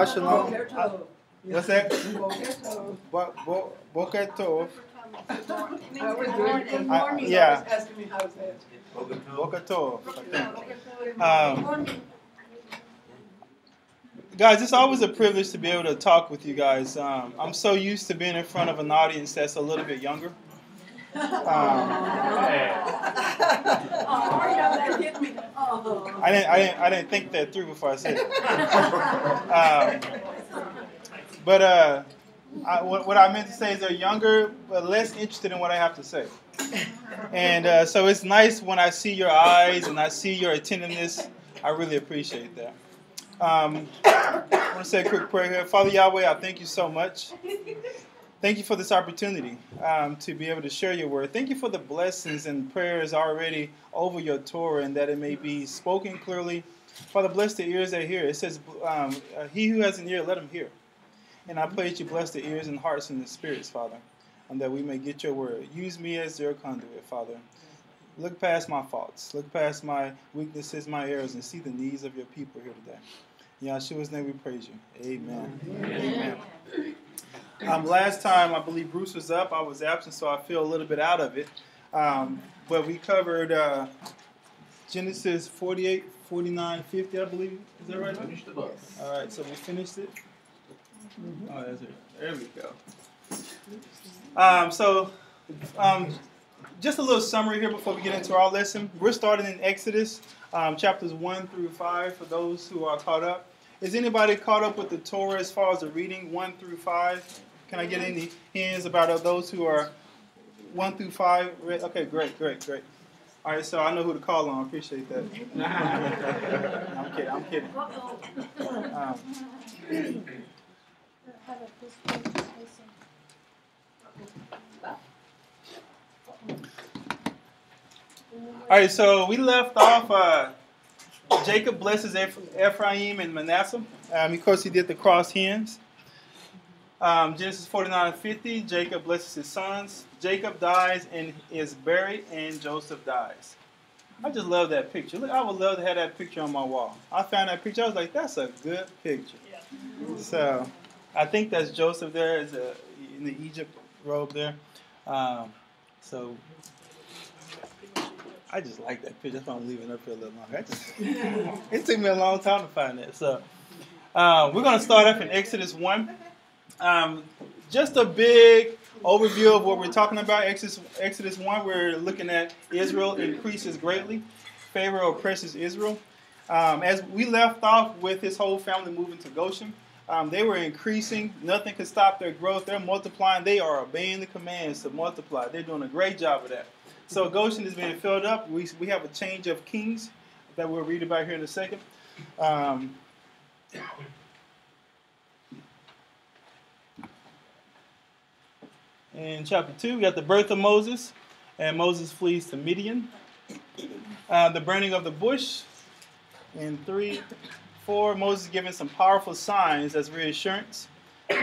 Shalom. What's that? Boker Tov. Yeah. Boker Tov. Guys, it's always a privilege to be able to talk with you guys. I'm so used to being in front of an audience that's a little bit younger. I didn't think that through before I said it. What I meant to say is they're younger, but less interested in what I have to say. And so it's nice when I see your eyes and I see your attentiveness. I really appreciate that. I want to say a quick prayer here. Father Yahweh, I thank you so much. Thank you for this opportunity to be able to share your word. Thank you for the blessings and prayers already over your Torah and that it may be spoken clearly. Father, bless the ears that hear. It says, he who has an ear, let him hear. And I pray that you bless the ears and hearts and the spirits, Father, and that we may get your word. Use me as your conduit, Father. Look past my faults. Look past my weaknesses, my errors, and see the needs of your people here today. In Yahshua's name we praise you. Amen. Amen. Last time, I believe Bruce was up. I was absent, so I feel a little bit out of it. But we covered Genesis 48, 49, 50, I believe. Is that right? Finished the book. All right, so we finished it. Oh, that's it. There we go. Just a little summary here before we get into our lesson. We're starting in Exodus, chapters 1 through 5, for those who are caught up. Is anybody caught up with the Torah as far as the reading 1 through 5? Can I get any hands about those who are 1 through 5? Okay, great. All right, so I know who to call on. I appreciate that. I'm kidding. All right, so we left off. Jacob blesses Ephraim and Manasseh because he did the cross hens. Genesis 49 and 50, Jacob blesses his sons. Jacob dies and is buried, and Joseph dies. I just love that picture. I would love to have that picture on my wall. I found that picture. I was like, that's a good picture. Yeah. So I think that's Joseph there in the Egypt robe there. So I just like that picture. That's why I'm leaving it up here a little longer. It took me a long time to find that. So we're going to start off in Exodus 1. Just a big overview of what we're talking about. Exodus 1, we're looking at Israel increases greatly. Pharaoh oppresses Israel. As we left off with his whole family moving to Goshen, they were increasing. Nothing could stop their growth. They're multiplying. They are obeying the commands to multiply. They're doing a great job of that. So Goshen is being filled up. We have a change of kings that we'll read about here in a second. In chapter 2, we got the birth of Moses, and Moses flees to Midian. The burning of the bush. In 3, 4, Moses is given some powerful signs as reassurance.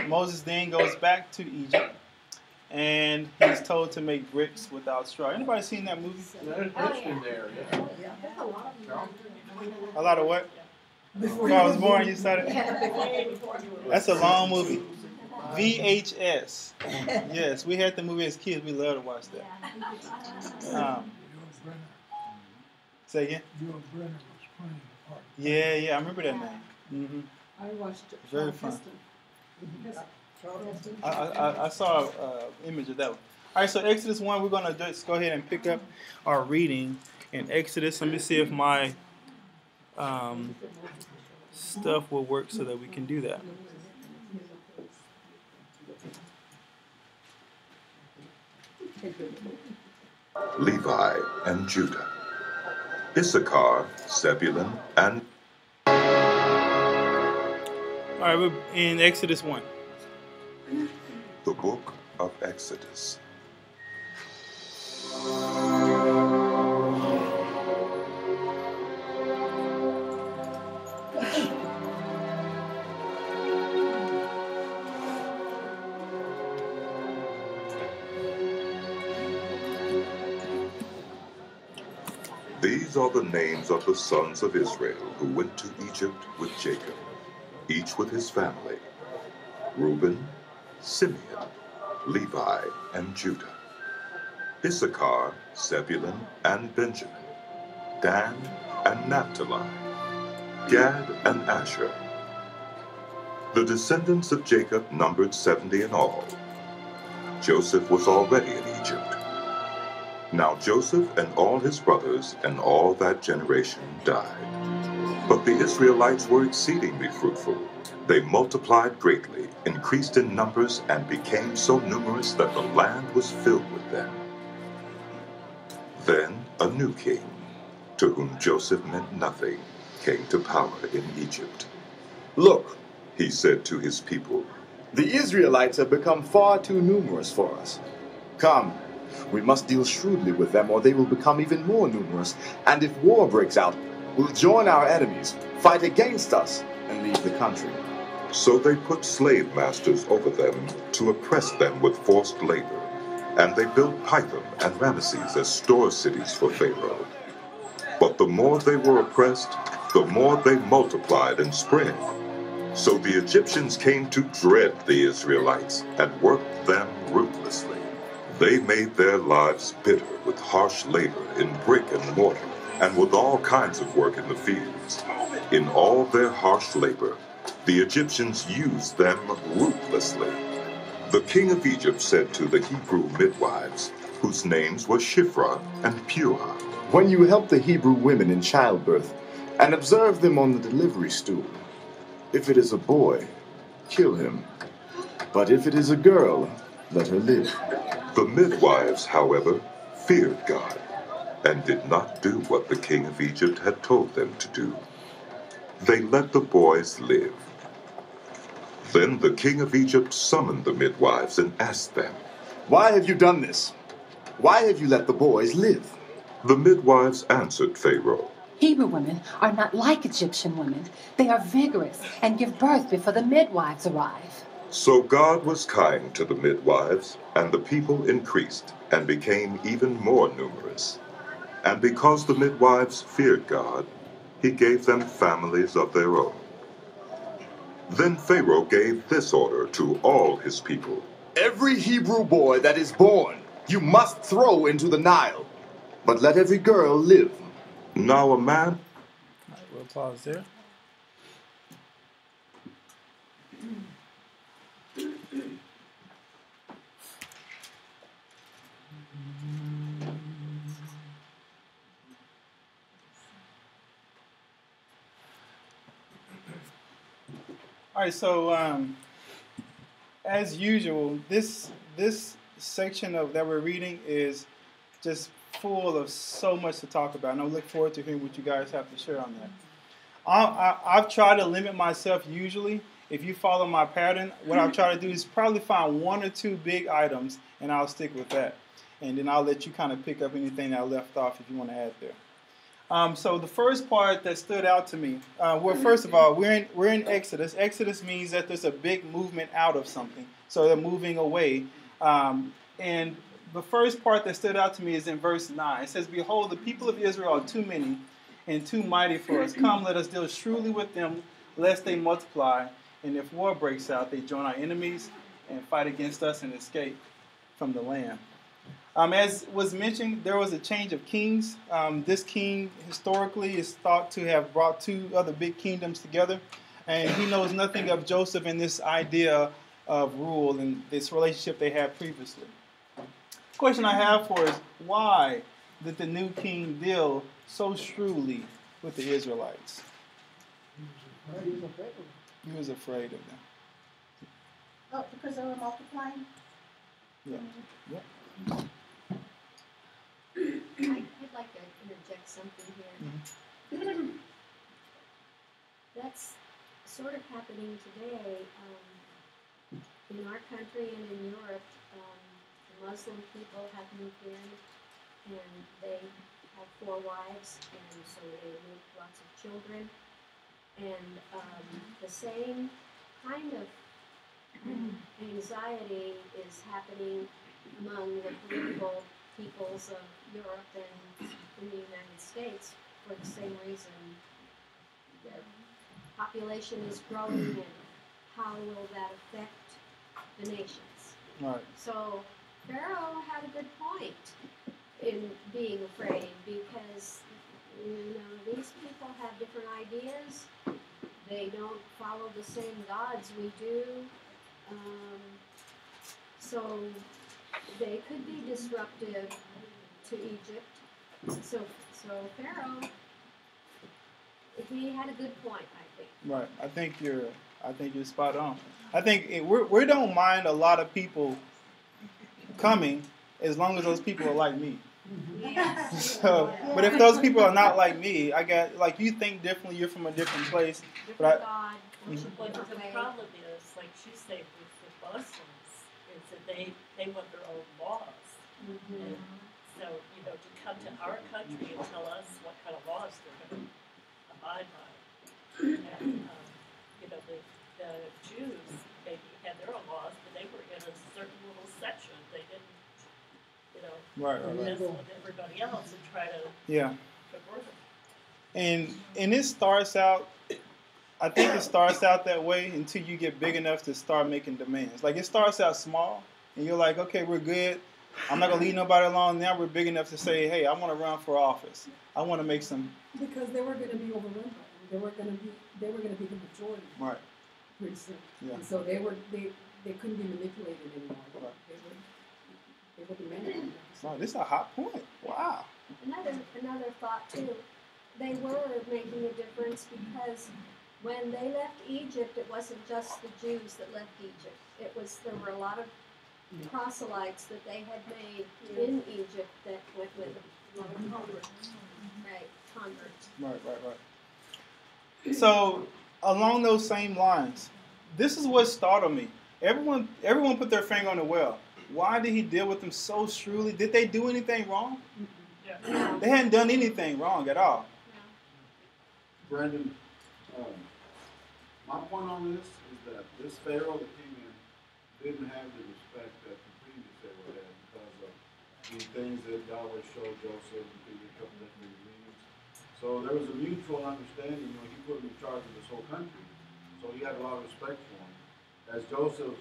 Moses then goes back to Egypt. And he's told to make bricks without straw. Anybody seen that movie? There's bricks in there, yeah. A lot of what? Before I was born, you started? That's a long movie. VHS. Yes, we had the movie as kids. We loved to watch that. Say again? Yeah, I remember that name. Mm-hmm. I watched it. Very fun. I saw an image of that one. All right, so Exodus 1, we're going to just go ahead and pick up our reading in Exodus. Let me see if my stuff will work so that we can do that. Levi and Judah, Issachar, Zebulun, and... All right, we're in Exodus 1. The book of Exodus. These are the names of the sons of Israel who went to Egypt with Jacob. each with his family: Reuben, Simeon, Levi, and Judah; Issachar, Zebulun, and Benjamin; Dan and Naphtali; Gad and Asher. The descendants of Jacob numbered 70 in all. Joseph was already in Egypt. Now Joseph and all his brothers and all that generation died. But the Israelites were exceedingly fruitful. They multiplied greatly, increased in numbers, and became so numerous that the land was filled with them. Then a new king, to whom Joseph meant nothing, came to power in Egypt. Look, He said to his people, the Israelites have become far too numerous for us. Come, we must deal shrewdly with them, or they will become even more numerous. And if war breaks out, we'll join our enemies, fight against us, and leave the country. So they put slave masters over them to oppress them with forced labor. And they built Pithom and Ramesses as store cities for Pharaoh. But the more they were oppressed, the more they multiplied and spread. So the Egyptians came to dread the Israelites and worked them ruthlessly. They made their lives bitter with harsh labor in brick and mortar, and with all kinds of work in the fields. In all their harsh labor, the Egyptians used them ruthlessly. The king of Egypt said to the Hebrew midwives, whose names were Shiphrah and Puah, When you help the Hebrew women in childbirth, and observe them on the delivery stool, if it is a boy, kill him. But if it is a girl, let her live. The midwives, however, feared God, and did not do what the king of Egypt had told them to do. They let the boys live. Then the king of Egypt summoned the midwives and asked them, Why have you done this? Why have you let the boys live? The midwives answered Pharaoh, Hebrew women are not like Egyptian women. They are vigorous and give birth before the midwives arrive. So God was kind to the midwives, and the people increased and became even more numerous. And because the midwives feared God, he gave them families of their own. Then Pharaoh gave this order to all his people: Every Hebrew boy that is born, you must throw into the Nile. But let every girl live. Now a man... All right, we'll pause there. All right, so as usual, this section of that we're reading is just full of so much to talk about, and I look forward to hearing what you guys have to share on that. I've tried to limit myself usually. If you follow my pattern, what I'll try to do is probably find one or two big items, and I'll stick with that. And then I'll let you kind of pick up anything that I left off if you want to add there. So the first part that stood out to me, well, first of all, we're in Exodus. Exodus means that there's a big movement out of something. So they're moving away. And the first part that stood out to me is in verse 9. It says, Behold, the people of Israel are too many and too mighty for us. Come, let us deal shrewdly with them, lest they multiply. And if war breaks out, they join our enemies and fight against us and escape from the land. As was mentioned, there was a change of kings. This king historically is thought to have brought two other big kingdoms together. And he knows nothing of Joseph and this idea of rule and this relationship they had previously. The question I have for is, why did the new king deal so shrewdly with the Israelites? He was afraid of them. Oh, because they were multiplying? Yeah. Yeah. I'd like to interject something here. Mm-hmm. That's sort of happening today in our country and in Europe. The Muslim people have moved in, and they have 4 wives, and so they make lots of children. And the same kind of anxiety is happening among the political peoples of Europe and in the United States for the same reason. They're population is growing, and how will that affect the nations? Right. So Pharaoh had a good point in being afraid, because these people have different ideas. They don't follow the same gods we do. So they could be disruptive to Egypt. So Pharaoh, he had a good point, I think. Right. I think you're spot on. I think we don't mind a lot of people coming as long as those people are like me. Yes. So, but if those people are not like me, I got like you think differently. You're from a different place. Different God. But the problem is, like she said, with the Muslims, is that they want their own laws. And so, to come to our country and tell us what kind of laws they're going to abide by. And, the Jews maybe had their own laws, but they were in a certain little section. They didn't, Right. mess with everybody else and try to convert them. And it starts out. I think it starts out that way until you get big enough to start making demands. Like it starts out small, and you're like, okay, we're good. I'm not gonna leave nobody alone. Now we're big enough to say, hey, I want to run for office. I want to make some. Because they were going to be overrun by them. They were going to be the majority. Right. Pretty soon. Yeah. And so they couldn't be manipulated anymore. Right. They were demanding. Wow, this is a hot point. Wow. Another thought too. They were making a difference because when they left Egypt, it wasn't just the Jews that left Egypt. There were a lot of proselytes that they had made in Egypt that went with them. A lot of converts. Right, converts. Right. So along those same lines, this is what startled me. Everyone put their finger on the well. Why did he deal with them so shrewdly? Did they do anything wrong? Yeah. They hadn't done anything wrong at all. Brandon, my point on this is that this Pharaoh that came in didn't have the respect that the previous Pharaoh had because of the things that Yahweh showed Joseph and through a couple different regimes. So there was a mutual understanding when he put him in charge of this whole country. So he had a lot of respect for him. As Joseph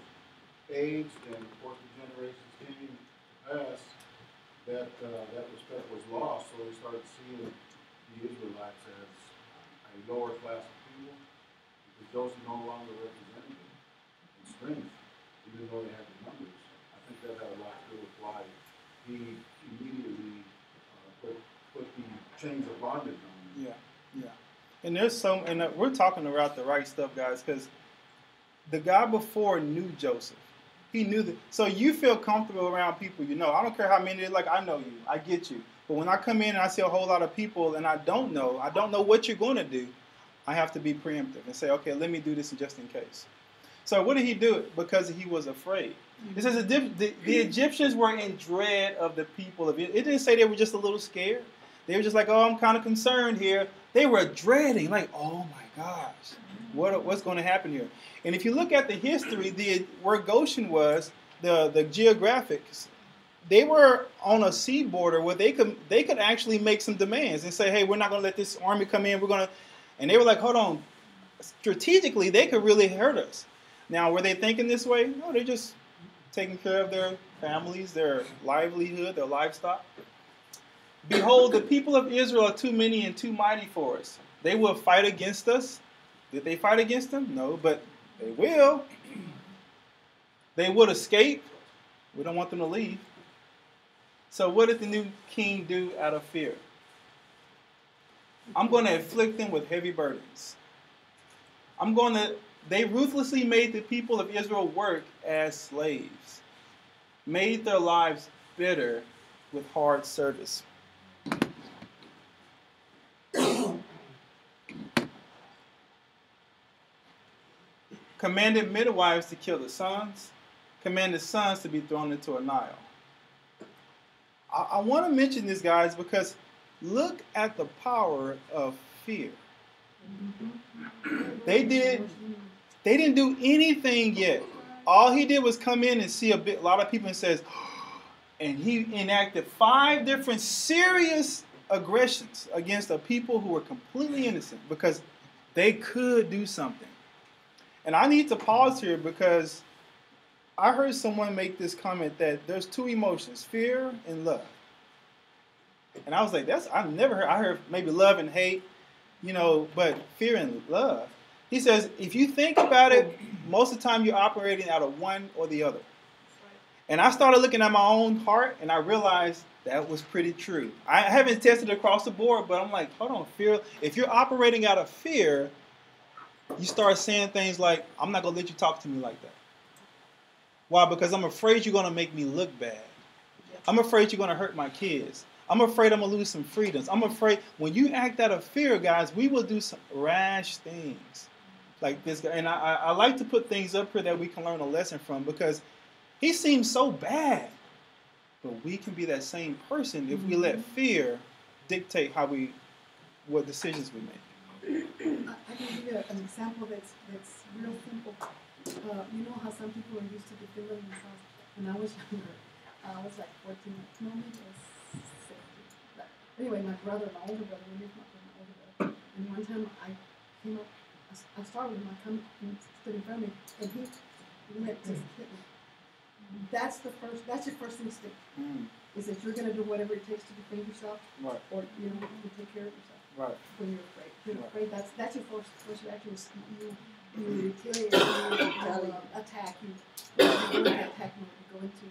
aged and of course the generations came to pass, that respect was lost. So he started seeing the Israelites as a lower class of people because Joseph no longer represented them in strength, even though they had the numbers. I think that had a lot to do with why he immediately put the chains of bondage on them. Yeah. And we're talking about the right stuff, guys, because the guy before knew Joseph. He knew that. So you feel comfortable around people you know. I don't care how many. Like, I know you. I get you. But when I come in and I see a whole lot of people and I don't know what you're going to do, I have to be preemptive and say, okay, let me do this just in case. So what did he do? Because he was afraid. It says the Egyptians were in dread of the people of it. It didn't say they were just a little scared. They were just like, oh, I'm kind of concerned here. They were dreading, like, oh my gosh, what's going to happen here? And if you look at the history, where Goshen was, the geographics, they were on a sea border where they could actually make some demands and say, hey, we're not going to let this army come in. And they were like, hold on. Strategically, they could really hurt us. Now, were they thinking this way? No, they're just taking care of their families, their livelihood, their livestock. Behold, the people of Israel are too many and too mighty for us. They will fight against us. Did they fight against them? No, but they will. They would escape. We don't want them to leave. So what did the new king do out of fear? I'm going to afflict them with heavy burdens. They ruthlessly made the people of Israel work as slaves, made their lives bitter with hard service. Commanded midwives to kill the sons, commanded sons to be thrown into a Nile. I want to mention this, guys, because look at the power of fear. They didn't do anything yet. All he did was come in and see a lot of people and says, and he enacted 5 different serious aggressions against a people who were completely innocent because they could do something. And I need to pause here because I heard someone make this comment that there's two emotions, fear and love. And I was like, I've never heard, I heard maybe love and hate, but fear and love. He says, if you think about it, most of the time you're operating out of one or the other. And I started looking at my own heart, and I realized that was pretty true. I haven't tested it across the board, but I'm like, hold on, fear. If you're operating out of fear, you start saying things like, I'm not going to let you talk to me like that. Why? Because I'm afraid you're going to make me look bad. I'm afraid you're going to hurt my kids. I'm afraid I'm going to lose some freedoms. I'm afraid when you act out of fear, guys, we will do some rash things like this. And I like to put things up here that we can learn a lesson from, because he seems so bad. But we can be that same person if we let fear dictate what decisions we make. I can give you an example that's real simple. You know how some people are used to defending themselves. When I was younger, I was like 14, no, maybe I was 16. But anyway, my older brother, we lived with my older brother. And one time I came up, I started with him, I come and stood in front of me, and he just hit me. That's your first instinct. Is that you're going to do whatever it takes to defend yourself, right, or to take care of yourself. Right. When you're afraid, afraid. That's your first reaction. You retaliate, you attack. You go into attack mode. You go into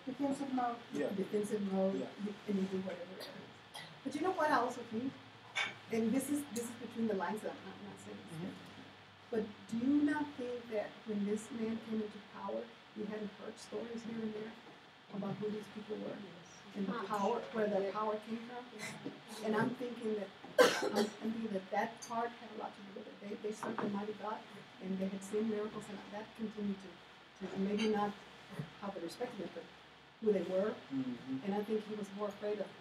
Defensive mode. Yeah. Defensive mode, and you do whatever it is. But you know what I also think, and this is between the lines. I'm not saying this. But do you not think that when this man came into power, he hadn't heard stories here and there about who these people were and the power, where the power came from? And I'm thinking that part had a lot to do with it. They served the mighty God, and they had seen miracles, and that continued to maybe not how they respected it, but who they were. And I think he was more afraid of.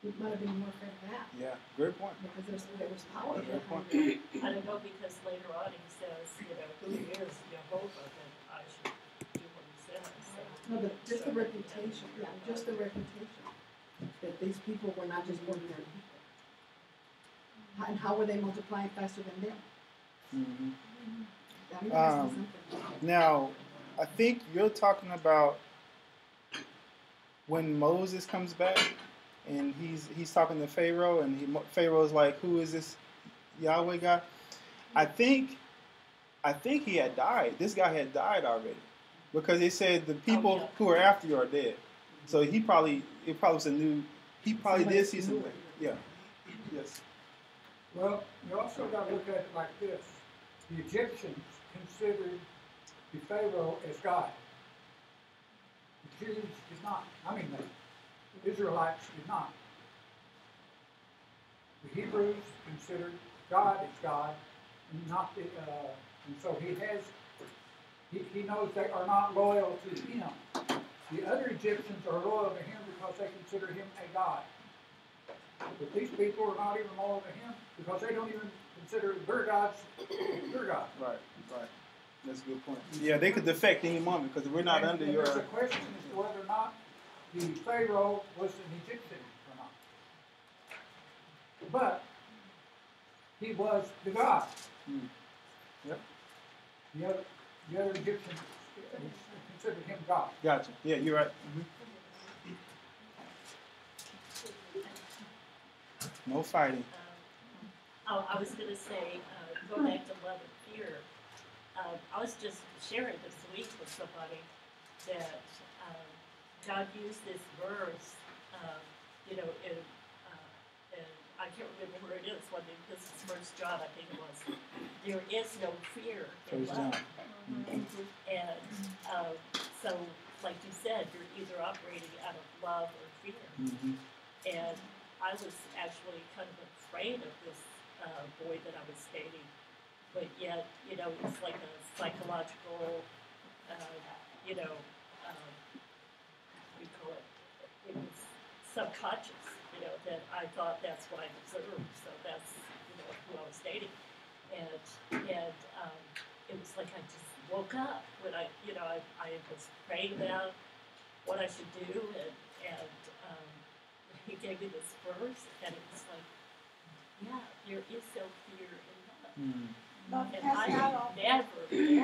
He might have been more afraid of that. Yeah, great point. Because there was power there. I don't know, because later on he says, who is Jehovah, then I should do what he says. So, no, but just the reputation, just the reputation that these people were not just ordinary people. And how were they multiplying faster than them? That means something. Now, I think you're talking about when Moses comes back. And he's talking to Pharaoh, and Pharaoh's like, "Who is this Yahweh guy?" I think he had died. This guy had died already, because they said the people who are after you are dead. So it probably was a new. He probably did see something. Yeah. Yes. Well, you also got to look at it like this: the Egyptians considered the Pharaoh as God. The Jews did not. The Israelites did not. The Hebrews considered God as God, and not the. And so he knows they are not loyal to him. The other Egyptians are loyal to him because they consider him a god. But these people are not even loyal to him because they don't even consider their gods their God. Right. That's a good point. Yeah, they could defect any moment because we're not under your. There's a question as to whether or not the Pharaoh was an Egyptian or not. But he was the God. Yep. The other Egyptians considered him God. Gotcha. Yeah, you're right. No fighting. I was going to say, go back to love and fear. I was just sharing this week with somebody that God used this verse, and I can't remember where it is. This is 1 John, I think it was. There is no fear in love. And so, like you said, you're either operating out of love or fear. And I was actually kind of afraid of this boy that I was dating. But yet, it's like a psychological, we call it, it was subconscious, that I thought that's what I deserved. So that's, who I was dating. And it was like I just woke up when I was praying about what I should do, and he gave me this verse, and it was like, yeah, there is no fear in God. Mm. But And has I God have all- never been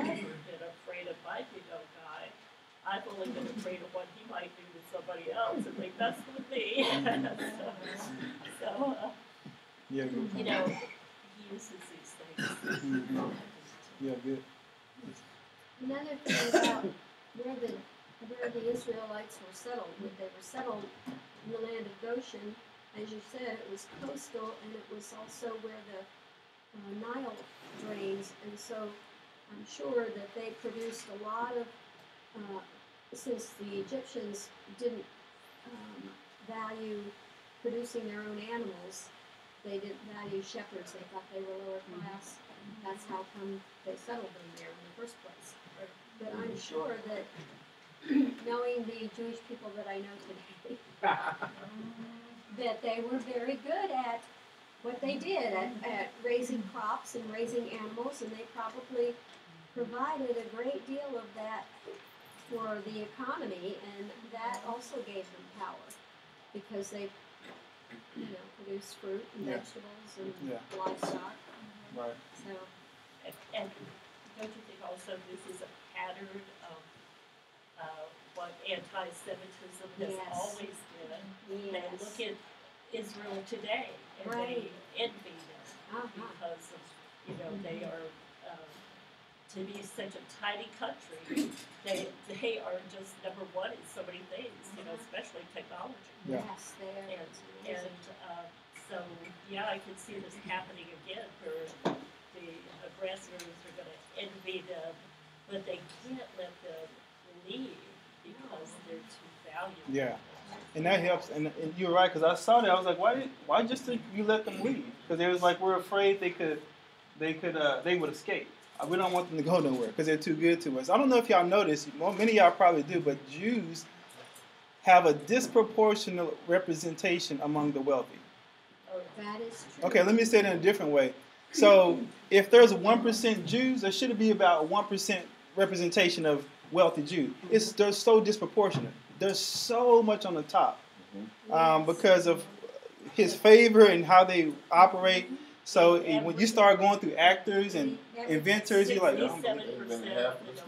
afraid of my guy. I've only been afraid of what he might do to somebody else if they mess with me. Yeah, good. You know, he uses these things. Mhm. Yeah, good. Another thing about where the Israelites were settled, they were settled in the land of Goshen. As you said, it was coastal, and it was also where the Nile drains, and so I'm sure that they produced a lot of, since the Egyptians didn't value producing their own animals, they didn't value shepherds, they thought they were lower class. That's how come they settled them there in the first place. But I'm sure that, knowing the Jewish people that I know today, that they were very good at what they did, at raising crops and raising animals, and they probably provided a great deal of that for the economy, and that also gave them power, because they, produced fruit and Yeah. vegetables and Yeah. livestock. Right. So, And don't you think also this is a pattern of what anti-Semitism has Yes. always been? They yes. look at Israel today and Right. they envy them Uh-huh. because of, they are, to be such a tiny country, they are just number one in so many things, especially technology. Yeah. Yes, they are. And so, yeah, I can see this happening again, where the aggressors are going to envy them, but they can't let them leave because they're too valuable. Yeah. And that helps. And you're right, because I saw that. I was like, why just think you let them leave? Because they was like, we're afraid they would escape. We don't want them to go nowhere because they're too good to us. I don't know if y'all noticed. Well, many of y'all probably do, but Jews have a disproportionate representation among the wealthy. That is true. Okay, let me say it in a different way. So, if there's 1% Jews, there should be about 1% representation of wealthy Jews. They're so disproportionate. There's so much on the top because of his favor and how they operate. So when you start going through actors and inventors, you're like, oh, 67% of the Nobel Peace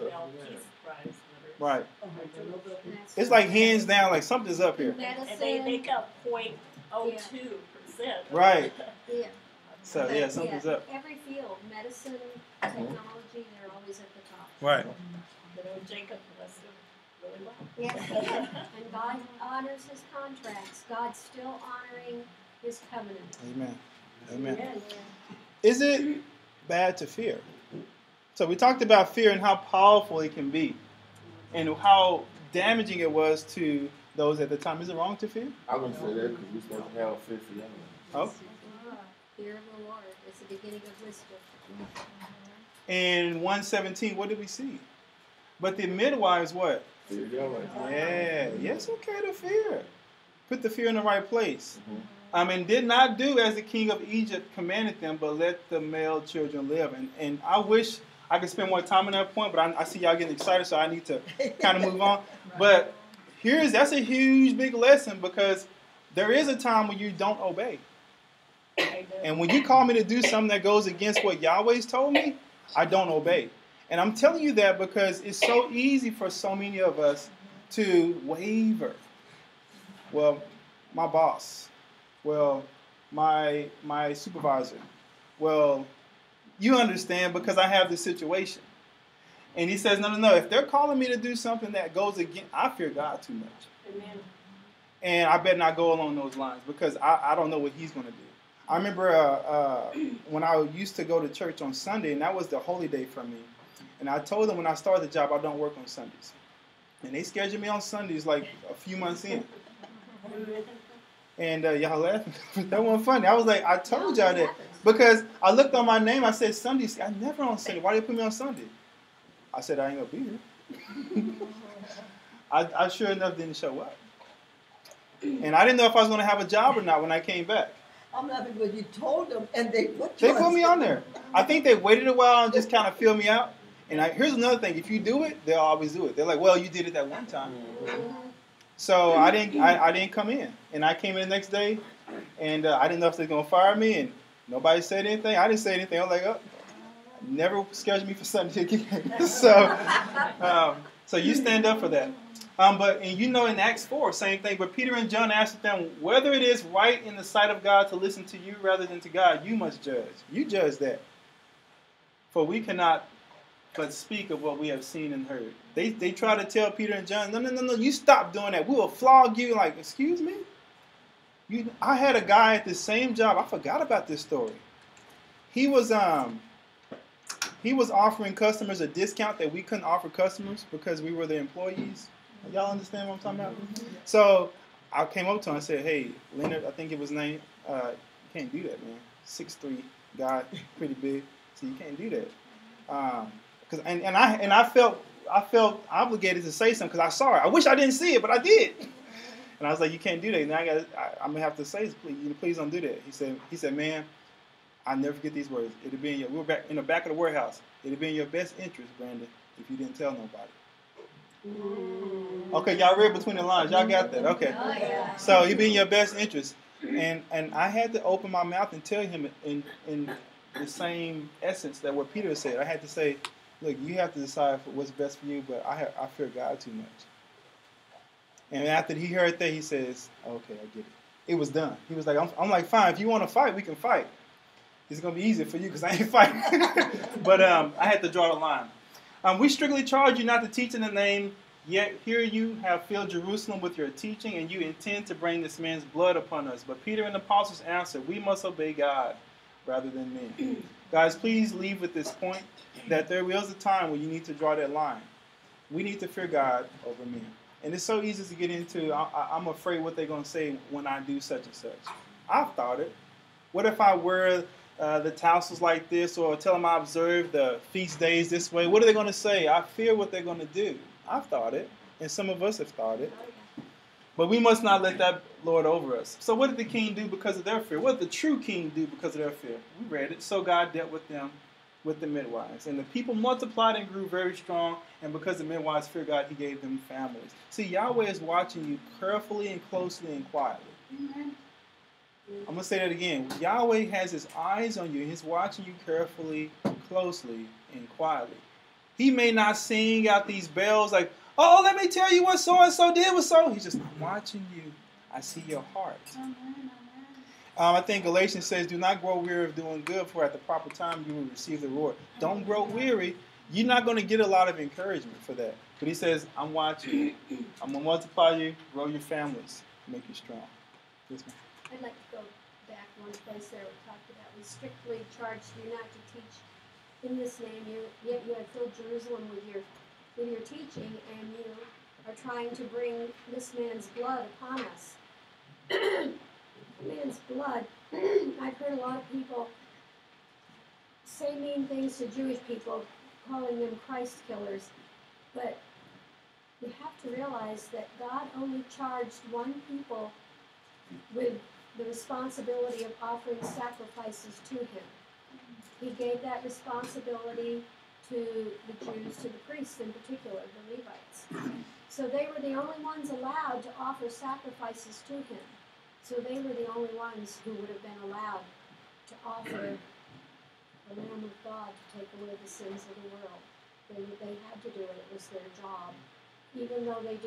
Prize winners. right. That's It's like hands down, like something's up here. medicine. And they make up 0.02%. Right. Yeah. So But, yeah, something's up. Every field, medicine, technology, they're always at the top. Right. Jacob blessed him really well. Yes, he did. And God honors his contracts. God's still honoring his covenant. Amen. Amen. Amen. Is it bad to fear? So we talked about fear and how powerful it can be and how damaging it was to those at the time. Is it wrong to fear? I wouldn't say that because we're supposed to have fear for them. Oh. Fear of the Lord is the beginning of wisdom. In 117, what did we see? But the midwives, what? Fear Yahweh. Yeah. Yes, okay to fear. Put the fear in the right place. And did not do as the king of Egypt commanded them, but let the male children live. And I wish I could spend more time on that point, but I see y'all getting excited, so I need to kind of move on. But that's a huge, big lesson, because there is a time when you don't obey. And when you call me to do something that goes against what Yahweh's told me, I don't obey. And I'm telling you that because it's so easy for so many of us to waver. Well, my boss. Well, my supervisor. Well, you understand because I have this situation. And he says, no. If they're calling me to do something that goes against, I fear God too much. Amen. And I better not go along those lines because I don't know what he's going to do. I remember when I used to go to church on Sunday, and that was the holy day for me. And I told them when I started the job, I don't work on Sundays. And they scheduled me on Sundays like a few months in. And y'all laughing. That wasn't funny. I was like, I told y'all that. Because I looked on my name, I said Sundays. I never on Sunday. Why did they put me on Sunday? I said, I ain't going to be here. I sure enough didn't show up. And I didn't know if I was going to have a job or not when I came back. I'm laughing because you told them and they put you put me on there. I think they waited a while and just kind of filled me out. And here's another thing. If you do it, they'll always do it. They're like, well, you did it that one time. So I didn't come in. And I came in the next day, and I didn't know if they were going to fire me. And Nobody said anything. I didn't say anything. I was like, oh, never scheduled me for Sunday again. So you stand up for that. And you know in Acts 4, same thing. But Peter and John answered them, whether it is right in the sight of God to listen to you rather than to God, you must judge. You judge that. For we cannot but speak of what we have seen and heard. They try to tell Peter and John, no, you stop doing that. We will flog you. Like, excuse me? I had a guy at the same job. I forgot about this story. He was offering customers a discount that we couldn't offer customers because we were the employees. Y'all understand what I'm talking about? So I came up to him and said, hey, Leonard, I think it was named, you can't do that, man. 6'3" guy, pretty big. So you can't do that. I felt obligated to say something because I saw it. I wish I didn't see it, but I did. And I was like, you can't do that. Now I'm gonna have to say, please don't do that. He said, man, I'll never forget these words. We were back in the back of the warehouse. It'd be in your best interest, Brandon, if you didn't tell nobody. Okay, y'all read between the lines. Y'all got that? Okay. Oh, yeah. So it'd be in your best interest. And I had to open my mouth and tell him in the same essence that what Peter said. I had to say, look, you have to decide for what's best for you, but I fear God too much. And after he heard that, he says, okay, I get it. It was done. He was like, I'm like, fine, if you want to fight, we can fight. It's going to be easier for you because I ain't fighting. But I had to draw the line. We strictly charge you not to teach in the name, yet here you have filled Jerusalem with your teaching, and you intend to bring this man's blood upon us. But Peter and the apostles answered, we must obey God rather than men. Guys, please leave with this point that there is a time when you need to draw that line. We need to fear God over men. And it's so easy to get into, I'm afraid what they're going to say when I do such and such. I've thought it. What if I wear the tassels like this, or tell them I observe the feast days this way? What are they going to say? I fear what they're going to do. I've thought it, and some of us have thought it. But we must not let that lord over us. So what did the king do because of their fear? What did the true king do because of their fear? We read it. So God dealt with them with the midwives. And the people multiplied and grew very strong, and because the midwives feared God, he gave them families. See, Yahweh is watching you carefully and closely and quietly. Amen. I'm going to say that again. Yahweh has his eyes on you. He's watching you carefully, closely, and quietly. He may not sing out these bells like, oh, let me tell you what so-and-so did with so. He's just, I'm watching you. I see your heart. I think Galatians says, do not grow weary of doing good, for at the proper time you will receive the reward. Don't grow weary. You're not going to get a lot of encouragement for that. But he says, I'm watching you. I'm going to multiply you, grow your families, make you strong. Yes, ma'am. I'd like to go back one place there we talked about. We strictly charged you not to teach in this name. Yet you have filled Jerusalem with your teaching, and you are trying to bring this man's blood upon us. Man's blood. I've heard a lot of people say mean things to Jewish people, calling them Christ killers. But you have to realize that God only charged one people with the responsibility of offering sacrifices to him. He gave that responsibility to the Jews, to the priests in particular, the Levites. So they were the only ones allowed to offer sacrifices to him. So they were the only ones who would have been allowed to offer the Lamb of God to take away the sins of the world. They had to do it. It was their job. Even though they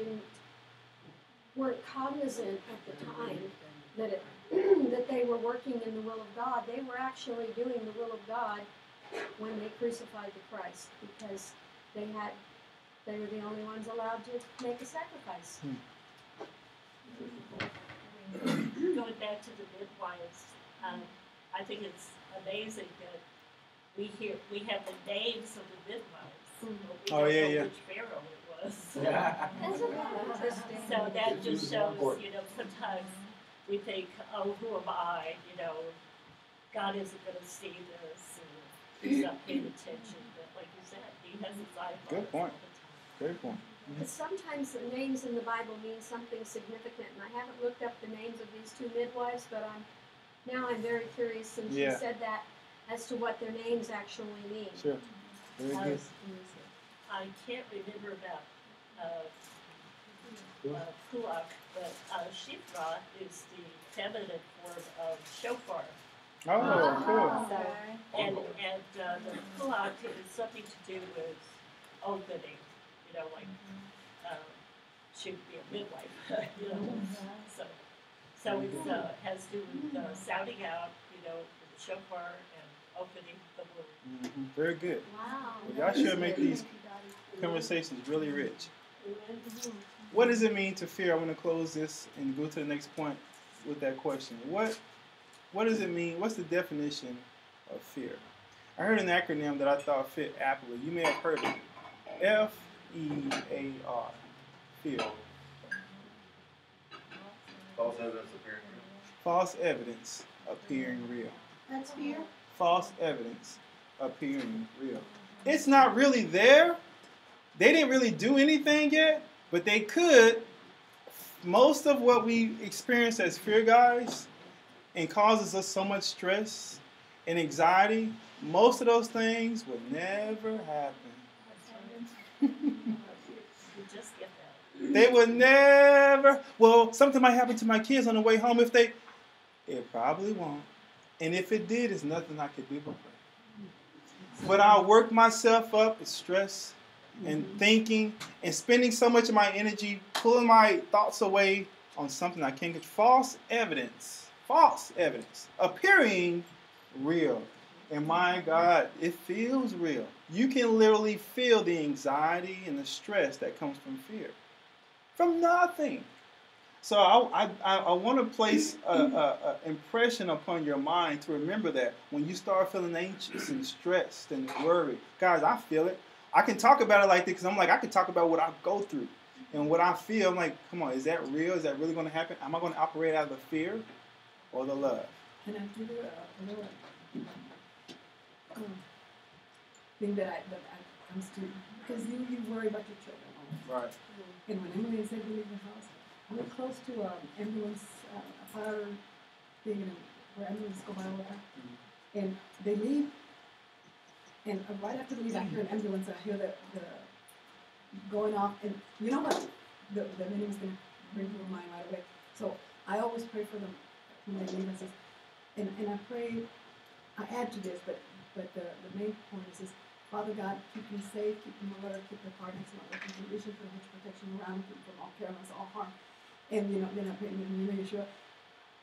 weren't cognizant at the time that they were working in the will of God, they were actually doing the will of God when they crucified the Christ, because they were the only ones allowed to make a sacrifice. Going back to the midwives, I think it's amazing that we have the names of the midwives, but we don't know which pharaoh it was. Interesting. So that just shows, sometimes we think, oh, who am I? God isn't going to see this, and he's not paying attention. But like you said, he has his eye on us. Good point. Great point. But sometimes the names in the Bible mean something significant, and I haven't looked up the names of these two midwives, but I'm very curious since you said that as to what their names actually mean. Sure. Very good. I can't remember about Puak, but Shifra is the feminine form of shofar. Oh, cool. So, and the pulat is something to do with opening, you know, like she would be a midwife, you know. So it has to do with sounding out, you know, with the shofar and opening the word. Mm-hmm. Very good. Wow. Well, y'all should make these conversations really rich. What does it mean to fear? I want to close this and go to the next point with that question. What does it mean? What's the definition of fear? I heard an acronym that I thought fit aptly. You may have heard it. F-E-A-R. Fear. False evidence appearing real. False evidence appearing real. That's fear? False evidence appearing real. It's not really there. They didn't really do anything yet, but they could. Most of what we experience as fear, guys, and causes us so much stress and anxiety, most of those things would never happen. You just get that. They would never. Well, something might happen to my kids on the way home if they. It probably won't. And if it did, there's nothing I could do but pray. But I'll work myself up with stress and thinking and spending so much of my energy pulling my thoughts away on something I can't get. False evidence appearing real. And my God, it feels real. You can literally feel the anxiety and the stress that comes from fear. From nothing. So I want to place an impression upon your mind to remember that when you start feeling anxious and stressed and worried, guys, I feel it. I can talk about it like this because I'm like, I can talk about what I go through and what I feel. I'm like, come on, is that real? Is that really going to happen? Am I going to operate out of the fear or the love? Can I do a little thing that I'm still, because you worry about your children. Right. And when Emily said we leave the house, I went close to an ambulance, a fire thing, where ambulances go by all the time. And they leave, and right after they leave, I hear an ambulance, I hear the going off, and you know what? The name is going to bring to mind right away. So I always pray for them when they leave, and I pray, I add to this, but the main point is this: Father God, keep me safe, keep them alert, keep their partners in all working condition, for which protection around them from all careless, all harm. And then I pray, you're sure.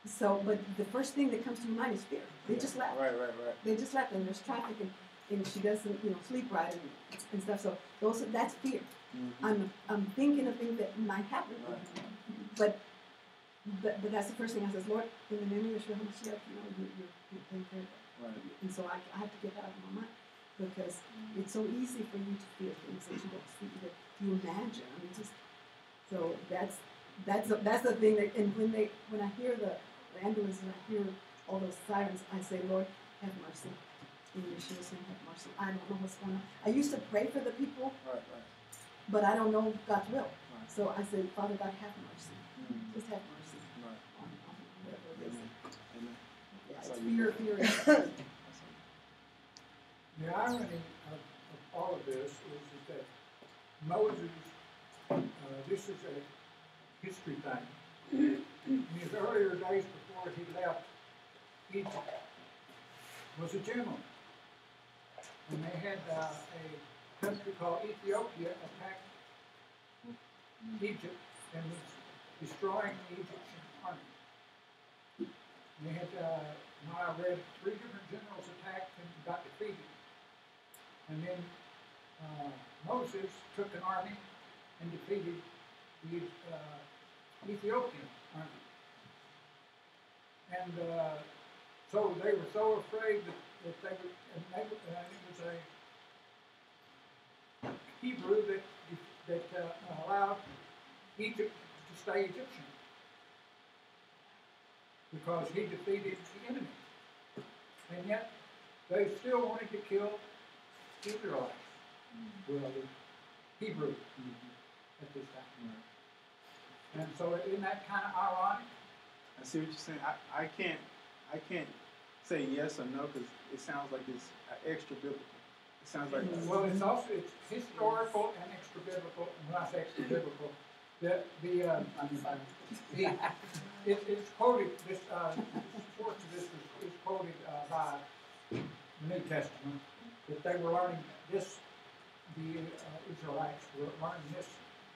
So, but the first thing that comes to your mind is fear. They just left. Right. They just left, and there's traffic, and she doesn't, sleep right and stuff. So that's fear. Mm-hmm. I'm thinking of things that might happen, but that's the first thing I says, Lord, in the name of Yeshua HaMashiach, you're taking care of that. Right. And so I have to get that out of my mind, because it's so easy for you to feel things that you don't see, that you imagine. I mean, just so that's the thing that, and when I hear the ambulance and I hear all those sirens, I say, Lord, have mercy. In Yeshua's name, have mercy. I don't know what's going on. I used to pray for the people, but I don't know God's will. Right. So I said, Father God, have mercy. Just have mercy on whatever it is. Amen. Yeah, it's fear. The irony of all of this is that Moses, this is a history thing. In his earlier days before he left Egypt, was a general. And they had a country called Ethiopia attack Egypt and was destroying the Egyptian army. And they had, I read 3 different generals attacked and got defeated. And then Moses took an army and defeated the Ethiopian army. And so they were so afraid that they would, and it was a Hebrew that allowed Egypt to stay Egyptian because he defeated the enemy. And yet they still wanted to kill Israelites. Well, the Hebrew at this time. And so isn't that kind of ironic? I see what you're saying. I can't say yes or no because it sounds like it's extra biblical. It sounds like well, it's historical and extra biblical. And when I say extra biblical, It's quoted, this portion of this is quoted by the New Testament, that they were learning this, the Israelites were learning this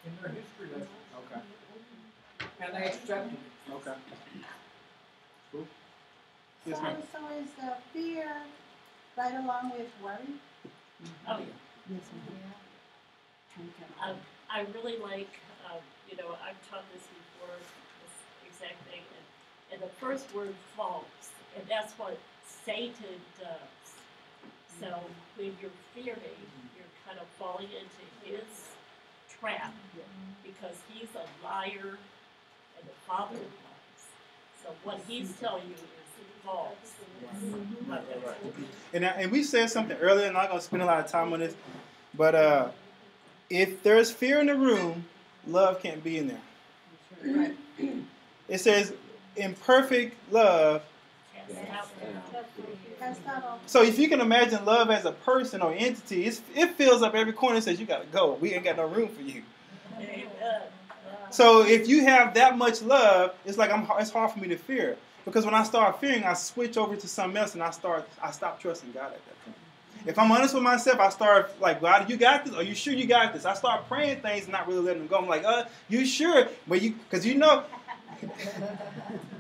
in their history lessons. Okay. And they accepted it. Okay. Cool. So, Yes, ma'am. so is the fear right along with worry? Oh, yeah. Yes, ma'am. I really like, you know, I've taught this before, this exact thing, and the first word falls, and that's what Satan does. So when you're fearing, you're kind of falling into his trap, because he's a liar and the father of lies. So what he's telling you is false. And we said something earlier, and I'm not going to spend a lot of time on this, but if there's fear in the room, love can't be in there. It says, in perfect love. So if you can imagine love as a person or entity, it fills up every corner and says, you got to go. We ain't got no room for you. So if you have that much love, it's like it's hard for me to fear. Because when I start fearing, I switch over to something else, and I stop trusting God at that point. If I'm honest with myself, I start like, God, you got this? Are you sure you got this? I start praying things and not really letting them go. I'm like, you sure? But because you know,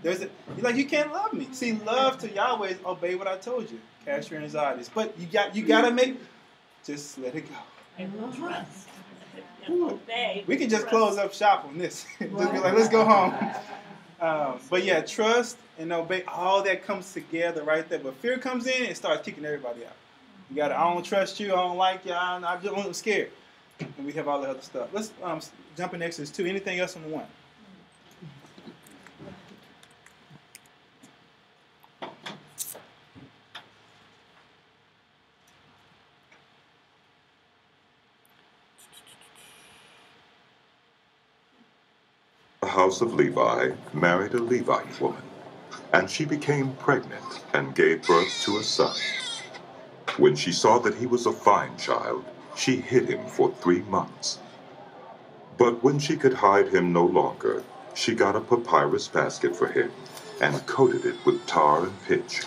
you're like, you can't love me. See, love to Yahweh is obey what I told you. Cast your anxieties. But you gotta just let it go. And trust. And obey. We can just close up shop on this. Just be like, let's go home. But yeah, trust and obey, all that comes together right there. But fear comes in and starts kicking everybody out. You got I don't trust you, I don't like you, I'm scared. And we have all the other stuff. Let's jump in Exodus 2. Anything else on the 1? The house of Levi married a Levite woman, and she became pregnant and gave birth to a son. When she saw that he was a fine child, she hid him for 3 months. But when she could hide him no longer, she got a papyrus basket for him and coated it with tar and pitch.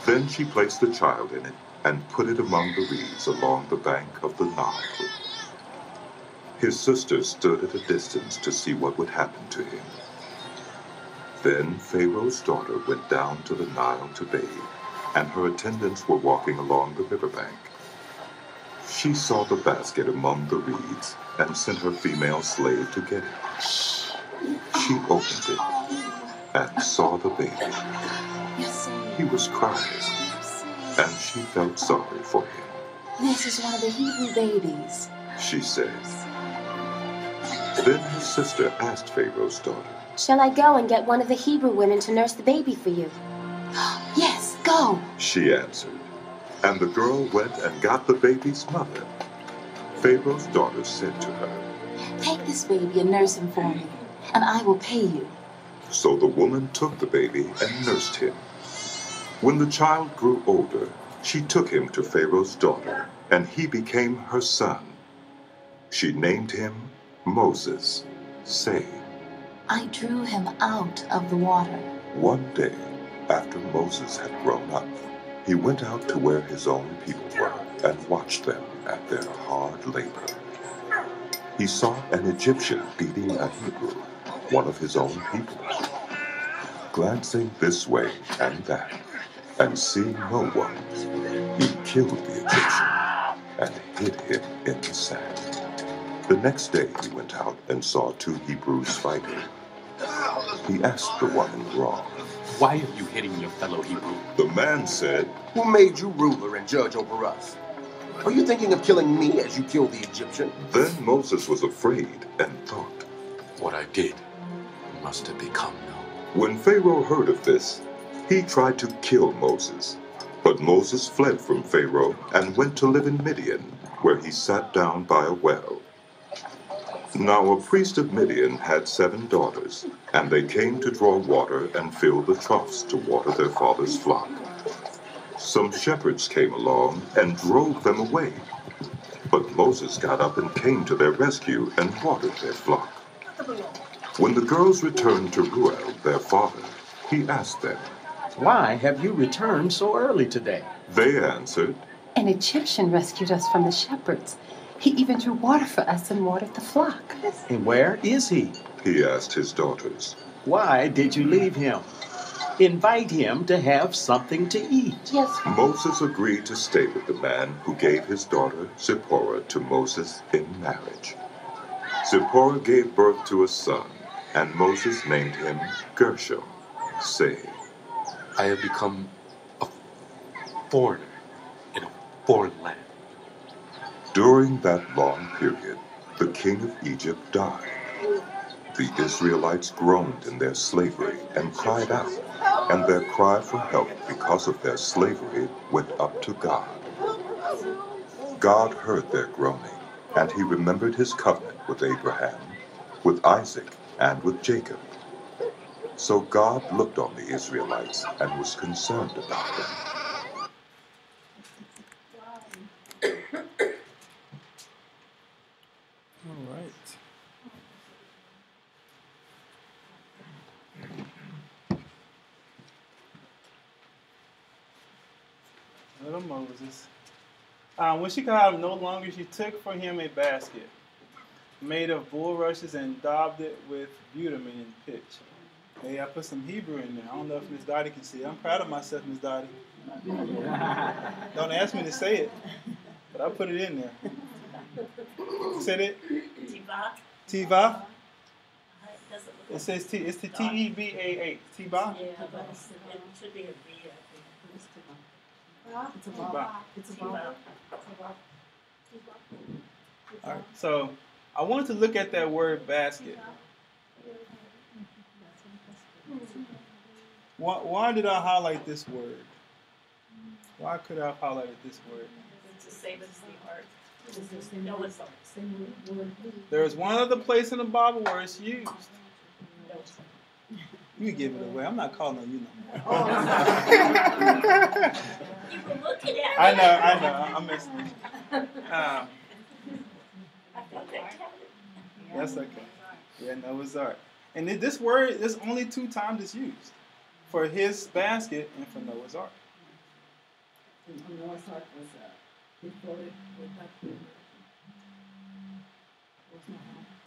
Then she placed the child in it and put it among the reeds along the bank of the Nile. His sisters stood at a distance to see what would happen to him. Then Pharaoh's daughter went down to the Nile to bathe, and her attendants were walking along the riverbank. She saw the basket among the reeds and sent her female slave to get it. She opened it and saw the baby. He was crying, and she felt sorry for him. This is one of the Hebrew babies, she said. Then his sister asked Pharaoh's daughter, shall I go and get one of the Hebrew women to nurse the baby for you? Yes, go, she answered. And the girl went and got the baby's mother. Pharaoh's daughter said to her, take this baby and nurse him for me, and I will pay you. So the woman took the baby and nursed him. When the child grew older, she took him to Pharaoh's daughter, and he became her son. She named him Moses, saying, I drew him out of the water. One day, after Moses had grown up, he went out to where his own people were and watched them at their hard labor. He saw an Egyptian beating a Hebrew, one of his own people. Glancing this way and that, and seeing no one, he killed the Egyptian and hid him in the sand. The next day he went out and saw 2 Hebrews fighting. He asked the one in the wrong, why are you hitting your fellow Hebrew? The man said, who made you ruler and judge over us? Are you thinking of killing me as you killed the Egyptian? Then Moses was afraid and thought, what I did must have become known. When Pharaoh heard of this, he tried to kill Moses. But Moses fled from Pharaoh and went to live in Midian, where he sat down by a well. Now a priest of Midian had 7 daughters, and they came to draw water and fill the troughs to water their father's flock. Some shepherds came along and drove them away. But Moses got up and came to their rescue and watered their flock. When the girls returned to Ruel, their father, he asked them, "Why have you returned so early today?" They answered, An Egyptian rescued us from the shepherds. He even drew water for us and watered the flock. "And where is he?" he asked his daughters. "Why did you leave him? Invite him to have something to eat." Yes. Moses agreed to stay with the man who gave his daughter Zipporah to Moses in marriage. Zipporah gave birth to a son, and Moses named him Gershom, saying, I have become a foreigner in a foreign land. During that long period, the king of Egypt died. The Israelites groaned in their slavery and cried out, and their cry for help because of their slavery went up to God. God heard their groaning, and he remembered his covenant with Abraham, with Isaac, and with Jacob. So God looked on the Israelites and was concerned about them. All right. Little Moses. When she got him no longer, she took for him a basket made of bulrushes and daubed it with bitumen and pitch. Hey, I put some Hebrew in there. I don't know if Miss Dottie can see it. I'm proud of myself, Miss Dottie. Don't ask me to say it, but I put it in there. You said it? Tiva. Tiva? It says T. It's the T-E-B-A-H. Tiva? Yeah, but it should be a V, I think. It's a Tiva. It's a Tiva. All right, so I wanted to look at that word basket. Why did I highlight this word? Why could I have highlighted this word? It's the same as the Ark. Noah's Ark. There's one other place in the Bible where it's used. Noah's Ark. You give it away. I'm not calling on you no more. You were looking at me. I know. I'm messing. I thought that counted. That's okay. Yeah, Noah's Ark. And this word, there's only 2 times it's used. For his basket and for Noah's Ark. Noah's Ark was devoted with that.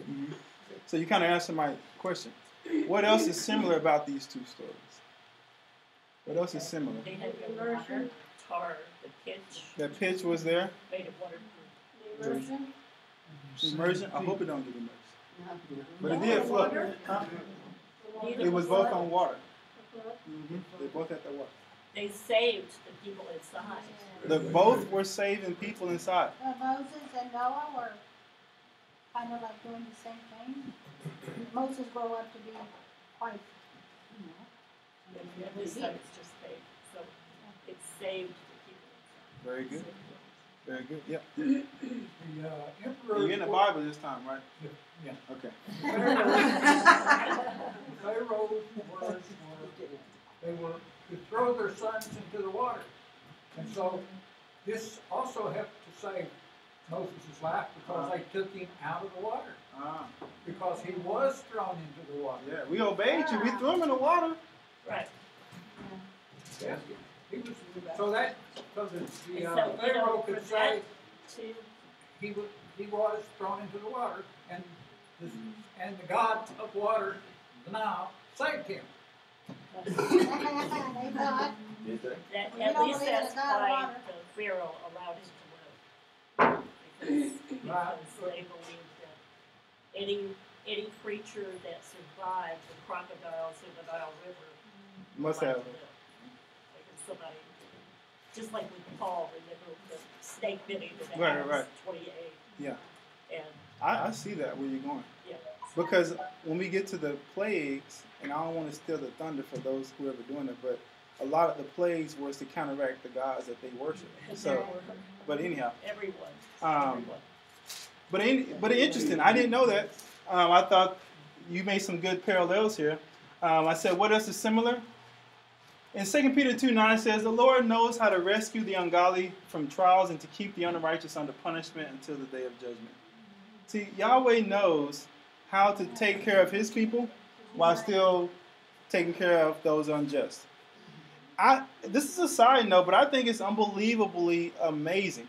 Mm-hmm. So you kind of answered my question. What else is similar about these 2 stories? What else is similar? They had the water, tar, the pitch. That pitch was there? Made it waterproof. Immersion? I hope it don't get immersed. But it did float. Huh? It was both on water. Mm-hmm. They both had the water. They saved the people inside. Both were saving people inside. Moses and Noah were kind of like doing the same thing. Moses grew up to be quite, And this time it's just saved. So it saved the people inside. Very good. Very good. Yep. The emperor. You're in the Bible this time, right? Yeah. Okay. Pharaoh's words they were to throw their sons into the water. And so this also helped to save Moses' life because they took him out of the water. Because he was thrown into the water. Yeah, we obeyed you. We threw him in the water. Right. Yeah. So that, so the Pharaoh could say he was thrown into the water, and the god of water, the Nile, saved him. At least that's why the Pharaoh allowed him to live. Because they believed that any creature that survived the crocodiles in the Nile River must have. Like somebody, just like with Paul, remember the snake biting in the Right. 28. Yeah. And I see that where you're going. Yeah. Because when we get to the plagues, and I don't want to steal the thunder for those whoever doing it, but a lot of the plagues was to counteract the gods that they worship. So, but anyhow, everyone. But interesting. I didn't know that. I thought you made some good parallels here. I said, what else is similar? In 2 Peter 2:9 it says, the Lord knows how to rescue the ungodly from trials and to keep the unrighteous under punishment until the day of judgment. See, Yahweh knows how to take care of his people while still taking care of those unjust. This is a side note, but I think it's unbelievably amazing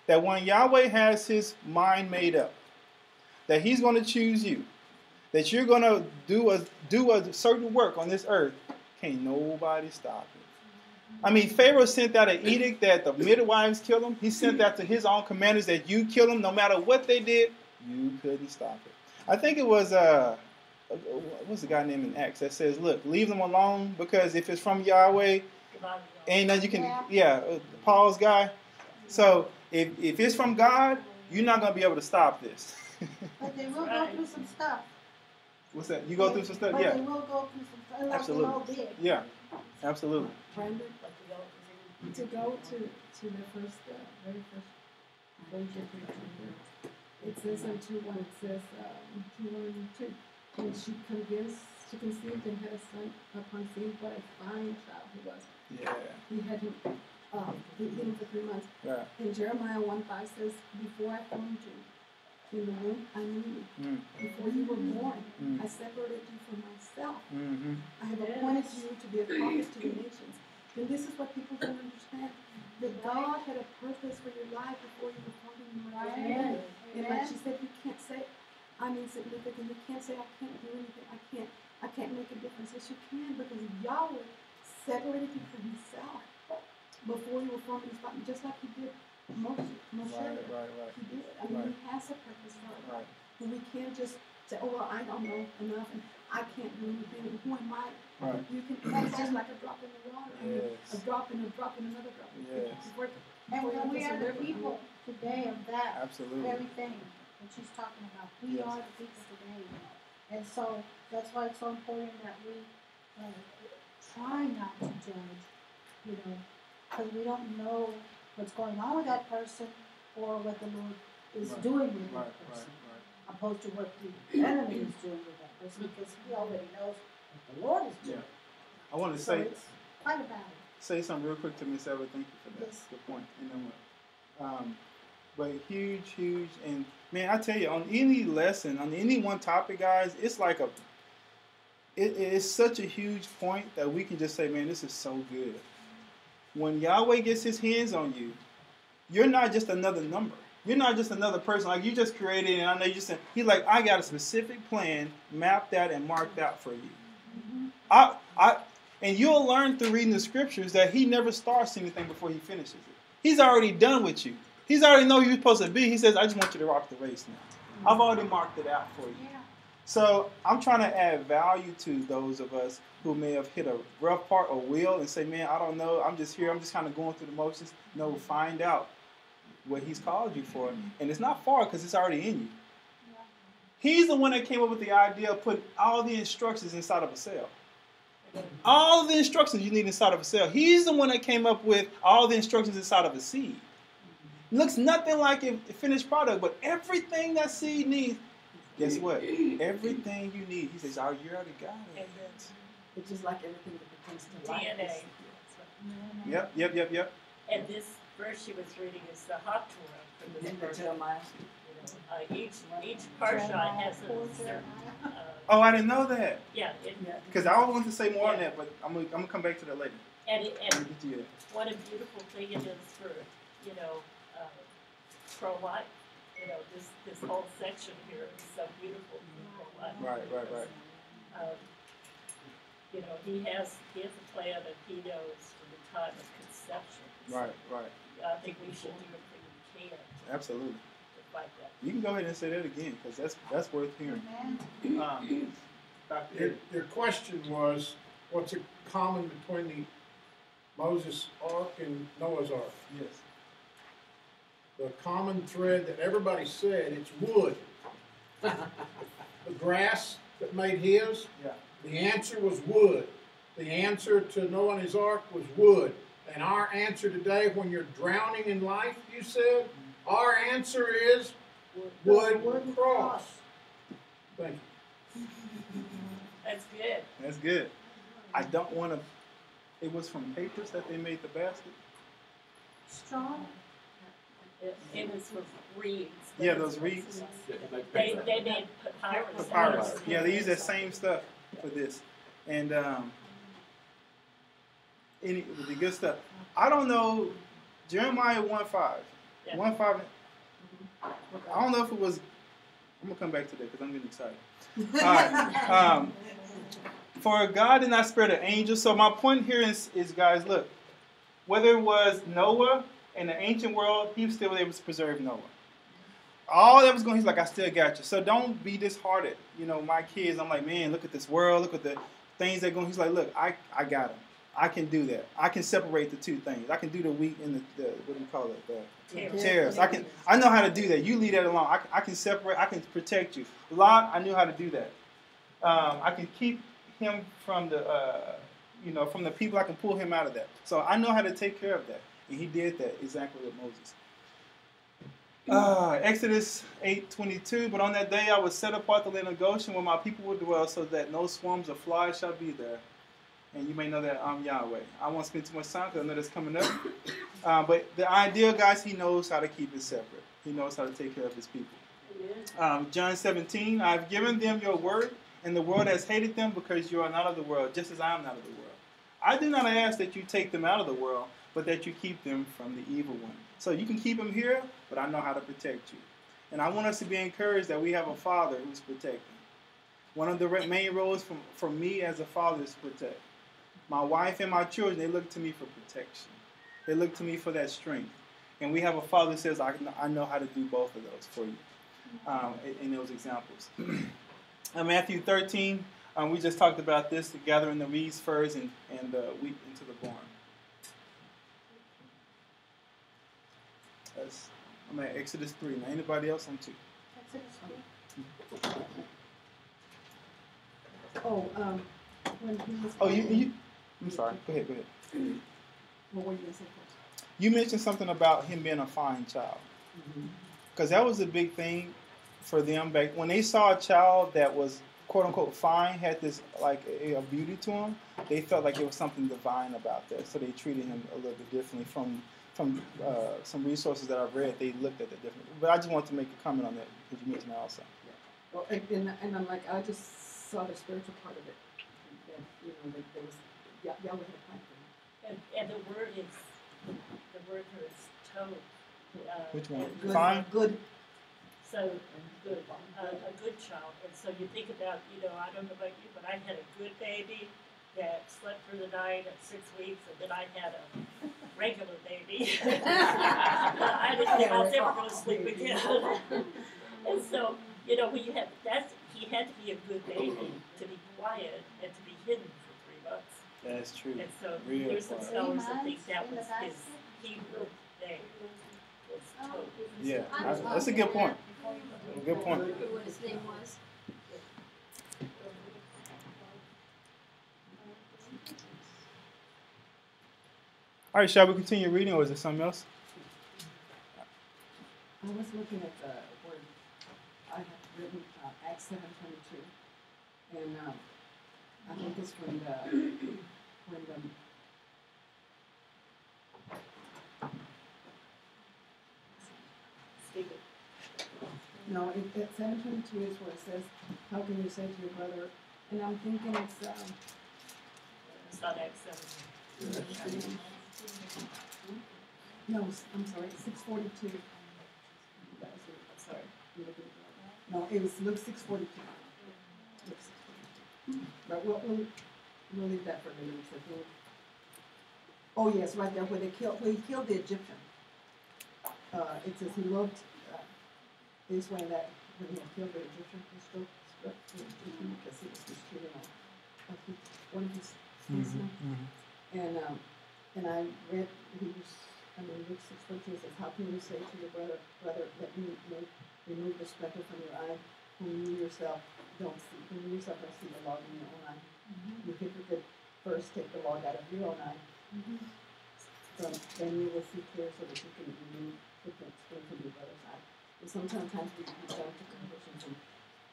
that when Yahweh has his mind made up, that he's going to choose you, that you're going to do a certain work on this earth, can't nobody stop it. I mean, Pharaoh sent out an edict that the midwives kill him. He sent that to his own commanders that you kill him no matter what they did. You couldn't stop it. I think it was, what's the guy named in Acts that says, look, leave them alone because if it's from Yahweh, ain't nothing you can, Paul's guy. So if it's from God, you're not going to be able to stop this. But they will go through some stuff. What's that? You go through some stuff? But Yeah. they will go through some stuff. Like Absolutely. they all did. Yeah. Absolutely. Brandon, to go to the first, very first version, it says in 2:1, it says, 2:1-2, and she conceived and had a son upon seeing what a fine child he was. Yeah. He had him, for 3 months. Yeah. And Jeremiah 1:5 says, before I formed you in the womb, I knew you. Before you were born, I separated you from myself. I have appointed you to be a prophet to the nations. And this is what people don't understand. That God had a purpose for your life before you were formed in your mother's womb. And like she said, you can't say, I'm insignificant. You can't say, I can't do anything. I can't make a difference. Yes, you can, because Yahweh separated you from himself before you were formed in his body, just like he did Moshe. Right. He did. I mean, he has a purpose for our life. And we can't just say, oh, well, I don't know enough, and I can't do anything, and who am I? Right. You can, that's just like a drop in the water. I mean, a drop in another drop. Yes. And we are the people today of that Absolutely. very thing that she's talking about. We are the people today. And so that's why it's so important that we try not to judge, because we don't know what's going on with that person or what the Lord is doing with that person, opposed to what the enemy is doing with that person, because he already knows what the Lord is doing. I want to So it's quite a battle. say something real quick to Miss Eva. Thank you for that. Yes. Good point. But huge, and man, I tell you, on any lesson, on any one topic, guys, it's like it's such a huge point that we can just say, man, this is so good. When Yahweh gets his hands on you, you're not just another number. You're not just another person. Like, you just created, and I know you just said, he's like, I got a specific plan mapped out and marked out for you. And you'll learn through reading the scriptures that he never starts anything before he finishes it. He's already done with you. He's already know you're supposed to be. He says, I just want you to rock the race now. I've already marked it out for you. Yeah. So I'm trying to add value to those of us who may have hit a rough part or will and say, man, I don't know. I'm just here. I'm just kind of going through the motions. No, find out what he's called you for. And it's not far because it's already in you. Yeah. He's the one that came up with the idea of putting all the instructions inside of a cell. All of the instructions you need inside of a cell. He's the one that came up with all the instructions inside of a seed. Looks nothing like a finished product, but everything that seed needs, guess what? Everything you need. He says, oh, you already got it. It's just like everything that pertains to life. DNA. Yep. And this verse she was reading is the hot Torah for this verse. Jeremiah. Each parsha has a certain. Oh, I didn't know that. Yeah. Because I want to say more on that, but I'm gonna come back to that later. And what a beautiful thing it is for pro-life. This whole section here is so beautiful for pro-life. Right. He has a plan and he knows from the time of conception. Right. I think we should do everything we can. Absolutely. To fight that. You can go ahead and say that again because that's worth hearing. Your question was, what's in common between the Moses Ark and Noah's Ark? Yes. The common thread that everybody said, it's wood. The grass that made his, the answer was wood. The answer to Noah and his ark was wood. And our answer today, when you're drowning in life, you said, our answer is wood cross. Thank you. That's good. That's good. I don't want to. It was from papers that they made the basket. Strong. It was from reeds. Yeah, those reeds. They made papyrus. Papyrus. Yeah, they use that same stuff for this. And the good stuff. I don't know, Jeremiah 1:5. Yeah. 1:5. I don't know if it was, I'm going to come back to that because I'm getting excited. All right. For God did not spare the angels. So my point here is, guys, look, whether it was Noah in the ancient world, he was still able to preserve Noah. All that was going, he's like, I still got you. So don't be disheartened. You know, my kids, I'm like, man, look at this world. Look at the things that are going. He's like, look, I got them. I can do that. I can separate the two things. I can do the wheat and the what do you call it? The tares. I know how to do that. You leave that alone. I can separate. I can protect you. Lot, I knew how to do that. I can keep him from the from the people. I can pull him out of that. So I know how to take care of that. And he did that exactly with Moses. Exodus 8:22. But on that day I will set apart the land of Goshen where my people will dwell, so that no swarms of flies shall be there. And you may know that I'm Yahweh. I won't spend too much time because I know that's coming up. But the idea, guys, he knows how to keep it separate. He knows how to take care of his people. John 17, I've given them your word, and the world has hated them because you are not of the world, just as I am not of the world. I do not ask that you take them out of the world, but that you keep them from the evil one. So you can keep them here, but I know how to protect you. And I want us to be encouraged that we have a father who's protecting. One of the main roles for me as a father is to protect. My wife and my children, they look to me for protection. They look to me for that strength. And we have a father who says, I know how to do both of those for you in those examples. Matthew 13, we just talked about this, gathering the reeds first and wheat into the barn. I'm at Exodus 3. Now, anybody else on 2? Exodus 3. When he was I'm sorry. Go ahead. What were you going to say first? You mentioned something about him being a fine child. Because that was a big thing for them back when they saw a child that was quote unquote fine, had this like a beauty to him. They felt like there was something divine about that, so they treated him a little bit differently. From some resources that I've read, they looked at it differently. But I just want to make a comment on that because you mentioned that also. Yeah. Well, and I'm like, I just saw the spiritual part of it. That that there was Yahweh had a plan for him. And the word here is tov. Which one? Good. Fine. Good. So good, a good child. And so you think about, I don't know about you, but I had a good baby that slept through the night at 6 weeks, and then I had a regular baby. I didn't think I was ever going to sleep again. And so, when you have that, he had to be a good baby to be quiet and to be hidden for 3 months. That's true. And so Real there's some quiet. scholars that think that was his Hebrew name. Yeah, that's a good point. Good point. What his name was. All right, shall we continue reading, or is there something else? I was looking at the word I have written Acts 7:22, and I think it's when the no, at 7:22 is where it says, "How can you say to your brother?" And I'm thinking it's not Acts 7. No, I'm sorry, 6:42. I'm sorry. No, it was Luke 6:42. Luke 6:42. But we'll leave that for a minute. Oh yes, right there where he killed the Egyptian. It says he looked this way, that when he had killed the Egyptian, he struck because he was mistreated one of his kinsmen. And I read Luke 6:14 says, "How can you say to your brother, let me remove the splinter from your eye, whom you yourself don't see the log in your own eye? You hypocrite, first take the log out of your own eye. Then you will see clear so that you can remove the splint from your brother's eye." And sometimes we jump to conclusions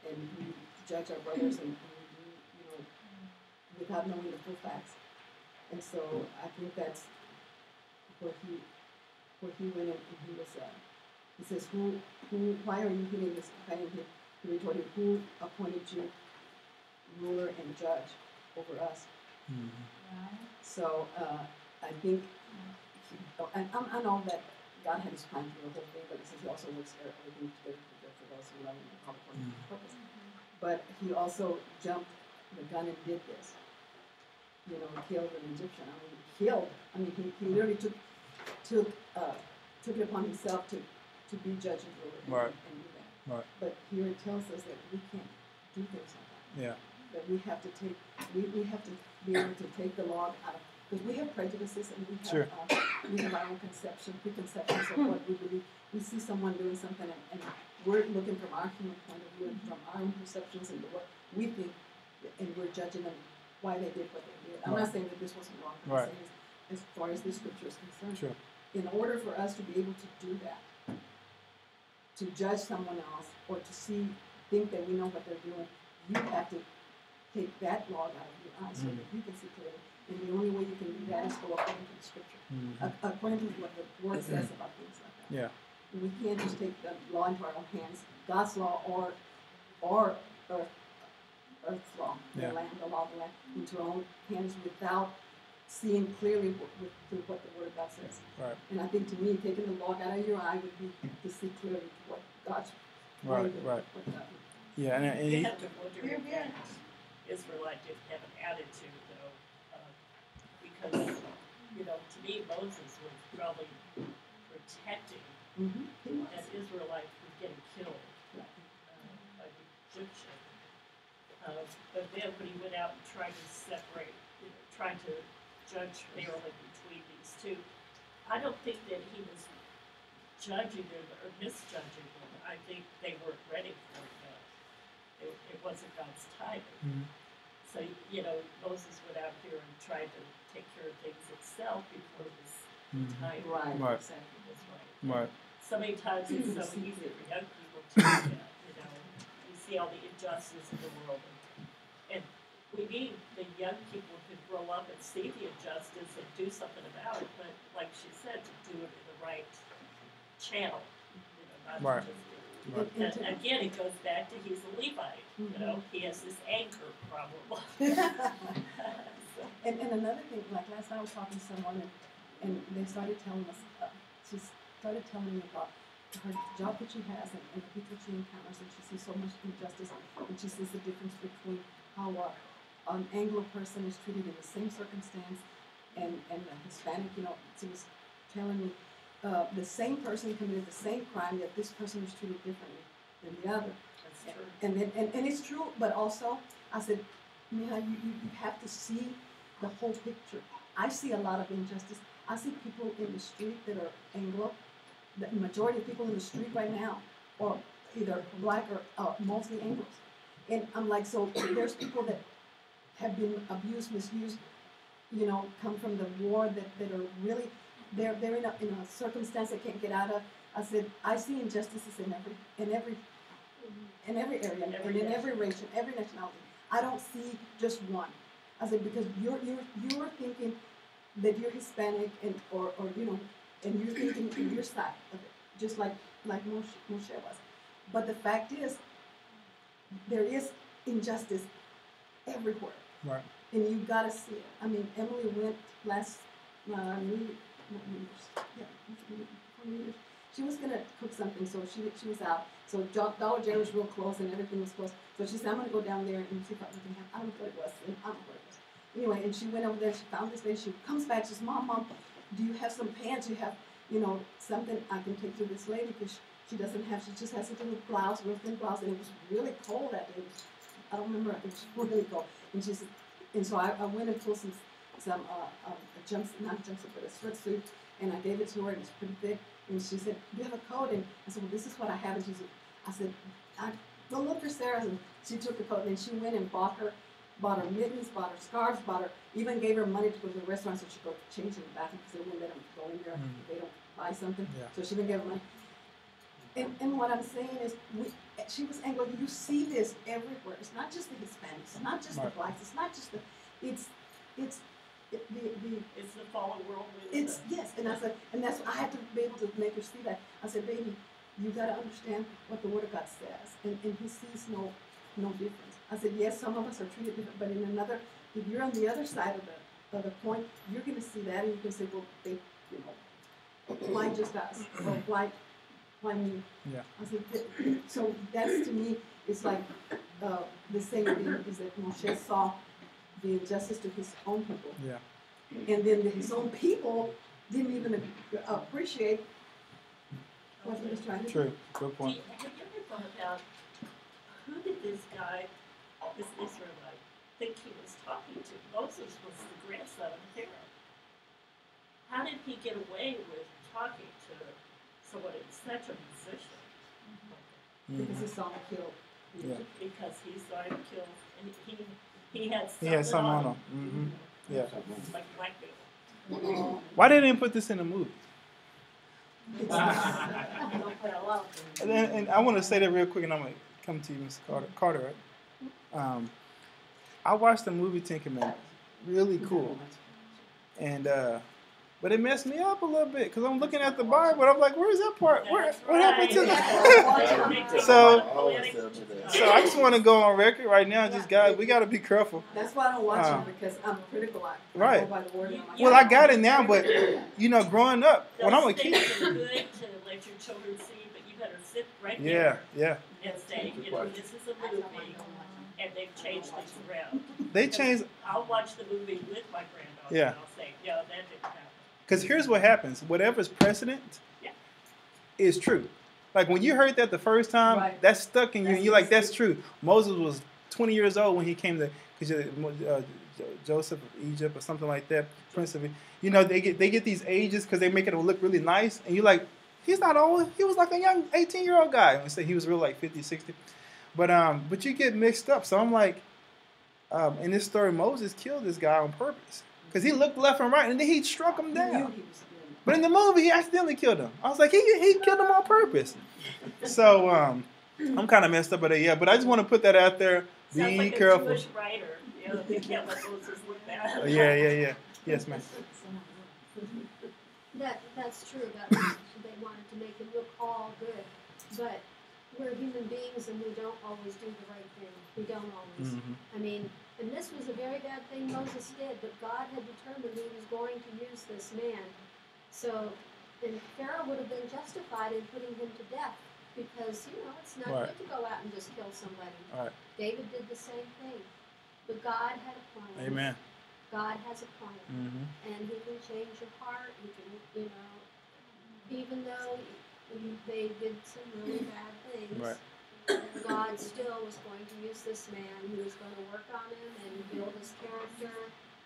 and we judge our brothers and without knowing the full facts. And so I think that's where he went in and he was He says, why are you hitting this companion here? He retorted, who appointed you ruler and judge over us? So I think, I know that God had his plan for the whole thing, but he says he also works everything together for those who love him and call according to his purpose. But he also jumped the gun and did this. You know, killed an Egyptian. He literally took it upon himself to be judge and ruler and do that. Right. But here it tells us that we can't do things like that. Yeah. That we have to take, we have to be able to take the log out of, because we have prejudices and we have our own preconceptions of what we believe. We see someone doing something and we're looking from our human point of view and from our own perceptions and what we think, and we're judging them why they did what they did. I'm not saying that this wasn't wrong. I'm saying as far as this scripture is concerned. In order for us to be able to do that, to judge someone else or to think that we know what they're doing, you have to take that log out of your eyes so that you can see clearly. And the only way you can do that is go according to the scripture, according to what the word says about things like that. Yeah. We can't just take the law into our own hands, God's law or Earth's law, the land, the law of the land, into our own hands without seeing clearly what the Word of God says. Right. And I think to me, taking the log out of your eye would be to see clearly what God's right. Yeah, and you have to wonder if that Israelite didn't have an attitude, though, because, you know, to me, Moses was probably protecting an Israelite from getting killed by the Egyptian. But then when he went out and tried to separate, trying to judge fairly between these two, I don't think that he was judging them or misjudging them. I think they weren't ready for it. It wasn't God's timing. So, you know, Moses went out here and tried to take care of things himself before it was time. Right. Exactly. That's right. Right. So many times it's so easy for young people to do that, you know. You see all the injustice in the world. And we need the young people to grow up and see the injustice and do something about it. But like she said, to do it in the right channel, you know, not just. And again, it goes back to he's a Levite. You know, he has this anger problem. And another thing, like last night I was talking to someone and they started telling us, she started telling me about her job that she has and the people she encounters, and she sees so much injustice, and she sees the difference between how an Anglo person is treated in the same circumstance and a Hispanic. You know, she was telling me the same person committed the same crime, yet this person was treated differently than the other. That's true. And it's true, but also I said, Mija, you have to see the whole picture. I see a lot of injustice. I see people in the street that are Anglo. The majority of people in the street right now are either black or mostly Anglos. And I'm like, so there's people that have been abused, misused, you know, come from the war that are really, they're in a circumstance they can't get out of. I said, I see injustices in every area, and in every race, in every nationality. I don't see just one. I said, because you're thinking that you're Hispanic or you know, and you're thinking your side of it, just like Moshe was. But the fact is, there is injustice everywhere. Right. And you gotta see it. I mean, Emily went last New Year's. She was gonna cook something, so she was out. So Dollar General was real close and everything was close. So she said, I'm gonna go down there and see if I can have, I don't know what it was. I don't know what it was. Anyway, and she went over there, she found this lady, she comes back, she says, Mom, do you have some pants? You have, you know, something I can take to this lady, because she doesn't have, she just has a little blouse, real thin blouse, and it was really cold that day. I don't remember, it was really cold. And she said, and so I went and pulled some a jumpsuit, not a jumpsuit, but a sweatsuit, and I gave it to her, and it's pretty thick. And she said, do you have a coat? And I said, well, this is what I have. And she said, go look for Sarah's. And she took the coat, and then she went and bought her mittens, bought her scarves, even gave her money to go to the restaurant so she could go change in the bathroom, because they wouldn't let them go in there if they don't buy something. Yeah. So she didn't give her money. And what I'm saying is, she was Anglo. You see this everywhere. It's not just the Hispanics. It's not just the blacks. It's not just it's the fallen world. Yes, and I said, and that's I had to be able to make her see that. I said, baby, you gotta understand what the Word of God says, and he sees no difference. I said, yes, some of us are treated different, but in another, if you're on the other side of the point, you're gonna see that, and you can say, well, they, you know, why just us, or why me? Yeah. I said, so that's to me, it's like the same thing is that Moshe saw the injustice to his own people. Yeah. And then his own people didn't even appreciate what he was trying to do. True. Good point. Have you ever thought about who did this guy, this Israelite, think he was talking to? Moses was the grandson of Pharaoh. How did he get away with talking to someone in such a position? Because he saw him killed. Yeah. Because he saw him killed, and he had something, something on him. Mm-hmm. Yeah. Like black people. Why they didn't put this in the movie? And I want to say that real quick, and I'm going to come to you, Mr. Carter. Carter, right? I watched the movie Ten Commandments. Really cool. And but it messed me up a little bit because I'm looking at the Bible and I'm like, where's that part? What happened to that? So I just want to go on record right now, just guys, we got to be careful. That's why I don't watch them, because I'm critical. Right. I go by the word, and I'm like, well, I got it now, but you know, growing up, when I'm a kid. Those things are good to let your children see, but you better sit right there. Yeah. And say, you know, this is a movie, and they've changed things around. They changed. I'll watch the movie with my granddaughter, Yeah. and I'll say, yeah, that didn't happen. Because here's what happens. Whatever's precedent is true. Like when you heard that the first time, that stuck in you, and you're like, that's true. Moses was 20 years old when he came to Joseph of Egypt or something like that, Prince of, you know, they get these ages because they make it look really nice, and you're like, he's not old. He was like a young 18-year-old guy. And say he was real like 50, 60. But you get mixed up. So I'm like, in this story, Moses killed this guy on purpose. Because he looked left and right, and then he struck him down. But in the movie, he accidentally killed him. I was like, he killed him on purpose. So I'm kind of messed up with it, yeah. But I just want to put that out there. Sounds Be like careful. a Jewish writer. You know, they can't let Moses look bad. Yeah. Yes, ma'am. That's true. They wanted to make him look all good. But we're human beings, and we don't always do the right thing. We don't always. I mean, and this was a very bad thing Moses did, but God had determined he was going to use this man. So, and Pharaoh would have been justified in putting him to death, because, you know, it's not good to go out and just kill somebody. Right. David did the same thing. But God had a plan. Amen. God has a plan. And he can change your heart. He can, you know, even though they did some really bad things, God still was going to use this man. He was going to work on him and build his character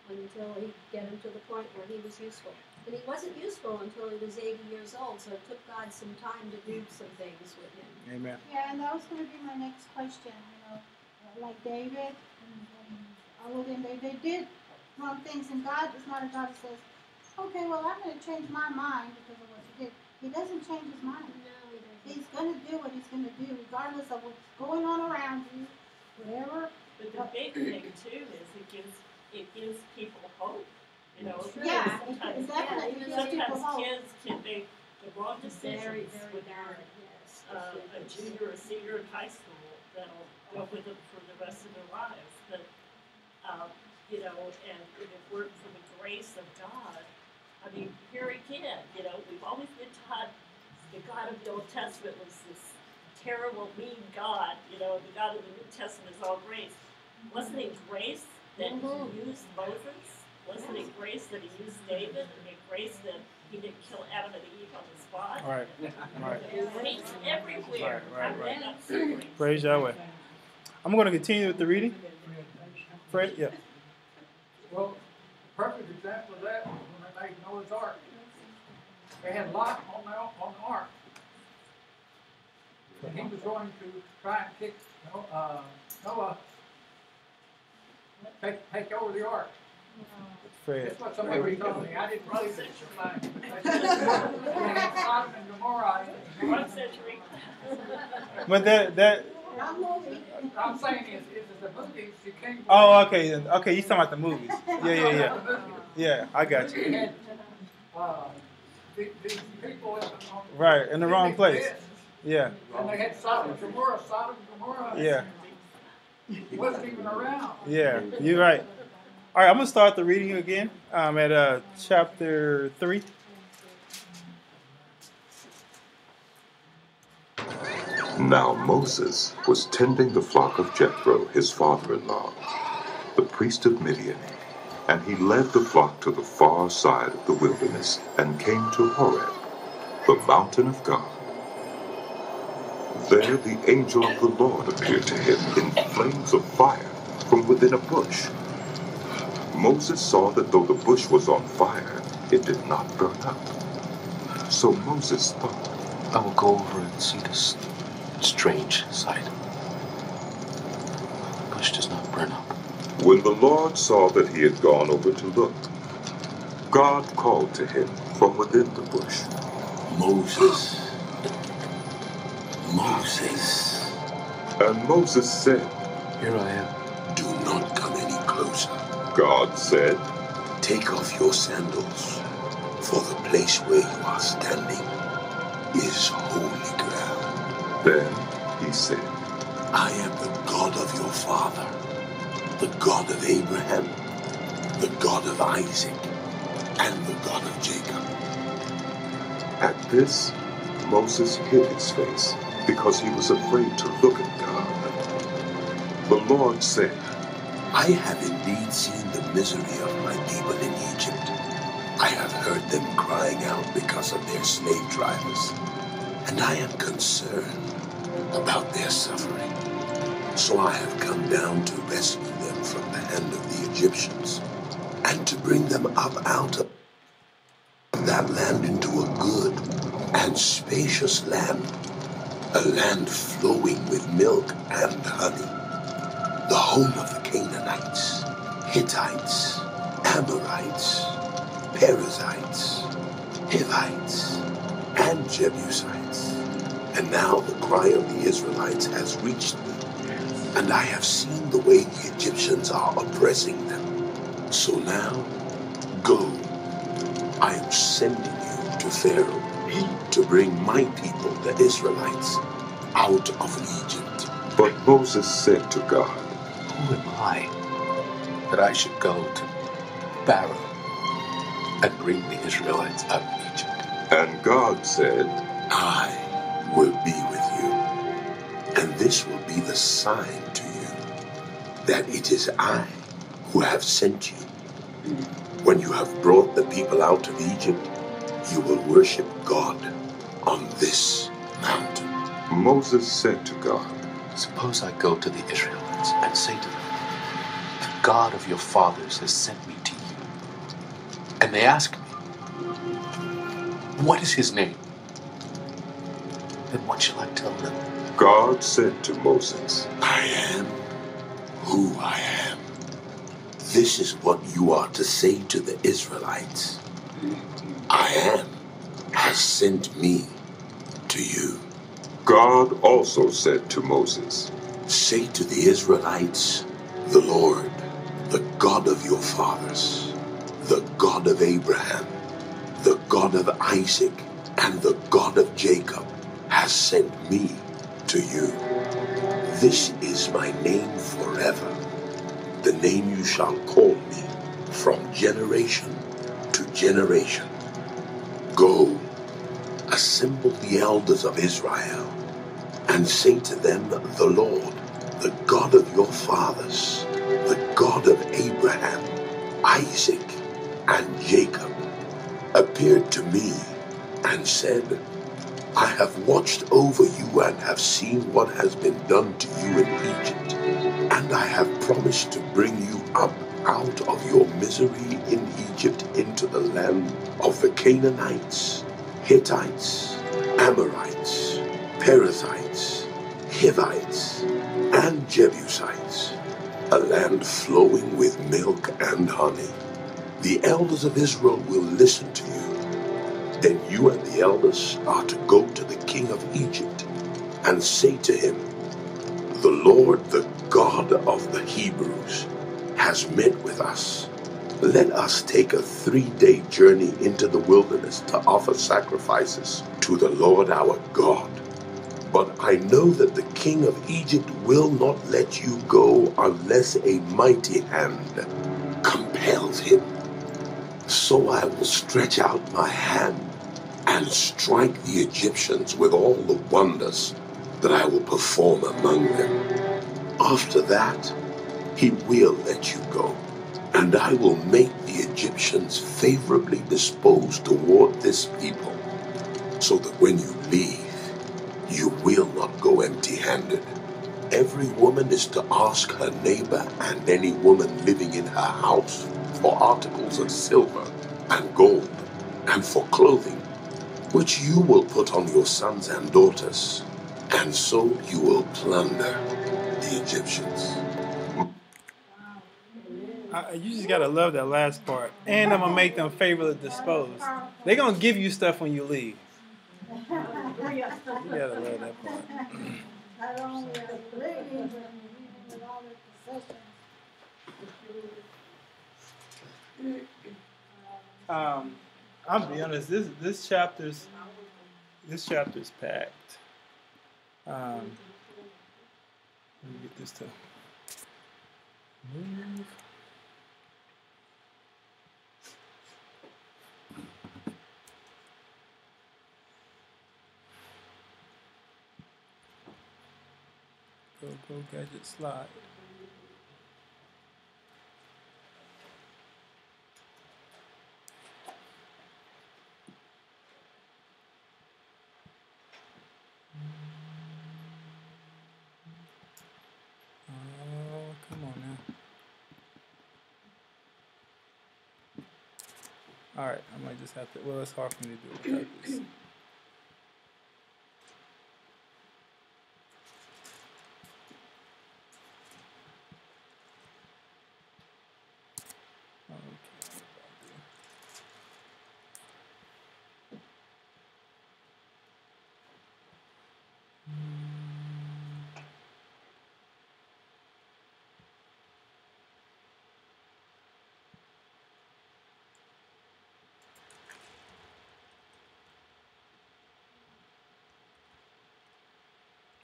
until he get him to the point where he was useful. And he wasn't useful until he was 80 years old, so it took God some time to do some things with him. Amen. Yeah, and that was going to be my next question. You know, like David and all of them, they did wrong things, and God is not a God that says, okay, well, I'm going to change my mind because of what you did. He doesn't change his mind. No, he doesn't. He's going to do what he's going to do, regardless of what's going on around you, whatever. But the big thing too is it gives people hope. You know, yeah, sometimes, definitely. Sometimes kids can make the wrong decisions Very when they're a junior or senior in high school that'll go with them for the rest of their lives. But you know, and if it weren't for the grace of God, I mean, here again, you know, we've always been taught the God of the Old Testament was this terrible, mean God. You know, the God of the New Testament is all grace. Wasn't it grace that he used Moses? Wasn't it grace that he used David? And it grace that he didn't kill Adam and Eve on the spot? Right. Grace everywhere. Right. Praise Yahweh. I'm going to continue with the reading. Fred, yeah. Well, a perfect example of that was when they made Noah's Ark. They had Lot on the ark. And he was going to try and kick Noah, take over the ark. Fred. That's what somebody told me. I didn't believe it. Sodom and Gomorrah. One century. But that. I'm saying is the movies you can't. Oh, okay. Okay, you talking about the movies? Yeah. Yeah, I got you. These people Right, in the wrong place. Yeah. And they had Sodom and Gomorrah. Sodom and Gomorrah Yeah. wasn't even around. Yeah, you're right. All right, I'm going to start the reading again at chapter 3. Now Moses was tending the flock of Jethro, his father-in-law, the priest of Midian, and he led the flock to the far side of the wilderness and came to Horeb, the mountain of God. There the angel of the Lord appeared to him in flames of fire from within a bush. Moses saw that though the bush was on fire, it did not burn up. So Moses thought, I will go over and see this strange sight. The bush does not burn up. When the Lord saw that he had gone over to look, God called to him from within the bush, Moses, Moses. And Moses said, Here I am. Do not come any closer. God said, Take off your sandals, for the place where you are standing is holy ground. Then he said, I am the God of your father, the God of Abraham, the God of Isaac, and the God of Jacob. At this, Moses hid his face, because he was afraid to look at God. The Lord said, I have indeed seen the misery of my people in Egypt. I have heard them crying out because of their slave drivers, and I am concerned about their suffering. So I have come down to rescue them from the hand of the Egyptians, and to bring them up out of that land into a good and spacious land, a land flowing with milk and honey, the home of the Canaanites, Hittites, Amorites, Perizzites, Hivites, and Jebusites. And now the cry of the Israelites has reached me, and I have seen the way the Egyptians are oppressing them. So now, go. I am sending you to Pharaoh to bring my people, the Israelites, out of Egypt. But Moses said to God, Who am I that I should go to Pharaoh and bring the Israelites out of Egypt? And God said, I will be with you, and this will be the sign to you that it is I who have sent you. When you have brought the people out of Egypt, you will worship God on this mountain. Moses said to God, Suppose I go to the Israelites and say to them, The God of your fathers has sent me to you. And they ask me, What is his name? Then what shall I tell them? God said to Moses, I am who I am. This is what you are to say to the Israelites. I am has sent me to you. God also said to Moses, Say to the Israelites, the Lord, the God of your fathers, the God of Abraham, the God of Isaac, and the God of Jacob has sent me to you. This is my name forever, the name you shall call me from generation to generation. Go, assemble the elders of Israel, and say to them, the Lord, the God of your fathers, the God of Abraham, Isaac, and Jacob, appeared to me and said, I have watched over you and have seen what has been done to you in Egypt, and I have promised to bring you up out of your misery in Egypt into the land of the Canaanites, Hittites, Amorites, Perizzites, Hivites, and Jebusites, a land flowing with milk and honey. The elders of Israel will listen to you. Then you and the elders are to go to the king of Egypt and say to him, The Lord, the God of the Hebrews, has met with us. Let us take a 3-day journey into the wilderness to offer sacrifices to the Lord our God. But I know that the king of Egypt will not let you go unless a mighty hand compels him. So I will stretch out my hand and strike the Egyptians with all the wonders that I will perform among them. After that, he will let you go, and I will make the Egyptians favorably disposed toward this people, so that when you leave, you will not go empty-handed. Every woman is to ask her neighbor and any woman living in her house for articles of silver and gold and for clothing, which you will put on your sons and daughters, and so you will plunder the Egyptians. You just gotta love that last part. And I'm gonna make them favorably disposed. They're gonna give you stuff when you leave. You gotta love that part. Not only are we leaving, but with all the possessions. I'll be honest. This chapter's packed. Let me get this to move. Go gadget slide. Oh, come on now. All right, I might just have to. Well, it's hard for me to do without this.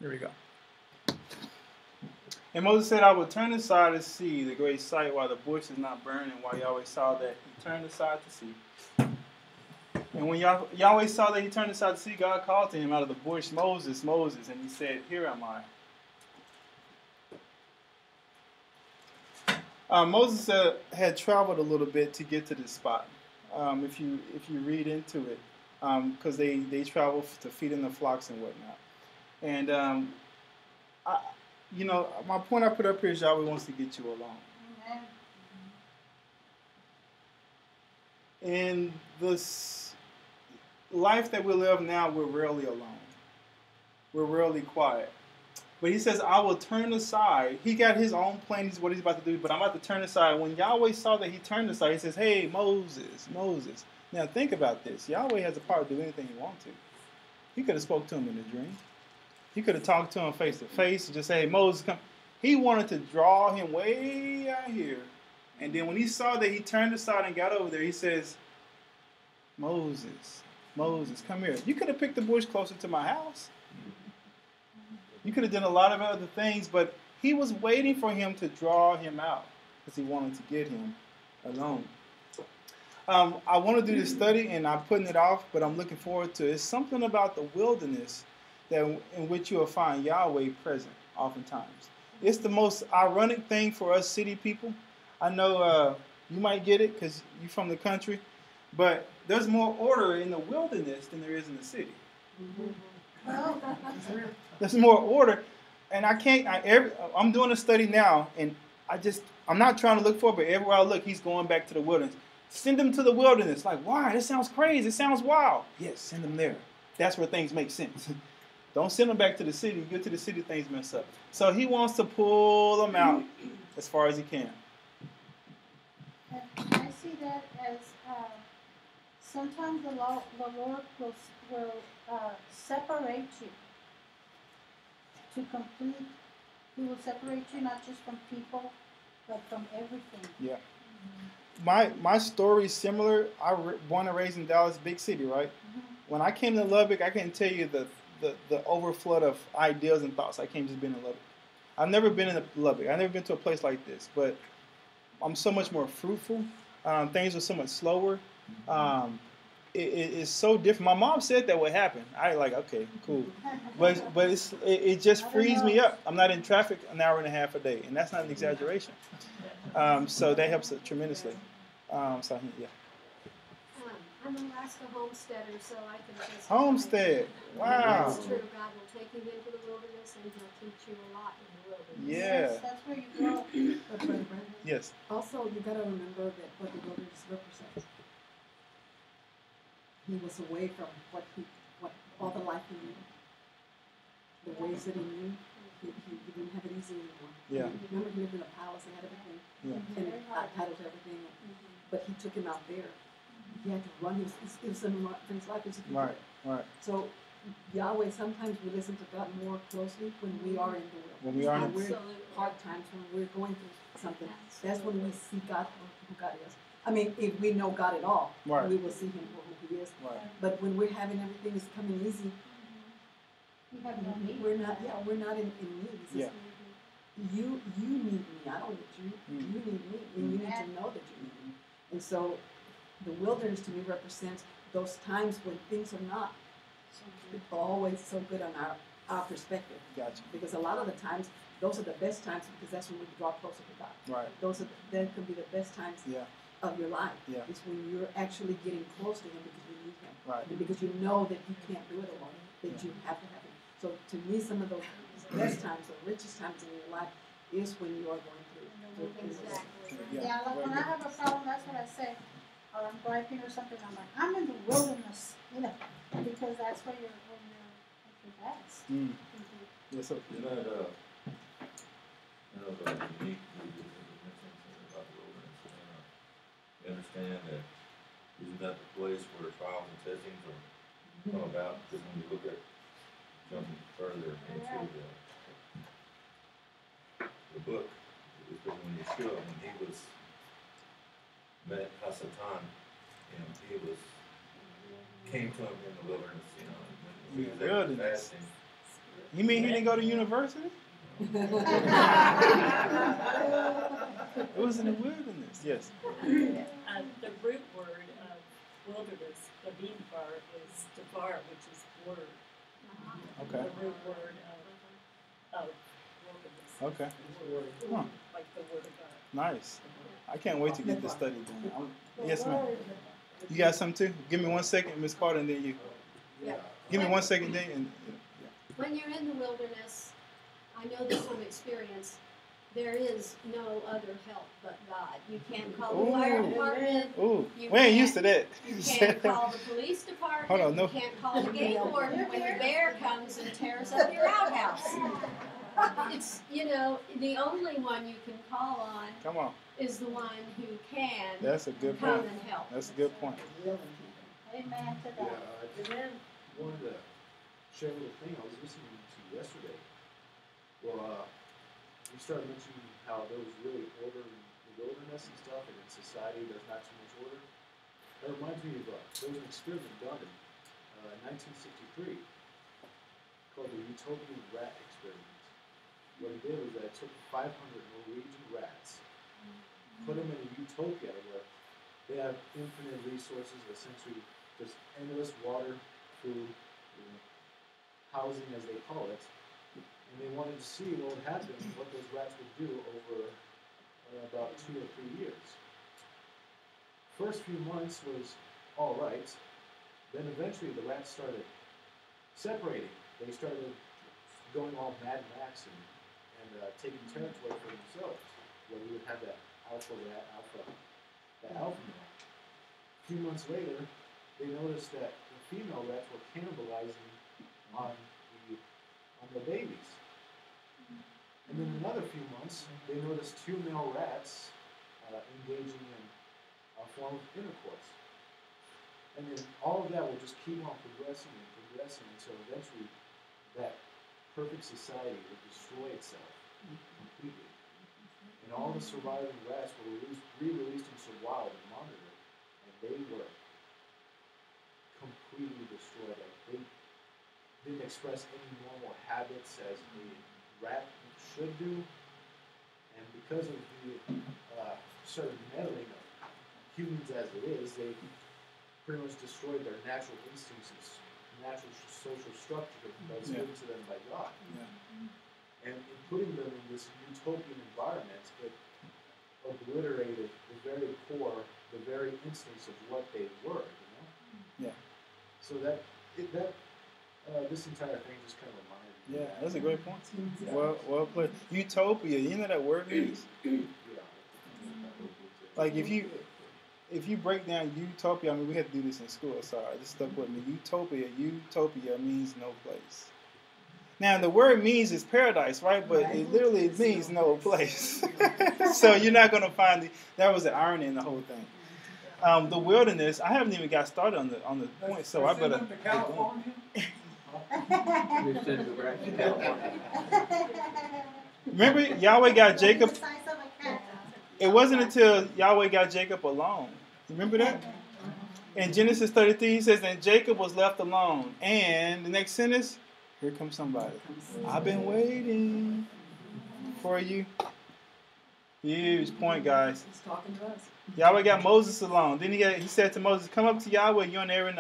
Here we go. And Moses said, I will turn aside to see the great sight while the bush is not burning, while Yahweh saw that he turned aside to see. And when Yahweh saw that he turned aside to see, God called to him out of the bush, Moses, Moses, and he said, here am I. Moses had traveled a little bit to get to this spot. If you read into it, because they travel to feed in the flocks and whatnot. And my point I put up here is Yahweh wants to get you alone. Amen. In this life that we live now, we're rarely alone. We're rarely quiet. But he says, I will turn aside. He got his own plan. He's what he's about to do. But I'm about to turn aside. When Yahweh saw that he turned aside, he says, hey, Moses, Moses. Now think about this. Yahweh has the power to do anything he wants to. He could have spoke to him in a dream. He could have talked to him face to face and just say, hey, Moses, come. He wanted to draw him way out here. And then when he saw that he turned aside and got over there, he says, Moses, Moses, come here. You could have picked the bush closer to my house. You could have done a lot of other things, but he was waiting for him to draw him out because he wanted to get him alone. I want to do this study, and I'm putting it off, but I'm looking forward to it. It's something about the wilderness in which you will find Yahweh present oftentimes. It's the most ironic thing for us city people. I know you might get it because you're from the country, but there's more order in the wilderness than there is in the city. There's more order, and I'm doing a study now, and I'm not trying to look for it, but everywhere I look, he's going back to the wilderness. Send them to the wilderness. Like, why? This sounds crazy. It sounds wild. Yes, send them there. That's where things make sense. Don't send them back to the city. Get to the city, things mess up. So he wants to pull them out as far as he can. And I see that as sometimes the Lord will separate you to complete. He will separate you not just from people, but from everything. Yeah. My story is similar. I born and raised in Dallas, big city, right? Mm-hmm. When I came to Lubbock, I can tell you the the overflood of ideas and thoughts I came just being in Lubbock. I've never been in Lubbock. I've never been to a place like this, but I'm so much more fruitful. Things are so much slower. It's so different. My mom said that would happen. I like, okay, cool, but it just frees me up. I'm not in traffic an hour and a half a day, and that's not an exaggeration. So that helps tremendously. So yeah. I'm an Alaska homesteader, so I can just Homestead. Wow. That's true. God will take you into the wilderness, and He'll teach you a lot in the wilderness. Yeah. That's where you grow. But Brother Brandon, Yes. also, you got to remember that what the wilderness represents. He was away from what all the life he knew, the ways that he knew. He didn't have it easy anymore. Yeah. Remember, he lived in a palace. They had everything. Yeah. And titles, everything. But he took him out there. He had to run. It was in his life. Right. Right. So Yahweh, sometimes we listen to God more closely when we are in the wilderness. When we are in we're hard times, when we're going through something. That's when we see God for who God is. I mean, if we know God at all, right, we will see Him for who He is. Right. But when we're having everything is coming easy, we're not. Yeah, we're not in need. He says, you need me. I don't need you. You need me, and you need to know that you need me. And so, the wilderness to me represents those times when things are not always so good on our perspective. Gotcha. Because a lot of the times, those are the best times because that's when we draw closer to God. Right. That can be the best times of your life. Yeah. It's when you're actually getting close to Him because you need Him. Right. And because you know that you can't do it alone, that you have to have Him. So to me, some of those best times, the richest times in your life is when you are going through. Exactly. Yeah, like when I have a problem, that's what I say. Or I'm griping or something, I'm like, I'm in the wilderness, because that's where you're at your best. Yes, sir. You know, the unique about the wilderness. You understand that isn't that the place where trials and testings are come about? Because when you look at jumping further into the book, because when Yeshua, when he was met Hasatan, he came to him in the wilderness, when he was wilderness. fasting. You mean he didn't go to university? It was in the wilderness. Yes. The root word of wilderness, the Bimbar, is Devar, which is word. Okay. The root word of wilderness. Okay. Huh. Like the word of God. Nice. I can't wait to get this study done. Yes, ma'am. You got something too? Give me 1 second, Miss Carter, and then you. Yeah. Give me 1 second, then. And, When you're in the wilderness, I know this from experience, there is no other help but God. You can't call the fire department. Ooh, we ain't used to that. You can't call the police department. Hold on, no. You can't call the game warden when the bear comes and tears up your outhouse. It's, the only one you can call on Come on. is the one who can That's a good come point. and help. That's a good point. Amen to that. I wanted to share a little thing I was listening to yesterday. Well, we started mentioning how there was really order in the wilderness and stuff, and in society there's not too much order. That reminds me of there was an experiment done in 1963 called the Utopian Rat Experiment. What it did was that it took 500 Norwegian rats, put them in a utopia where they have infinite resources, essentially just endless water, food, housing as they call it, and they wanted to see what would happen, what those rats would do over about 2 or 3 years. First few months was all right, then eventually the rats started separating. They started going all Mad Max and taking territory for themselves, where we would have that alpha male. A few months later, they noticed that the female rats were cannibalizing on the babies. And then another few months, they noticed 2 male rats engaging in a form of intercourse. And then all of that will just keep on progressing until eventually that perfect society would destroy itself completely. And all the surviving rats were re-released into the wild and monitored, and they were completely destroyed. Like didn't express any normal habits as a rat should do, and because of the certain meddling of humans as it is, they pretty much destroyed their natural instincts, natural social structure that was given to them by God. And in putting them in this utopian environment, it obliterated the very core, the very instincts of what they were, you know? Yeah. So this entire thing just kind of reminded me. Yeah, that's a great point. Well played. Utopia, you know that word means? Like if you break down utopia, I mean we had to do this in school, so I just stuck with me. Utopia means no place. Now the word means is paradise, right? But it literally means no place. So you're not gonna find that was the irony in the whole thing. The wilderness, I haven't even got started on the point, so I better get going. Remember, Yahweh got Jacob. It wasn't until Yahweh got Jacob alone. Remember that? In Genesis 33, he says, and Jacob was left alone. And the next sentence, here comes somebody. I've been waiting for you. Huge point, guys. He's talking to us. Yahweh got Moses alone. Then he said to Moses, come up to Yahweh, you and Aaron,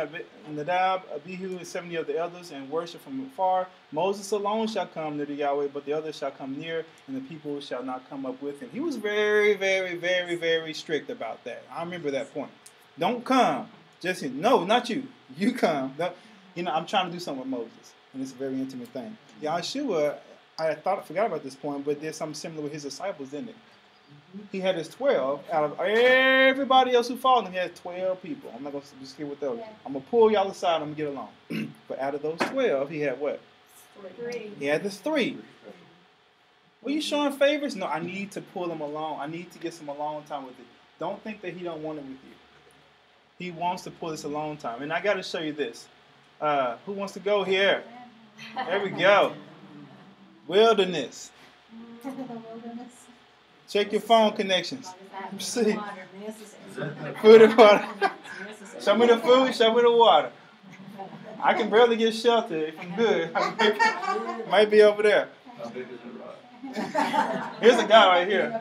Nadab, Abihu, and 70 of the elders, and worship from afar. Moses alone shall come near to Yahweh, but the others shall come near, and the people shall not come up with him. He was very, very, very, very strict about that. I remember that point. Don't come. Just no, not you. You come. I'm trying to do something with Moses, and it's a very intimate thing. Yahshua, I forgot about this point, but there's something similar with his disciples, didn't it? He had his 12 out of everybody else who followed him. He had 12 people. I'm not going to just get with those. I'm going to pull y'all aside. I'm going to get along. But out of those 12, he had what? 3. He had this 3. Were you showing favors? No, I need to pull him along. I need to get some alone time with you. Don't think that he don't want it with you. He wants to pull this alone time. And I got to show you this. Who wants to go here? There we go. Wilderness. Check your phone connections. See. Food and water. Show me the food, show me the water. I can barely get shelter if I'm good. Might be over there. Here's a guy right here.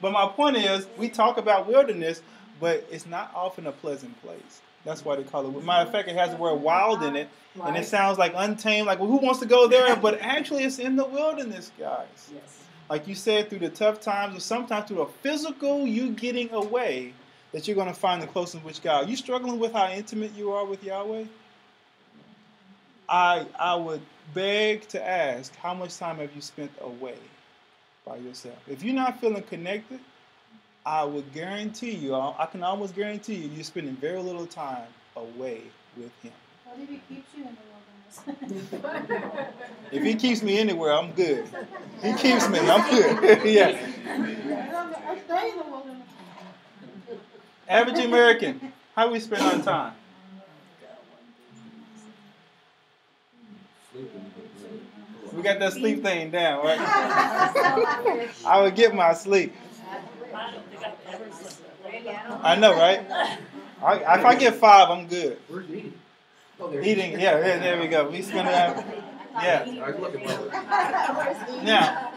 But my point is, we talk about wilderness, but it's not often a pleasant place. That's why they call it. Matter of fact, it has the word wild in it, and it sounds like untamed. Like, well, who wants to go there? But actually, it's in the wilderness, guys. Yes. Like you said, through the tough times, or sometimes through the physical you getting away, that you're going to find the closeness with God. You struggling with how intimate you are with Yahweh? I would beg to ask, how much time have you spent away by yourself? If you're not feeling connected, I would guarantee you, I can almost guarantee you, you're spending very little time away with Him. What if He keeps you in the wilderness? If He keeps me anywhere, I'm good. He keeps me, I'm good. Yeah. I stay in the wilderness. Average American, how we spend our time? We got that sleep thing down, right? I would get my sleep. I know, right? If I get 5, I'm good. Where's eating? Eating, yeah, there we go. We spend that. Yeah. Now,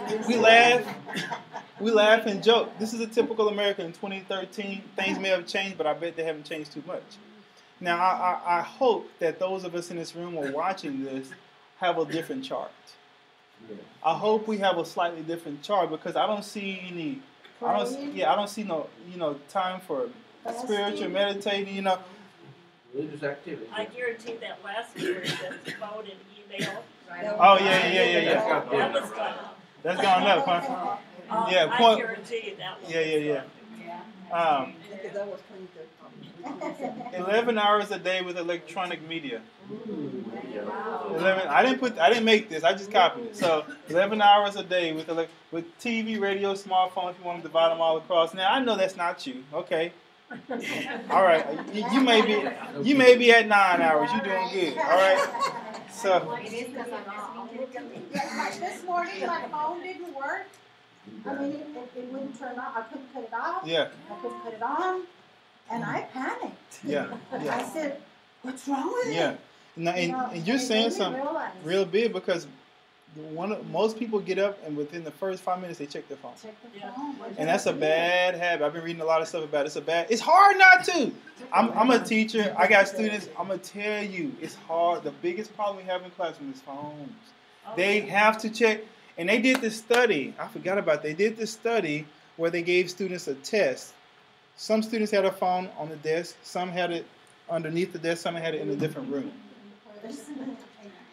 we laugh and joke. This is a typical American in 2013. Things may have changed, but I bet they haven't changed too much. Now, I hope that those of us in this room or watching this have a different chart. I hope we have a slightly different chart, because I don't see I don't see no time for spiritual meditating, Religious activity. I guarantee that last year said phone and email. Oh yeah. That was gone. That's gone up, huh? Yeah, I guarantee you that was. Yeah. 11 hours a day with electronic media. 11. I didn't make this. I just copied it. So 11 hours a day with TV, radio, smartphone. If you want to divide them all across. Now I know that's not you. Okay. All right. You may be at 9 hours. You're doing good. All right. So. Like this morning, my phone didn't work. I mean, it wouldn't turn on. I couldn't cut it off. Yeah. I couldn't cut it on. And I panicked. Yeah. I said, what's wrong with it? Yeah. Now, and you're saying something real big because most people get up and within the first 5 minutes they check their phone. And that's a bad habit. I've been reading a lot of stuff about it. It's hard not to. I'm a teacher. I got students. I'm going to tell you, it's hard. The biggest problem we have in classroom is phones. They have to check. And they did this study. I forgot about it. They did this study where they gave students a test. Some students had a phone on the desk. Some had it underneath the desk. Some had it in a different room.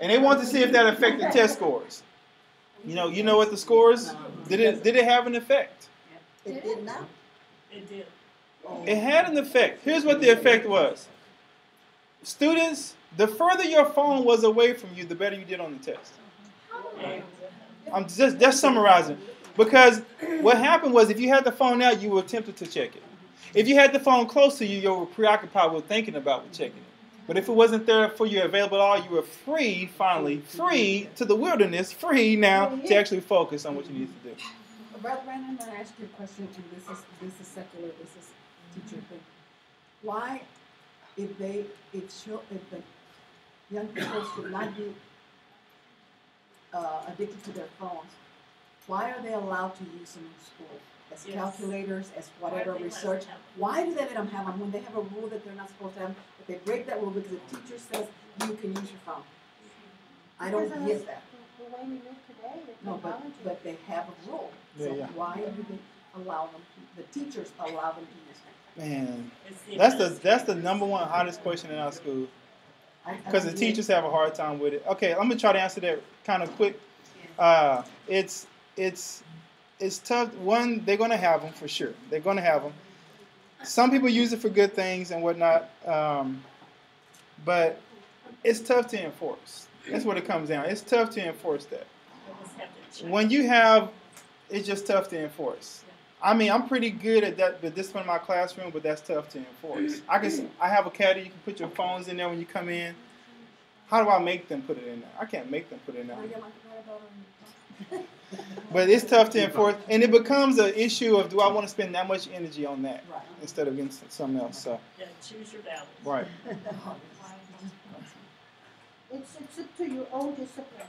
And they wanted to see if that affected test scores. You know what the scores? Did it have an effect? It did not. It did. It had an effect. Here's what the effect was. Students, the further your phone was away from you, the better you did on the test. I'm just summarizing. Because what happened was if you had the phone out, you were tempted to check it. If you had the phone close to you, you were preoccupied with thinking about checking it. But if it wasn't there for you available at all, you were free, finally, free to the wilderness, free now to actually focus on what you need to do. Brother Brandon, I'm going to ask you a question, and this is secular, this is teacher thing. Why, if the young people should not be addicted to their phones, why are they allowed to use them in school? As calculators, as whatever research. Why do they let them have them when they have a rule that they're not supposed to have them? But they break that rule because the teacher says you can use your phone. I don't get that. The way we live today, no, but they have a rule. So why do they allow them? The teachers allow them to use them. Man, that's the number one hottest question in our school. Because the teachers have a hard time with it. Okay, I'm gonna try to answer that kind of quick. It's tough. One, they're going to have them for sure. They're going to have them. Some people use it for good things and whatnot, but it's tough to enforce. That's what it comes down. It's tough to enforce that. When you have, it's just tough to enforce. I mean, I'm pretty good at that, but discipline in my classroom, but that's tough to enforce. I have a caddy. You can put your phones in there when you come in. How do I make them put it in there? I can't make them put it in there. But it's tough to enforce, and it becomes an issue of do I want to spend that much energy on that instead of getting something else. So choose your balance. Right. It's up to your own discipline.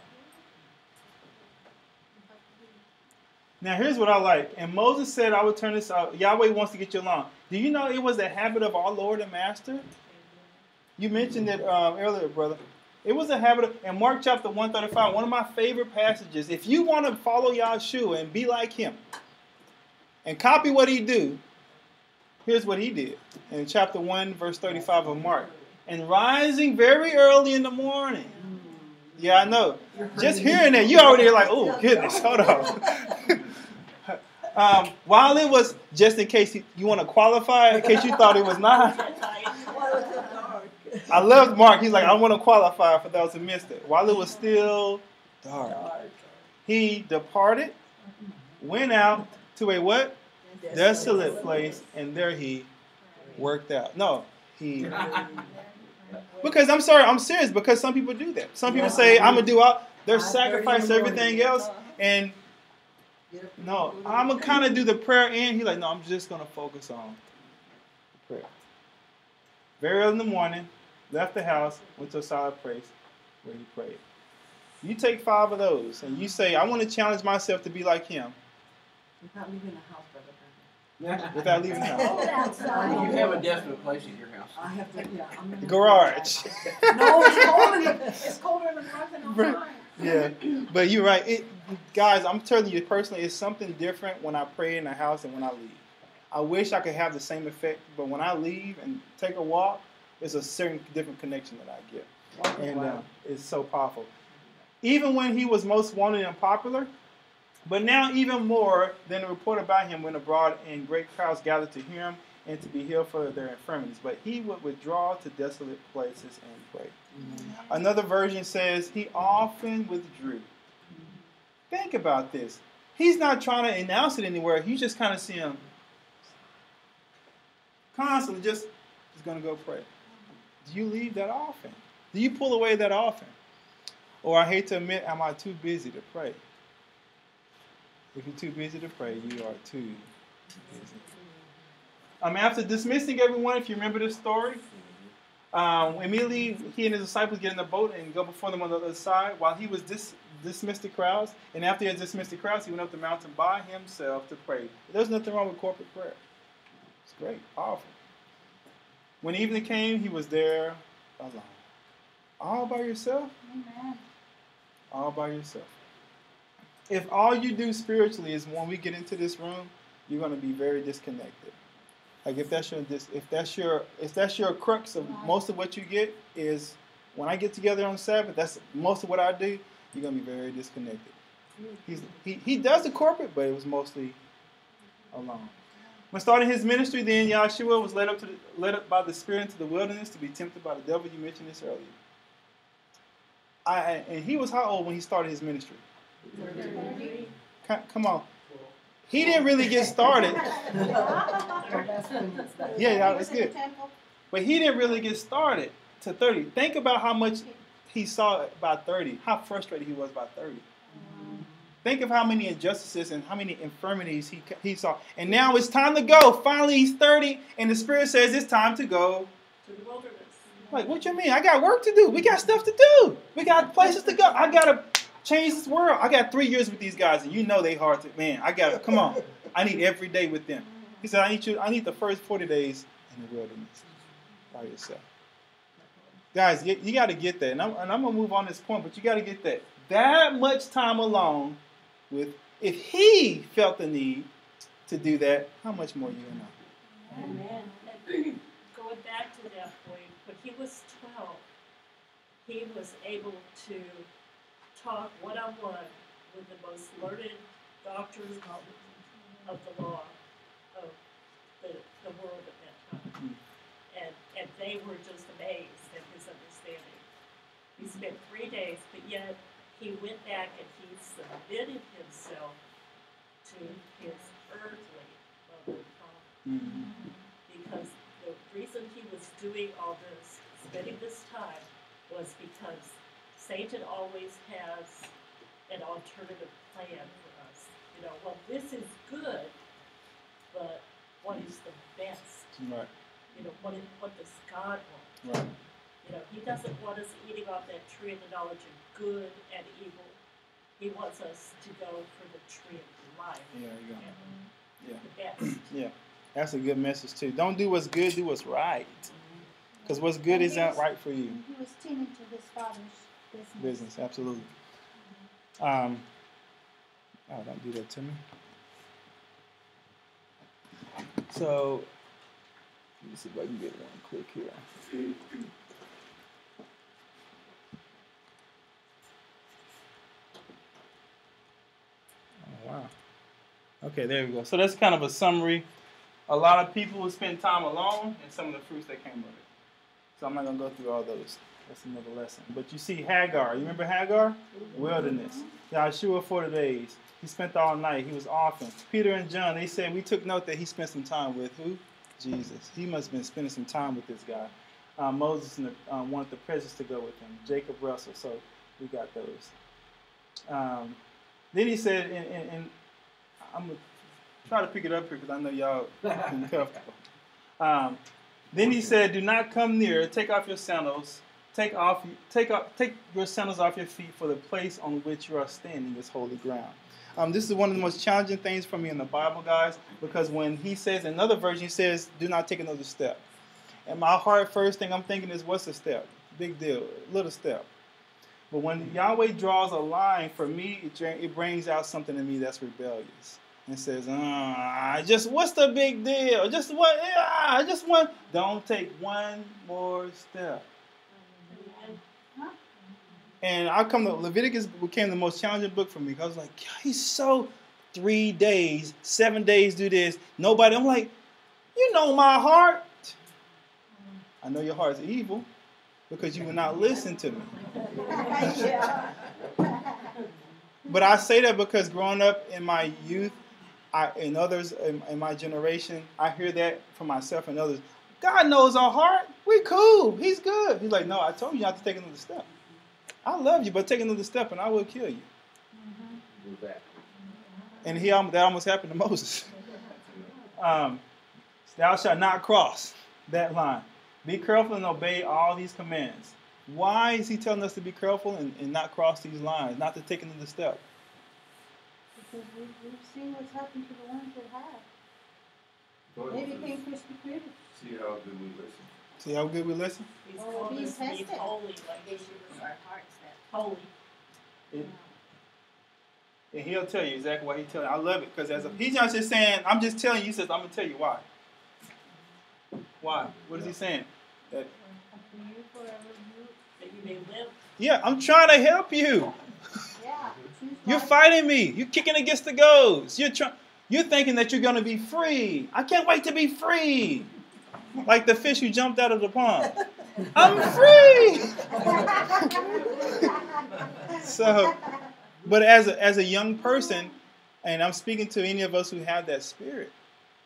Now here's what I like. And Moses said, "I would turn this out." Yahweh wants to get you along. Do you know it was a habit of our Lord and Master? You mentioned it earlier, brother. It was a habit in Mark chapter 135, one of my favorite passages. If you want to follow Yahshua and be like him and copy what he do, here's what he did. In chapter 1, verse 35 of Mark. And rising very early in the morning. Yeah, I know. Just hearing that, you already like, oh, goodness, hold on. While it was, just in case you want to qualify, in case you thought it was not. I loved Mark. He's like, I want to qualify for those who missed it. While it was still dark, he departed, went out to a what? Desolate place, and there he worked out. No, he. Because I'm sorry, I'm serious. Because some people do that. Some people say, I'm gonna do all. They're sacrificing everything else, and no, I'm gonna kind of do the prayer. And he's like, no, I'm just gonna focus on the prayer. Very early in the morning. Left the house, went to a solid place where he prayed. You take 5 of those and you say, I want to challenge myself to be like him. Without leaving the house, brother. Without leaving the house. You have a definite place in your house. I have to, I'm in the garage. No, it's colder in the front than outside. Yeah, but you're right. Guys, I'm telling you personally, it's something different when I pray in the house and when I leave. I wish I could have the same effect, but when I leave and take a walk, it's a certain different connection that I get. And it's so powerful. Even when he was most wanted and popular, but now even more than a report about him went abroad and great crowds gathered to hear him and to be healed for their infirmities. But he would withdraw to desolate places and pray. Mm-hmm. Another version says he often withdrew. Mm-hmm. Think about this. He's not trying to announce it anywhere. You just kind of see him constantly just going to go pray. Do you leave that often? Do you pull away that often? Or I hate to admit, am I too busy to pray? If you're too busy to pray, you are too busy. After dismissing everyone, if you remember this story, Immediately, he and his disciples get in the boat and go before them on the other side while he was dismissed the crowds. And after he had dismissed the crowds, he went up the mountain by himself to pray. There's nothing wrong with corporate prayer. It's great, powerful. When evening came, he was there alone. All by yourself? Amen. All by yourself. If all you do spiritually is when we get into this room, you're going to be very disconnected. Like if that's your crux of most of what you get is when I get together on Sabbath, that's most of what I do, you're going to be very disconnected. He does the corporate, but it was mostly alone. When starting his ministry, then Yahshua was led up by the Spirit into the wilderness to be tempted by the devil. You mentioned this earlier. And he was how old when he started his ministry? 30. Come on. He didn't really get started. Yeah, that's good. But he didn't really get started to 30. Think about how much he saw by 30. How frustrated he was by 30. Think of how many injustices and how many infirmities he saw. And now it's time to go. Finally, he's 30, and the Spirit says it's time to go to the wilderness. Like, what you mean? I got work to do. We got stuff to do. We got places to go. I got to change this world. I got 3 years with these guys, and you know they hard to, man, I got to, come on. I need every day with them. He said, I need the first 40 days in the wilderness by yourself. Guys, you got to get that. And I'm going to move on this point, but you got to get that. That much time alone with, if he felt the need to do that, how much more you and I? Amen. Going back to that point, when he was 12, he was able to talk one-on-one with the most learned doctors of the law of the world at that time. And they were just amazed at his understanding. He spent 3 days, but yet he went back and he submitted himself to his earthly mother and father. Because the reason he was doing all this, spending this time, was because Satan always has an alternative plan for us. You know, well, this is good, but what is the best? Right. You know, what does God want? Right. You know, he doesn't want us eating off that tree of the knowledge of good and evil. He wants us to go for the tree of life. Yeah, you go. Yeah. The best. Yeah. That's a good message, too. Don't do what's good, do what's right. Because what's good isn't right for you. He was tending to his father's business, absolutely. Oh, don't do that to me. So, let me see if I can get one quick here. Oh, wow. Okay, there we go. So that's kind of a summary. A lot of people will spend time alone and some of the fruits that came with it. So I'm not going to go through all those. That's another lesson. But you see Hagar. You remember Hagar? Wilderness. Yahshua 40 days. He spent all night. He was often. Peter and John, they said, we took note that he spent some time with who? Jesus. He must have been spending some time with this guy. Moses wanted the presence to go with him. Jacob Russell. So we got those. Then he said, and I'm going to try to pick it up here because I know y'all uncomfortable. Then he said, do not come near. Take off your sandals. Take your sandals off your feet, for the place on which you are standing is holy ground. This is one of the most challenging things for me in the Bible, guys, because when he says, in another version, he says, do not take another step. And my heart, first thing I'm thinking is, what's a step? Big deal, little step. But when Yahweh draws a line, for me, it brings out something in me that's rebellious. And says, what's the big deal? I just want, don't take one more step. And I come to Leviticus became the most challenging book for me. Because I was like, he's so 3 days, 7 days do this. Nobody, I'm like, you know my heart. I know your heart is evil because you will not listen to me. But I say that because growing up in my youth, and others in my generation, I hear that from myself and others. God knows our heart. We cool. He's good. He's like, no, I told you not to take another step. I love you, but take another step and I will kill you. Do that. And that almost happened to Moses. Thou shalt not cross that line. Be careful and obey all these commands. Why is he telling us to be careful and not cross these lines, not to take another step? Because we've seen what's happened to the ones that have. Lord, They became crispy critters. see how good we listen. See how good we listen? He's Oh, called being us to be tested. holy, like they should with our hearts that holy. And he'll tell you exactly what he tells you. I love it because he's not just saying, I'm just telling you. He says, I'm going to tell you why. Why? What is he saying? That, That you may live. yeah, I'm trying to help you. Yeah. You're fighting me. You're kicking against the goats. You're thinking that you're going to be free. I can't wait to be free. Like the fish who jumped out of the pond. I'm free. So, but as a young person, and I'm speaking to any of us who have that spirit,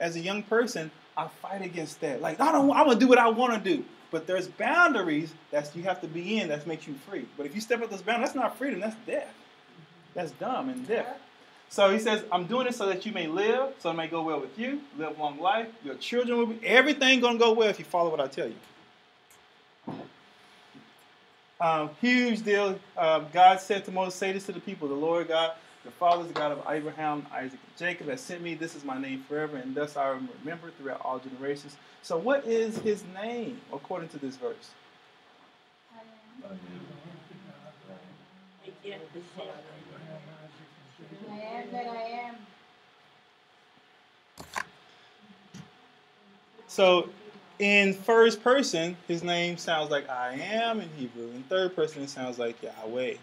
as a young person, I fight against that. Like, I'm going to do what I want to do. But there's boundaries that you have to be in that makes you free. But if you step out those boundaries, that's not freedom, that's death. That's dumb and death. So he says, I'm doing this so that you may live, so it may go well with you, live long life. Your children will be, everything going to go well if you follow what I tell you. Huge deal. God said to Moses, say this to the people, the Lord God, your father is the God of Abraham, Isaac, and Jacob has sent me. This is my name forever, and thus I am remembered throughout all generations. So what is his name, according to this verse? I am that I am. So in first person, his name sounds like I am in Hebrew. In third person, it sounds like Yahweh.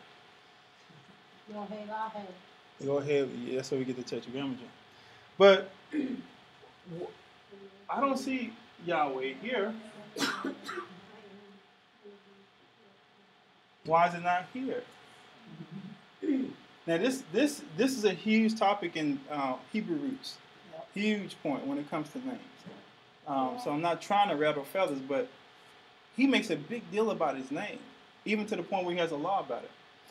Go ahead. Yeah, that's where we get the Tetragrammaton. But I don't see Yahweh here. Why is it not here? Now this is a huge topic in Hebrew roots. Huge point when it comes to names. So I'm not trying to rattle feathers, but he makes a big deal about his name, even to the point where he has a law about it.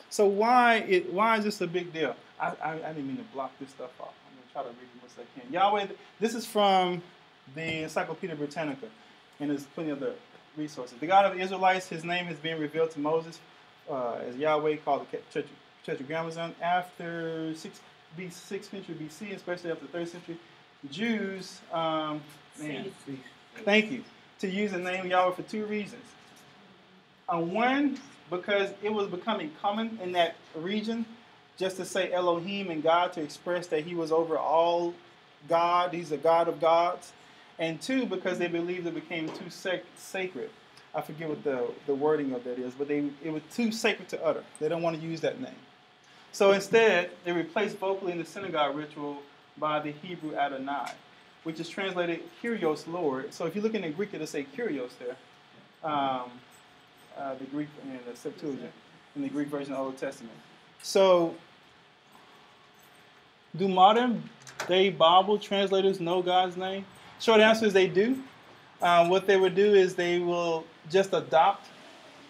So why is this a big deal? I didn't mean to block this stuff off. I'm going to try to read as much as I can. Yahweh, this is from the Encyclopedia Britannica, and there's plenty of other resources. The God of the Israelites, his name has been revealed to Moses as Yahweh, called the Tetragrammaton. After 6th century BC, especially after the 3rd century, the Jews, thank you, to use the name Yahweh for two reasons. One, because it was becoming common in that region just to say Elohim and God, to express that he was over all God, he's a God of gods. And two, because they believed it became too sacred. I forget what the wording of that is, but it was too sacred to utter. They don't want to use that name. So instead, they replaced vocally in the synagogue ritual by the Hebrew Adonai, which is translated Kyrios, Lord. So if you look in the Greek, it'll say Kyrios there. The Greek and the Septuagint in the Greek version of the Old Testament. So, do modern day Bible translators know God's name? Short answer is they do. What they would do is they will just adopt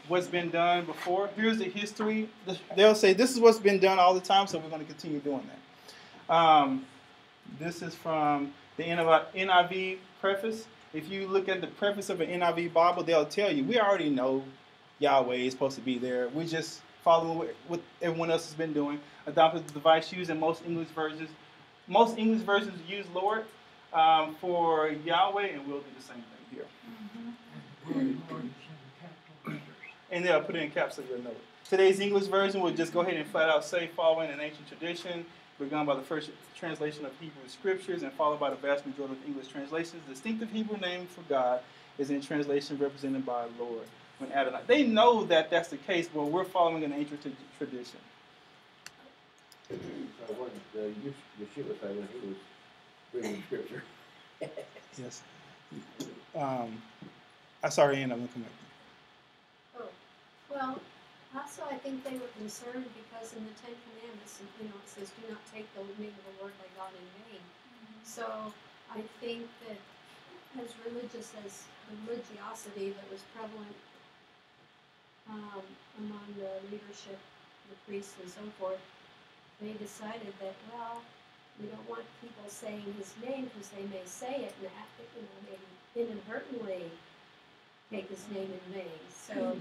what's been done before. Here's the history. They'll say, this is what's been done all the time, so we're going to continue doing that. This is from the NIV preface. If you look at the preface of an NIV Bible, they'll tell you, we already know Yahweh is supposed to be there. We just follow what everyone else has been doing. Adopted the device used in most English versions. Most English versions use Lord for Yahweh, and we'll do the same thing here. And they'll put it in caps so you'll know it. Today's English version will just go ahead and flat out say, following an ancient tradition, begun by the first translation of Hebrew scriptures and followed by the vast majority of English translations. The distinctive Hebrew name for God is in translation represented by Lord. When Adonai. They know that that's the case, but we're following an ancient tradition. So what the Yeshua was saying when he was reading scripture. Yes. Sorry, Ann, I'm going to come back. Oh, well, also I think they were concerned because in the Ten Commandments, it says, do not take the name of the Lord thy God in vain. So I think that as religious as the religiosity that was prevalent among the leadership, the priests and so forth, they decided that, well, we don't want people saying his name because they may say it and maybe inadvertently take his name in vain. So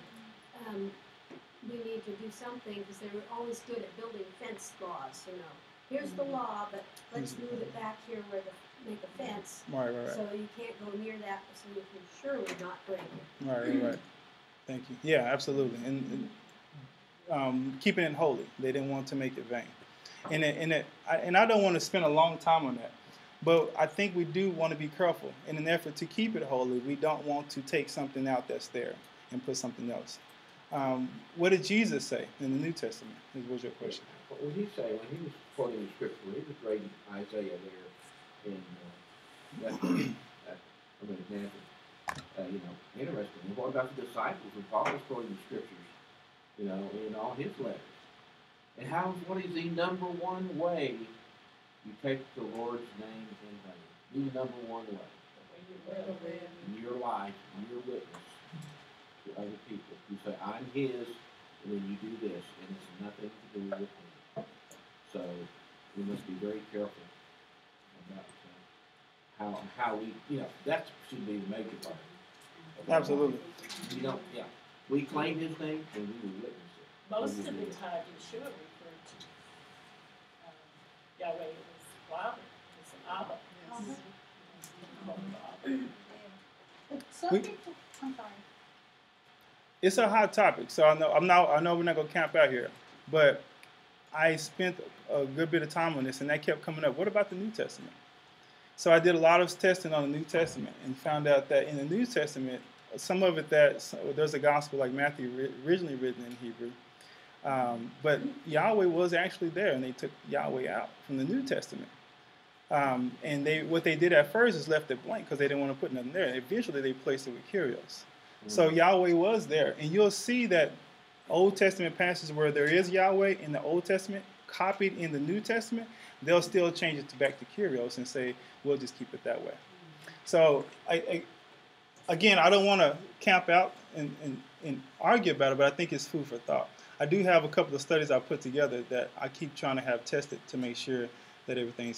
we need to do something, because they're always good at building fence laws, you know. Here's the law, but let's move it back here where make a fence. Right. So you can't go near that, so you can surely not break it. Right. Thank you. Yeah, absolutely. And keeping it holy. They didn't want to make it vain. And I don't want to spend a long time on that. But I think we do want to be careful. In an effort to keep it holy, we don't want to take something out that's there and put something else. What did Jesus say in the New Testament? Was your question? What would he say when he was quoting the scripture? When he was reading Isaiah there in Matthew, interesting. And what about the disciples? And Paul was quoting the scriptures, in all his letters. And what is the number one way you take the Lord's name in vain? The number one way. In your life, in your witness to other people. You say, I'm his, and then you do this, and it's nothing to do with me. So we must be very careful about how we, that should be the major part. Absolutely. We claim his name, and we will witness it. Most of the time, Yeshua referred to Yahweh as Father, as Abba. But some people, I'm sorry. It's a hot topic, so I know we're not gonna camp out here, but I spent a good bit of time on this, and that kept coming up. What about the New Testament? So I did a lot of testing on the New Testament and found out that in the New Testament, some of it there's a gospel like Matthew originally written in Hebrew, but Yahweh was actually there, and they took Yahweh out from the New Testament. And what they did at first is left it blank because they didn't want to put nothing there. Eventually, they placed it with Kyrios. So Yahweh was there, and you'll see that Old Testament passages where there is Yahweh in the Old Testament copied in the New Testament, they'll still change it back to Kyrios and say, we'll just keep it that way. So, again, I don't want to camp out and argue about it, but I think it's food for thought. I do have a couple of studies I put together that I keep trying to have tested to make sure that everything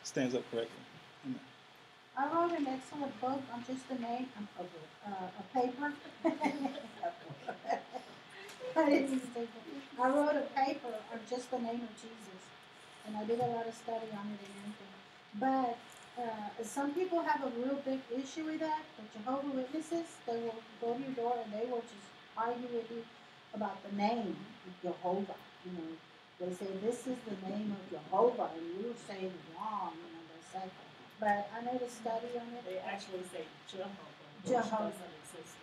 stands up correctly. I wrote an excellent book on just the name of a paper. I wrote a paper on just the name of Jesus, and I did a lot of study on it and everything. But some people have a real big issue with that. The Jehovah's Witnesses, they will go to your door and they will just argue with you about the name Jehovah. They say this is the name of Jehovah, and you say it wrong. They say. But I made a study on it. They actually say Jehovah. Jehovah. Which doesn't exist.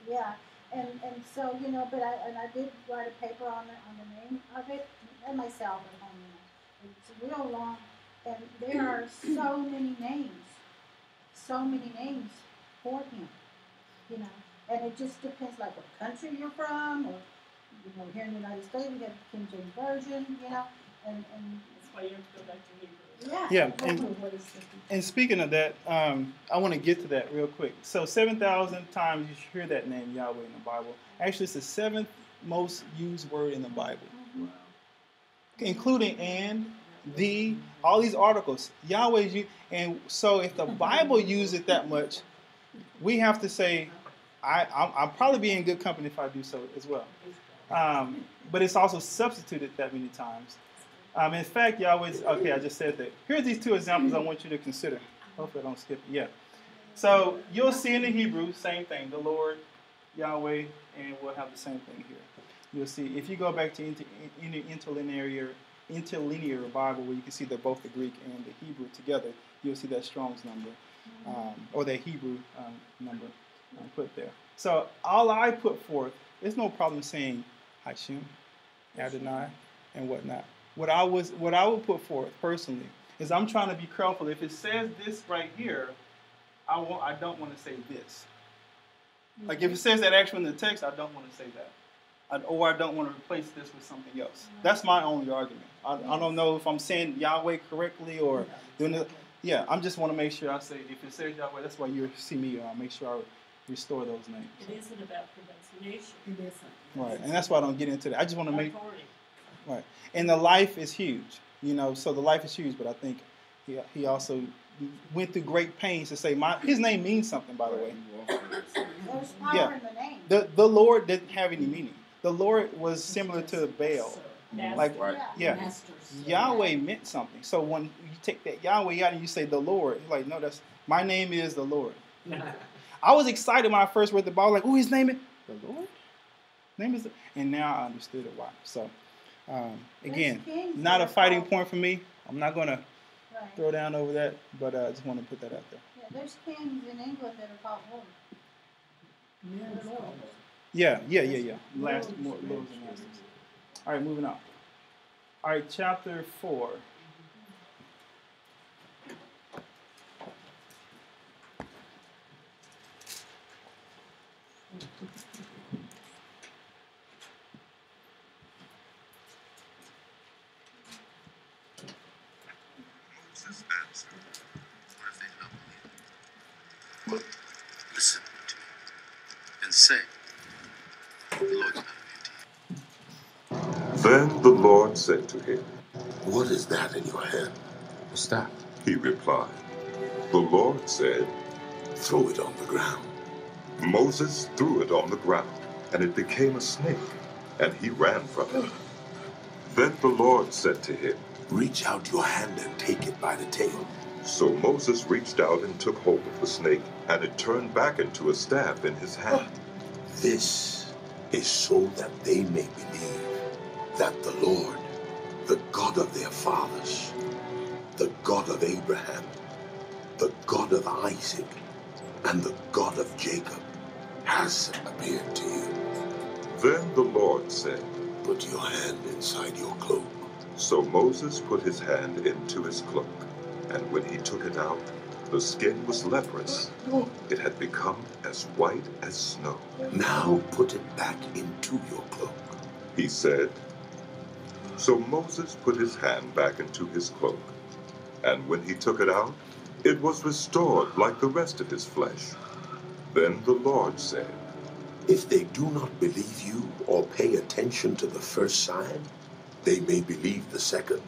Yeah, and so but I did write a paper on the name of it, and myself at home. It's real long, and there are so many names for him. And it just depends like what country you're from, or here in the United States we have King James Version, and that's why you have to go back to Hebrew. Yeah, and speaking of that, I want to get to that real quick. So 7,000 times you hear that name Yahweh in the Bible. Actually, it's the 7th most used word in the Bible, including and, the, all these articles. Yahweh's used, and so if the Bible uses it that much, we have to say, I'll probably be in good company if I do so as well. But it's also substituted that many times. In fact, Yahweh's, okay, I just said that. Here's these two examples I want you to consider. Hopefully I don't skip it. Yeah. So you'll see in the Hebrew, same thing, the Lord, Yahweh, and we'll have the same thing here. You'll see, if you go back to interlinear Bible where you can see that both the Greek and the Hebrew together, you'll see that Strong's number, or that Hebrew number put there. So all I put forth, there's no problem saying Hashem, Adonai, and whatnot. What I would put forth personally is I'm trying to be careful. If it says this right here, I don't want to say this. Like if it says that actually in the text, I don't want to say that. Or I don't want to replace this with something else. That's my only argument. I don't know if I'm saying Yahweh correctly or doing it. Yeah, I just want to make sure I say, if it says Yahweh, that's why you see me make sure I restore those names. It isn't about pronunciation. It isn't. Right, and that's why I don't get into that. I just want to make... Right, and the life is huge, so the life is huge, but I think he also went through great pains to say, his name means something, by the way. There's power Yeah. in the name. The Lord didn't have any meaning. The Lord was similar to Baal. Like, yeah, Yahweh meant something. So when you take that Yahweh out and you say the Lord, you're like, no, that's my name is the Lord. I was excited when I first read the Bible, like, oh, his name is the Lord. Name is, and now I understood it why. So, again, not a fighting point for me. I'm not gonna throw down over that, but I just want to put that out there. Yeah, there's kings in England that are called Lord. Yeah. Lords and masters. All right, moving on. All right, chapter 4. Moses answered, what if they don't believe? Well, listen to me and say, the Lord's not Then the Lord said to him, What is that in your hand? A staff. He replied. The Lord said, Throw it on the ground. Moses threw it on the ground, and it became a snake, and he ran from it. Then the Lord said to him, Reach out your hand and take it by the tail. So Moses reached out and took hold of the snake, and it turned back into a staff in his hand. This is so that they may believe that the Lord, the God of their fathers, the God of Abraham, the God of Isaac, and the God of Jacob, has appeared to you. Then the Lord said, Put your hand inside your cloak. So Moses put his hand into his cloak, and when he took it out, the skin was leprous. It had become as white as snow. Now put it back into your cloak, he said. So Moses put his hand back into his cloak, and when he took it out, it was restored like the rest of his flesh. Then the Lord said, If they do not believe you or pay attention to the first sign, they may believe the second.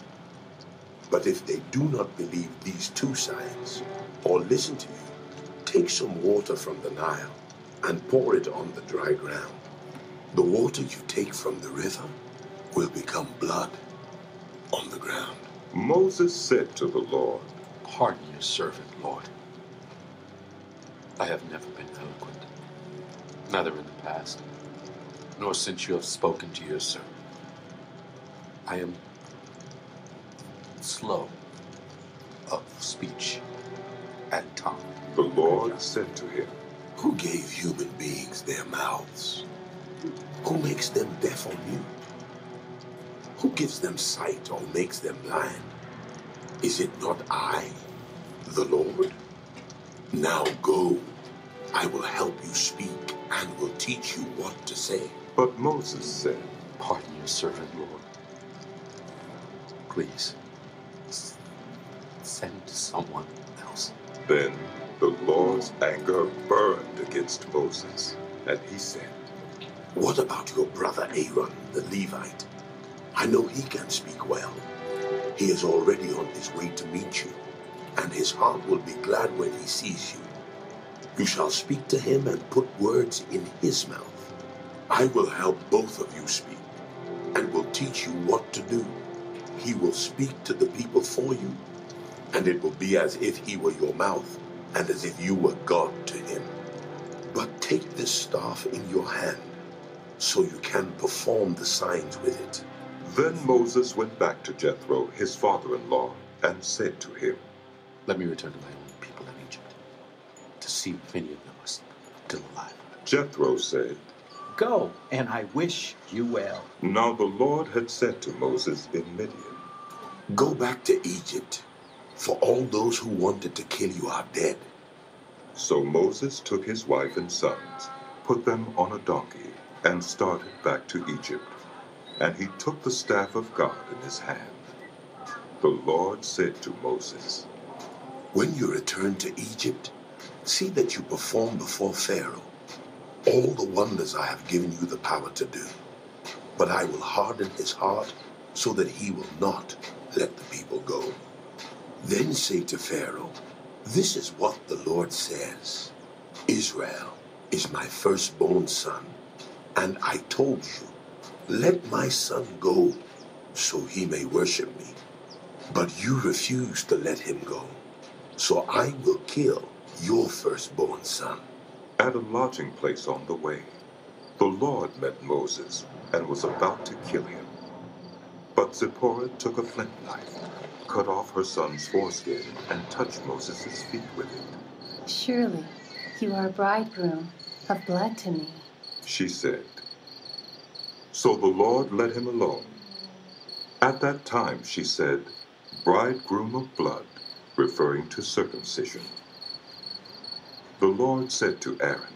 But if they do not believe these two signs or listen to you, take some water from the Nile and pour it on the dry ground. The water you take from the river will become blood on the ground. Moses said to the Lord, Pardon your servant, Lord. I have never been eloquent, neither in the past, nor since you have spoken to your servant. I am slow of speech and tongue. The Lord said to him, Who gave human beings their mouths? Who makes them deaf or mute? Who gives them sight or makes them blind? Is it not I, the Lord? Now go, I will help you speak and will teach you what to say. But Moses said, Pardon your servant, Lord. Please, send someone else. Then the Lord's anger burned against Moses, and he said, What about your brother Aaron, the Levite? I know he can speak well. He is already on his way to meet you, and his heart will be glad when he sees you. You shall speak to him and put words in his mouth. I will help both of you speak, and will teach you what to do. He will speak to the people for you, and it will be as if he were your mouth, and as if you were God to him. But take this staff in your hand, so you can perform the signs with it. Then Moses went back to Jethro, his father-in-law, and said to him, Let me return to my own people in Egypt, to see if any of them are still alive. Jethro said, Go, and I wish you well. Now the Lord had said to Moses in Midian, Go back to Egypt, for all those who wanted to kill you are dead. So Moses took his wife and sons, put them on a donkey, and started back to Egypt. And he took the staff of God in his hand. The Lord said to Moses, When you return to Egypt, see that you perform before Pharaoh all the wonders I have given you the power to do. But I will harden his heart so that he will not let the people go. Then say to Pharaoh, This is what the Lord says. Israel is my firstborn son, and I told you, let my son go so he may worship me. But you refused to let him go, so I will kill your firstborn son. At a lodging place on the way, the Lord met Moses and was about to kill him. But Zipporah took a flint knife, cut off her son's foreskin, and touched Moses' feet with it. Surely you are a bridegroom of blood to me. She said. So the Lord let him alone. At that time she said, bridegroom of blood, referring to circumcision. The Lord said to Aaron,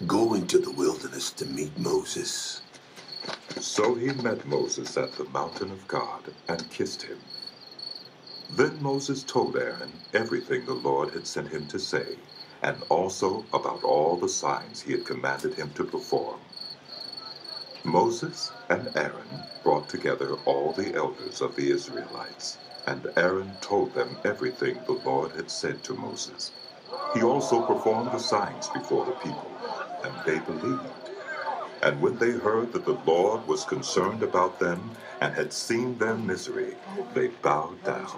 go into the wilderness to meet Moses. So he met Moses at the mountain of God and kissed him. Then Moses told Aaron everything the Lord had sent him to say, and also about all the signs he had commanded him to perform. Moses and Aaron brought together all the elders of the Israelites, and Aaron told them everything the Lord had said to Moses. He also performed the signs before the people, and they believed. And when they heard that the Lord was concerned about them and had seen their misery, they bowed down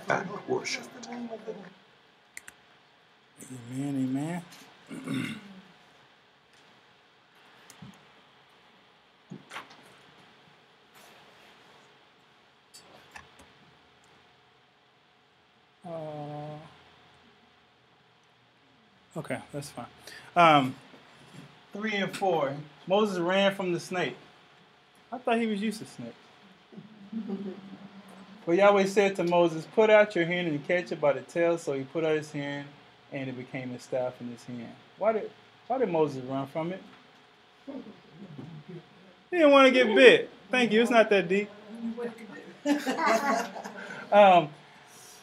and worshipped. Amen, amen. Okay, that's fine. 3 and 4. Moses ran from the snake. I thought he was used to snakes. But Yahweh said to Moses, put out your hand and catch it by the tail. So he put out his hand, and it became a staff in his hand. Why did Moses run from it? He didn't want to get bit. Thank you. It's not that deep.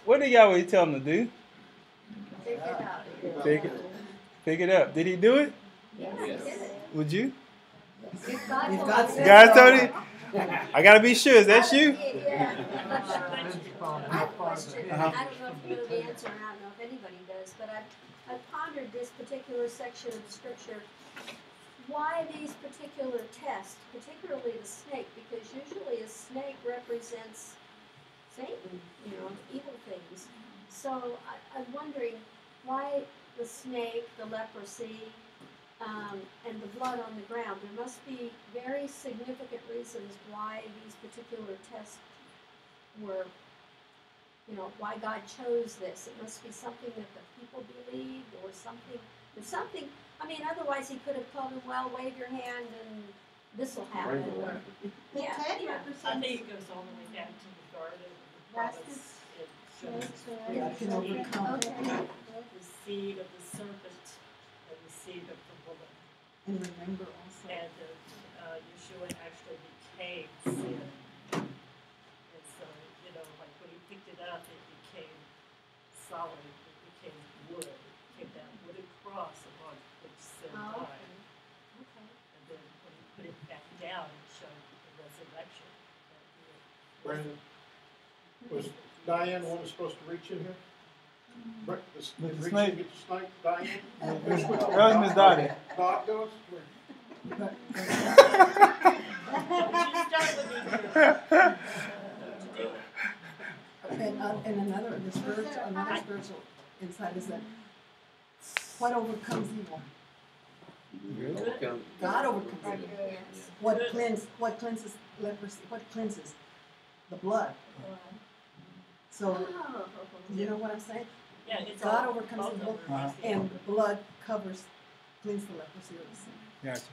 What did Yahweh tell him to do? Pick it up. Pick it up. Did he do it? Yes. Would you? If God told you? I got to be sure. Is that you? Yeah. I have a question. I don't know if you know the answer, and I don't know if anybody does, but I've pondered this particular section of Scripture. Why these particular tests, particularly the snake? Because usually a snake represents Satan, evil things. So I'm wondering why the snake, the leprosy, and the blood on the ground. There must be very significant reasons why these particular tests were, why God chose this. It must be something that the people believed or something. There's something, otherwise he could have told them, well, wave your hand and this will happen. I think it goes all the way back to the garden. The seed of the serpent and the seed of the woman. And remember also. And Yeshua actually became sin. And so, like when he picked it up, it became solid, it became wood. It became that wooden cross upon which sin died. Okay. And then when he put it back down, it showed the resurrection. Brandon, was Diane the one that's supposed to reach in here? The snake. Get the snake, Diane? That was Miss Dottie. Dot goes? And another spiritual insight is that what overcomes evil? God overcomes evil. What cleanses leprosy? What cleanses? The blood. So, you know what I'm saying? Yeah, it's God overcomes evil, and blood cleans the leprosy of the sin. Gotcha.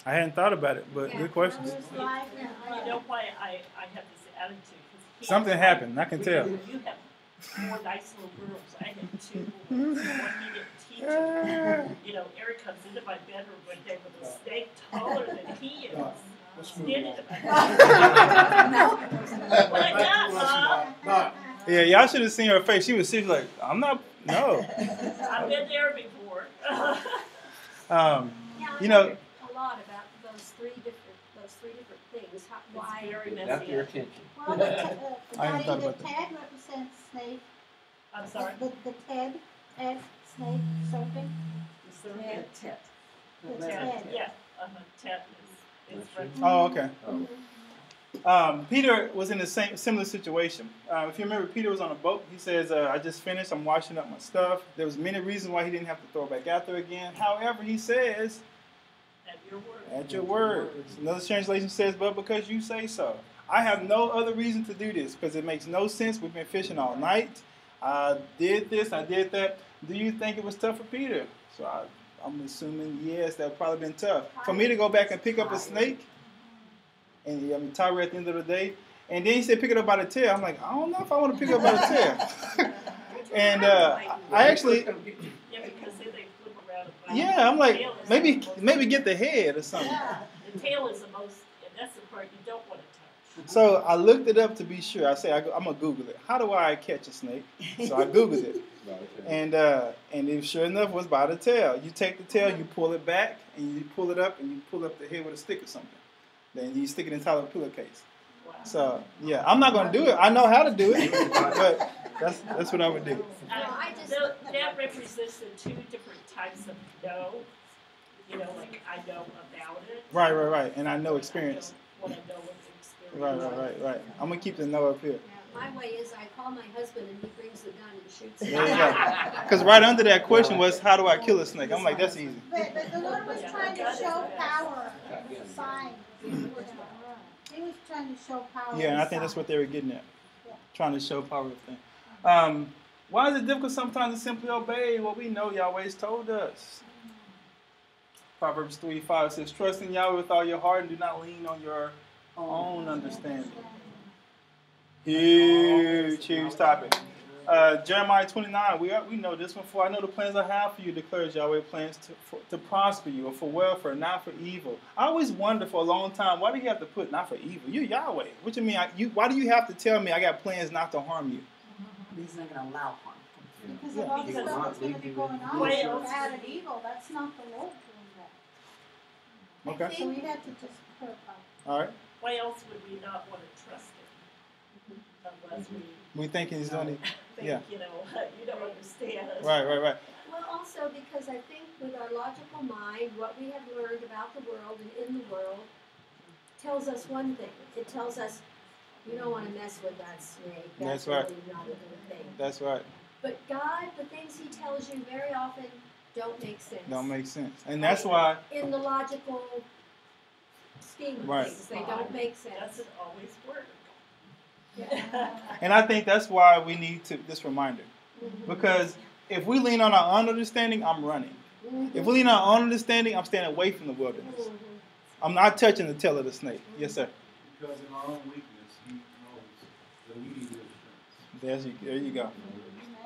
I hadn't thought about it, but good questions. You know why I have this attitude? Something happened. I can tell. You have 4 nice little girls. I have 2 boys. One he didn't teach him. Eric comes into my bedroom one day with a snake taller than he is. Standing in What I got, Mom? Yeah, y'all should have seen her face. She was serious, like, I'm not, no. I've been there before. You know, a lot about those three different things. Why? It's very messy. Got your attention. Well, I hadn't thought the about that. tag represents snake. I'm sorry? The tag, snake, serpent. serpent. Tet. Yeah, Tet is right. Oh, okay. Peter was in the similar situation. If you remember, Peter was on a boat. He says, I just finished. I'm washing up my stuff. There was many reasons why he didn't have to throw it back out there again. However, he says, at your word. At your word. Another translation says, but because you say so. I have no other reason to do this because it makes no sense. We've been fishing all night. I did this, I did that. Do you think it was tough for Peter? So I'm assuming, yes, that would probably been tough. For me to go back and pick up a snake, and I'm tired at the end of the day, and then he said pick it up by the tail. I'm like, I don't know if I want to pick it up by the tail. And I actually, yeah, I'm like, maybe get the head or something. The tail is the most, and that's the part you don't want to touch. So I looked it up to be sure. I say I'm gonna Google it. How do I catch a snake? So I Googled it, and it sure enough was by the tail. You take the tail, you pull it back, and you pull it up, and you pull up the head with a stick or something. Then you stick it inside of a pillowcase. Wow. So yeah, I'm not gonna do it. I know how to do it, but that's what I would do. That represents the two different types of know. You know, like I know about it. Right, and I know experience. What I know with experience. Right. I'm gonna keep the know up here. My way is I call my husband and he brings the gun and shoots it. There you go. Because right under that question was, how do I kill a snake? I'm like, that's easy. But the Lord was trying to show power, sign. He was trying to show power. Yeah, and I think that's what they were getting at. Trying to show power of thing. Why is it difficult sometimes to simply obey what we know Yahweh's told us? Proverbs 3:5 says, trust in Yahweh with all your heart and do not lean on your own understanding. Huge topic. Jeremiah 29, we know this one. For I know the plans I have for you, declares Yahweh, plans to prosper you, or for welfare, not for evil. I always wonder for a long time, why do you have to put not for evil? You're Yahweh. What you mean? Why do you have to tell me I got plans not to harm you? He's not going to allow harm. Because of all the stuff that's going to be going on, bad and evil, that's not the Lord doing that. Okay. So we have to just clarify. All right. Why else would we not want to trust him? Unless we thinking he's doing it. Yeah. You know, you don't understand. Right. Well, also because I think with our logical mind, what we have learned about the world and in the world tells us one thing. It tells us you don't want to mess with that snake. That's right. Really not a good thing. That's right. But God, the things He tells you very often don't make sense. Don't make sense, and that's why in the logical scheme of things, they don't make sense. Doesn't always work. And I think that's why we need this reminder. Because if we lean on our own understanding, I'm running. If we lean on our own understanding, I'm staying away from the wilderness. I'm not touching the tail of the snake. Yes, sir. Because in our own weakness, He knows that we need His strength. There you go.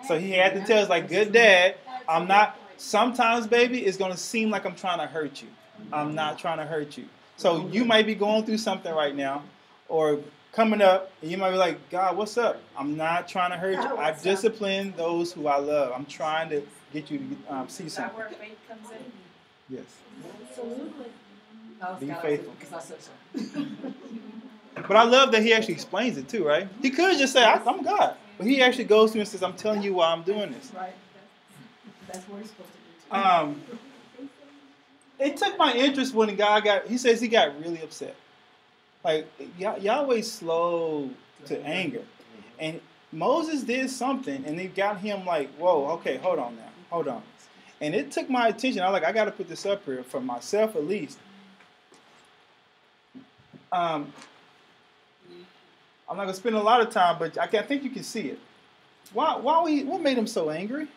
So He had to tell us, like, good dad, I'm not, sometimes, baby, it's going to seem like I'm trying to hurt you. I'm not trying to hurt you. So you might be going through something right now, or coming up, and you might be like, God, what's up? I'm not trying to hurt you. I discipline those who I love. I'm trying to get you to see something. Is that where faith comes in? Yes. Absolutely. Be faithful. But I love that He actually explains it too, right? He could just say, I'm God. But He actually goes through and says, I'm telling you why I'm doing this. Right. That's what He's supposed to do. It took my interest when He says He got really upset. Like, Yahweh's slow to anger. And Moses did something, and it got him like, whoa, okay, hold on. And it took my attention. I got to put this up here for myself at least. I'm not going to spend a lot of time, but I think you can see it. What made him so angry?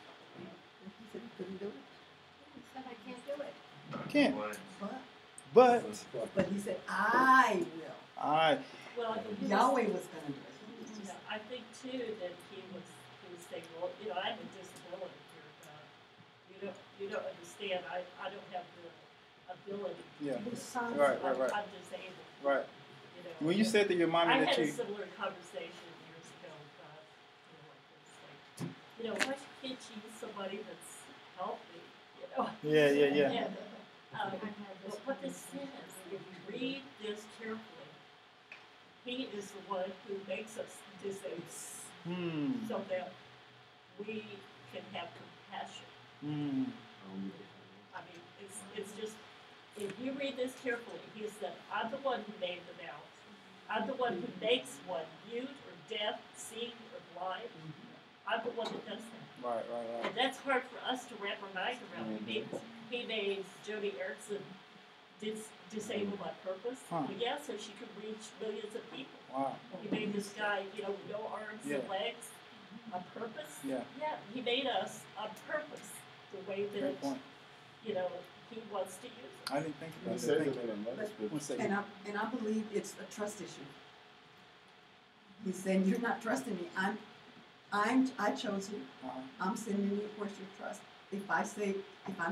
He said, I can't do it. Can't. But He said, I will. Well, Yahweh was going to do it. I think too that he was saying, well, I have a disability here. You don't understand. I don't have the ability. Yeah. To do something. Right. I'm disabled. Right. When you said that your mom I had a similar conversation years ago with God. Why can't you use somebody that's healthy? Yeah. What this says, if you read this carefully, He is the one who makes us disabled, so that we can have compassion. I It's just, if you read this carefully, he said, I'm the one who made the mouth. I'm the one who makes one mute or deaf, seeing or blind. I'm the one that does that. Right. And that's hard for us to wrap our mind around. He made Joni Eareckson disabled on purpose. Huh. But yeah, so she could reach millions of people. Wow. He made this guy, with no arms and legs on purpose. Yeah. Yeah, he made us on purpose the way that, Great point. he wants to use us. I didn't think about He that. says Thank it you. in another scripture. One second. And I believe it's a trust issue. He's saying, you're not trusting me. I chose you. I'm sending you. Where's your trust? If I'm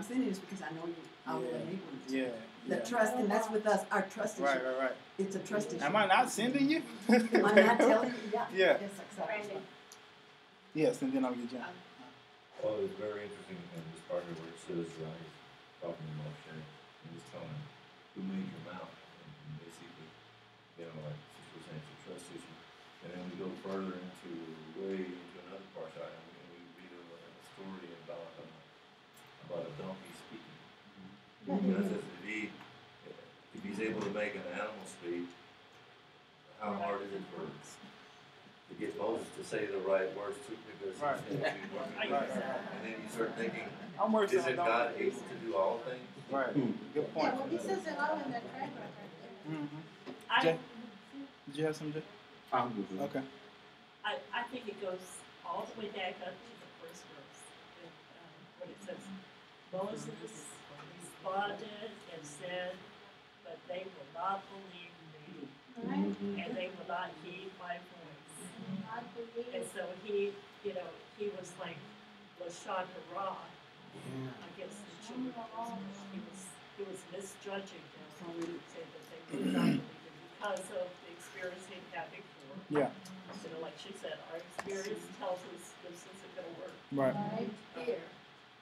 sending it's because I know you. I will enable you. Yeah. The trust, and that's with us. Our trust issue. Right. It's a trust issue. Am I not sending you? Am I not telling you? Yeah. Yeah. Yes, exactly. Yes, and then I'll get John. Well, it's very interesting in this part here where it says, he's talking to Moshe, and he's telling him, who made your mouth? And basically, like Sister was saying, it's a trust issue. And then we go further into another part, and we read a story about a donkey speaking. And it says if he's able to make an animal speak, how hard is it to get Moses to say the right words too? Because he's going to be working with it. And then you start thinking, isn't God able to do all things? Right. Good point. Yeah, well, he says it all in that paragraph right there. Jay, did you have some, Jay? Okay. I think it goes all the way back up to the first verse. When it says, Moses responded and said, but they will not believe me, and they will not heed my voice. And so he was like Lashon Hara against the children of Israel. He was misjudging them. Say that they would not believe him because of the experience he had before. Yeah. Like she said, our experience tells us this isn't going to work. Right. Here.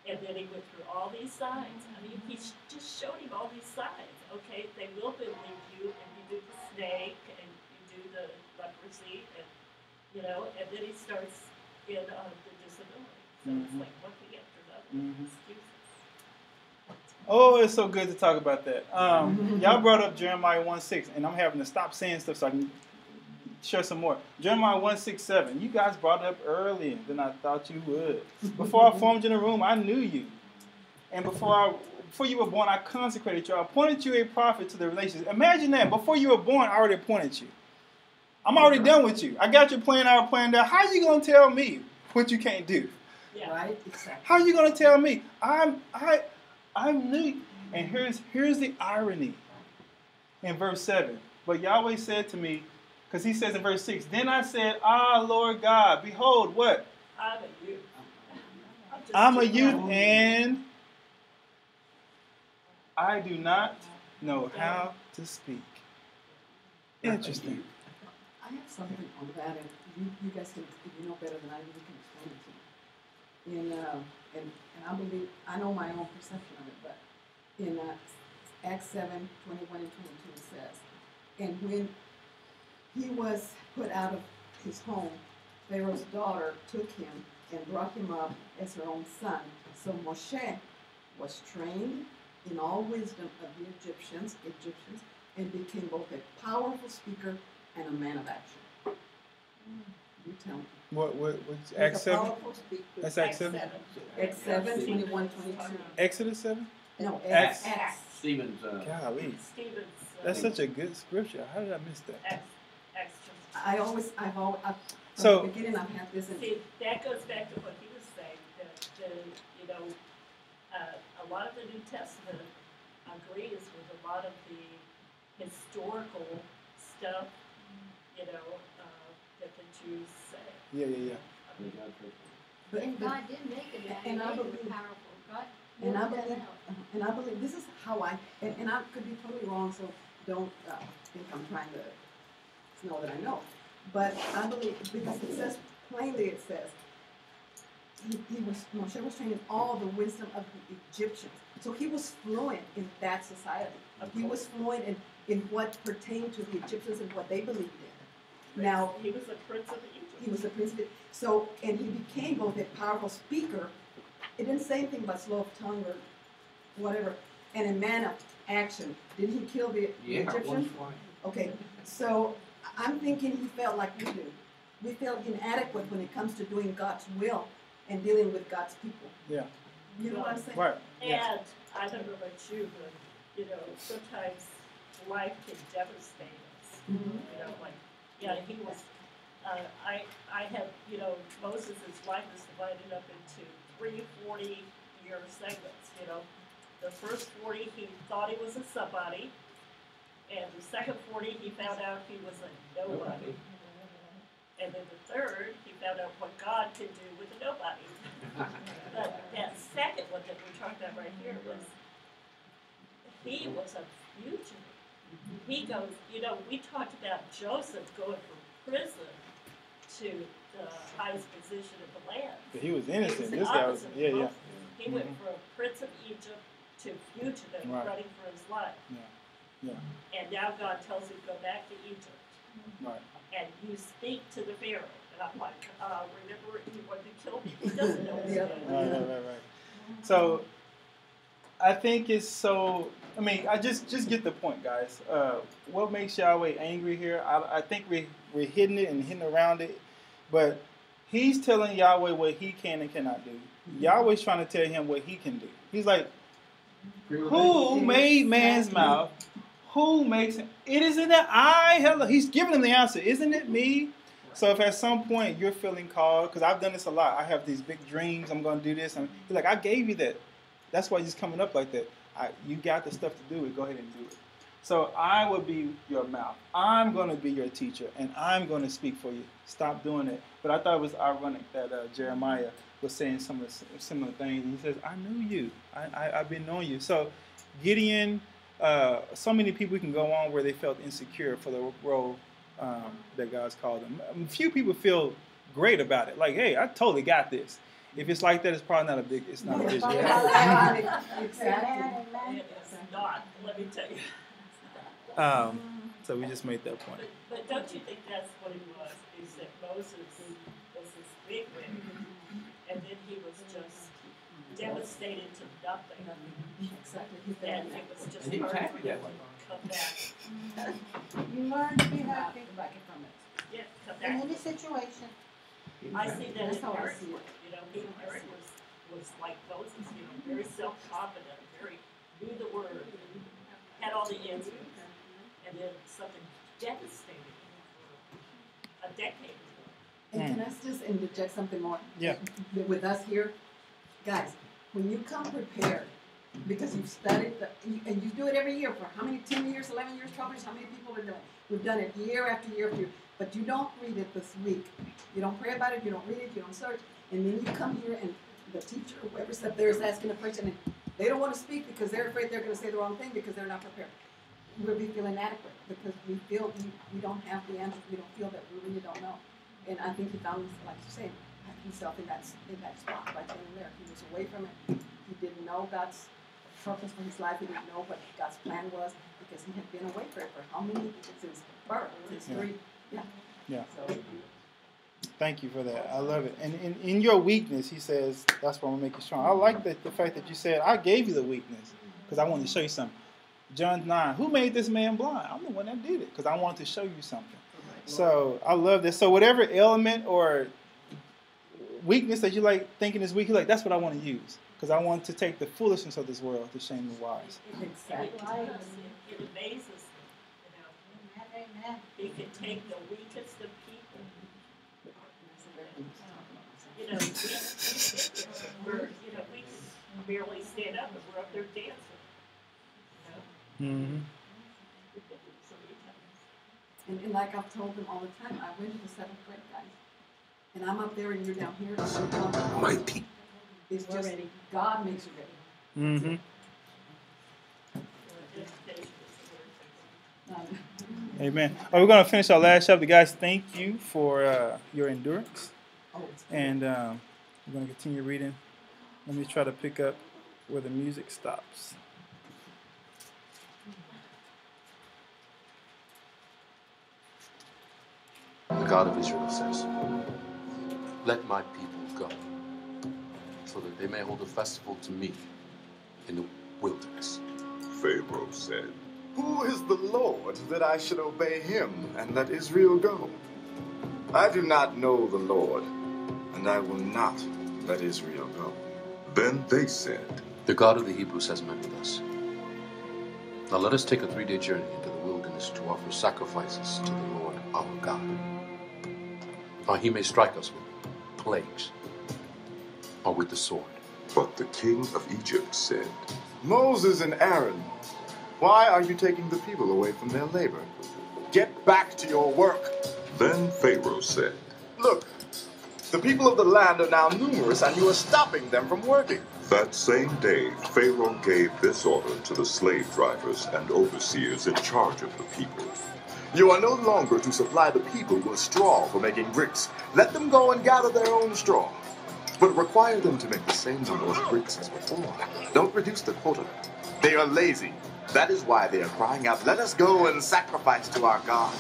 And then he went through all these signs. I mean, he just showed him all these signs. Okay, they will believe you if you do the snake and you do the leprosy, and and then he starts in the disability. So it's like one thing after another. Excuses. Oh, it's so good to talk about that. Y'all brought up Jeremiah 1:6, and I'm having to stop saying stuff so I can share some more. Jeremiah 1:6-7. You guys brought it up earlier than I thought you would. Before I formed you in the room, I knew you. And before you were born, I consecrated you. I appointed you a prophet to the relations. Imagine that. Before you were born, I already appointed you. I'm already done with you. I got your plan out, planned out. How are you going to tell me what you can't do? Yeah. Right? Exactly. How are you going to tell me? I'm new. And here's the irony in verse 7. But Yahweh said to me, because he says in verse 6, then I said, Lord God, behold, what? I'm a youth. I'm a youth, and I do not know how to speak. Interesting. I have something on that, and you guys can, if you know better than I do, you can explain it to me. And I believe, I know my own perception of it, but in Acts 7:21 and 22 it says, and when he was put out of his home, Pharaoh's daughter took him and brought him up as her own son. So Moshe was trained in all wisdom of the Egyptians, and became both a powerful speaker and a man of action. You tell me. What's Acts 7? That's Acts 7? Acts 7, 21, 22. Exodus 7? No, Acts. Stephen's. Golly. That's such a good scripture. How did I miss that? I've always, from So, the beginning, I've had this. See, that goes back to what he was saying, that a lot of the New Testament agrees with a lot of the historical stuff, that the Jews say. Yeah. And God did make it that and I way, believe, powerful. God and I worked that believe, out. and I believe this is how and I could be totally wrong, so don't think I'm trying to know that I know. But I believe, because it says, plainly it says, Moshe was trained in all the wisdom of the Egyptians. So he was fluent in that society. He was fluent in what pertained to the Egyptians and what they believed in. Now, he was a prince of Egypt. He was a prince of Egypt. So, and he became both a powerful speaker. It didn't say anything about slow of tongue or whatever. and a man of action. Didn't he kill the Egyptian? Okay, so I'm thinking he felt like we do. We feel inadequate when it comes to doing God's will and dealing with God's people. Yeah. You know what I'm saying? Right. And I don't know about you, but sometimes life can devastate us. He was. I have, Moses' life is divided up into 3 40-year segments. The first 40 he thought he was a somebody, and the second 40 he found out he was a nobody. And then the third, he found out what God can do with a nobody. But that second one that we're talking about right here was, he was a fugitive. He goes, we talked about Joseph going from prison to the highest position in the land. But he was innocent. This guy was, yeah. He went from Prince of Egypt to fugitive, running for his life. Yeah. And now God tells him to go back to Egypt. Right. And you speak to the Pharaoh. And I'm like, remember he wanted to kill me? He doesn't know what's going on. Right. So I think it's so, I just get the point, guys. What makes Yahweh angry here? I think we're hitting it and hitting around it. But he's telling Yahweh what he can and cannot do. Yahweh's trying to tell him what he can do. He's like, who made man's mouth? Who makes it? It isn't that I. Hello. He's giving him the answer. Isn't it me? So if at some point you're feeling called, because I've done this a lot. I have these big dreams. I'm going to do this. And he's like, I gave you that. That's why he's coming up like that. You got the stuff to do it. Go ahead and do it. So I will be your mouth. I'm going to be your teacher, and I'm going to speak for you. Stop doing it. But I thought it was ironic that Jeremiah was saying some of the similar things. And he says, I knew you. I've been knowing you. So Gideon, so many people can go on where they felt insecure for the role that God's called them. A few people feel great about it. Like, hey, I totally got this. If it's like that, it's probably not a big issue. Exactly. It's not, let me tell you. So we just made that point. But don't you think that's what it was? Is that Moses was this big man, and then he was just devastated to nothing. Exactly. And it was just hard for him to come back. You learn to be happy. Yeah, come back. In any situation. I see that in Aaron. Aaron was like Moses, very self-confident, very knew the word, had all the answers, and then something devastating for a decade. And can I just interject something more? Yeah. With us here, guys, when you come prepared, because you've studied, and you do it every year for how many, 10 years, 11 years, 12 years, how many people are doing it? We've done it year after year after year, but you don't read it this week. You don't pray about it, you don't read it, you don't search, and then you come here and the teacher or whoever's up there is asking a question and they don't want to speak because they're afraid they're going to say the wrong thing because they're not prepared. We'll be feeling inadequate because we feel we don't have the answers, we don't feel that we really don't know. And I think he found, like you say, himself in that spot right then and there. He was away from it. He didn't know God's purpose for his life. He didn't know what God's plan was because he had been away for how many, since birth, since 3. Yeah. So, thank you for that. I love it. And in your weakness, he says, that's what I'm going to make you strong. I like the fact that you said, I gave you the weakness because I wanted to show you something. John 9, who made this man blind? I'm the one that did it because I wanted to show you something. So I love this. So whatever element or weakness that you like thinking is weak, you're like, that's what I want to use because I want to take the foolishness of this world to shame the wise. Exactly. It amazes me. Amen. He can take the weakest of people. We barely stand up and we're up there dancing. Mm-hmm. And like I've told them all the time, I went to the 7th grade, guys. And I'm up there and you're down here. My people. It's just God makes you ready. Mm-hmm. Amen. We're going to finish our last chapter. Guys, thank you for your endurance. And we're going to continue reading. Let me try to pick up where the music stops. The God of Israel says, let my people go, so that they may hold a festival to me in the wilderness. Pharaoh said, Who is the Lord that I should obey him and let Israel go? I do not know the Lord, and I will not let Israel go. Then they said, The God of the Hebrews has met with us. Now let us take a 3-day journey into the wilderness to offer sacrifices to the Lord our God. Now he may strike us with plagues or with the sword. But the king of Egypt said, Moses and Aaron, why are you taking the people away from their labor? Get back to your work. Then Pharaoh said, Look, the people of the land are now numerous, and you are stopping them from working. That same day, Pharaoh gave this order to the slave drivers and overseers in charge of the people. You are no longer to supply the people with straw for making bricks. Let them go and gather their own straw. But require them to make the same number of bricks as before. Don't reduce the quota. They are lazy. That is why they are crying out, let us go and sacrifice to our God.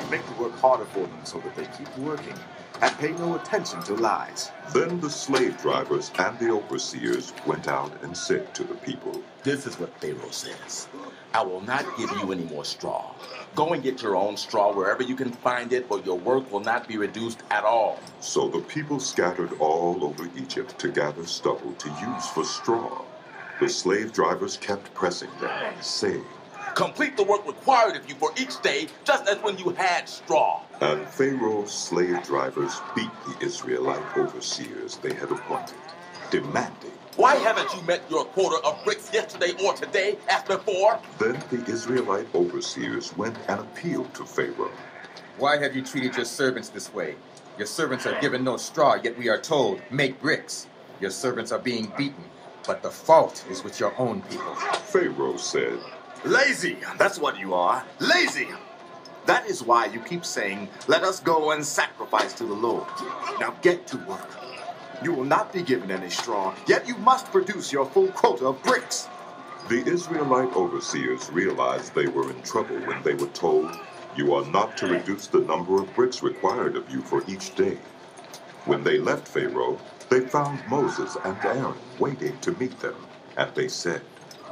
Make the work harder for them so that they keep working and pay no attention to lies. Then the slave drivers and the overseers went out and said to the people, This is what Pharaoh says. I will not give you any more straw. Go and get your own straw wherever you can find it, or your work will not be reduced at all. So the people scattered all over Egypt to gather stubble to use for straw. The slave drivers kept pressing them, saying, Complete the work required of you for each day, just as when you had straw. And Pharaoh's slave drivers beat the Israelite overseers they had appointed, demanding, Why haven't you met your quota of bricks yesterday or today as before? Then the Israelite overseers went and appealed to Pharaoh. Why have you treated your servants this way? Your servants are given no straw, yet we are told, make bricks. Your servants are being beaten, but the fault is with your own people. Pharaoh said, Lazy, that's what you are. Lazy. That is why you keep saying, let us go and sacrifice to the Lord. Now get to work. You will not be given any straw, yet you must produce your full quota of bricks. The Israelite overseers realized they were in trouble when they were told, You are not to reduce the number of bricks required of you for each day. When they left Pharaoh, they found Moses and Aaron waiting to meet them, and they said,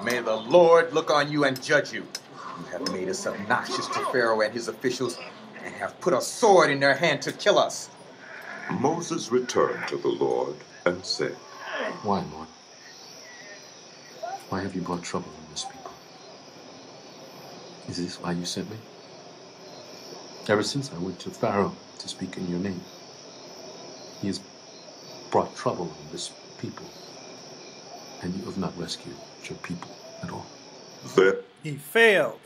May the Lord look on you and judge you. You have made us obnoxious to Pharaoh and his officials, and have put a sword in their hand to kill us. Moses returned to the Lord and said, Why, Lord? Why have you brought trouble on this people? Is this why you sent me? Ever since I went to Pharaoh to speak in your name, he has brought trouble on this people, and you have not rescued your people at all. He failed.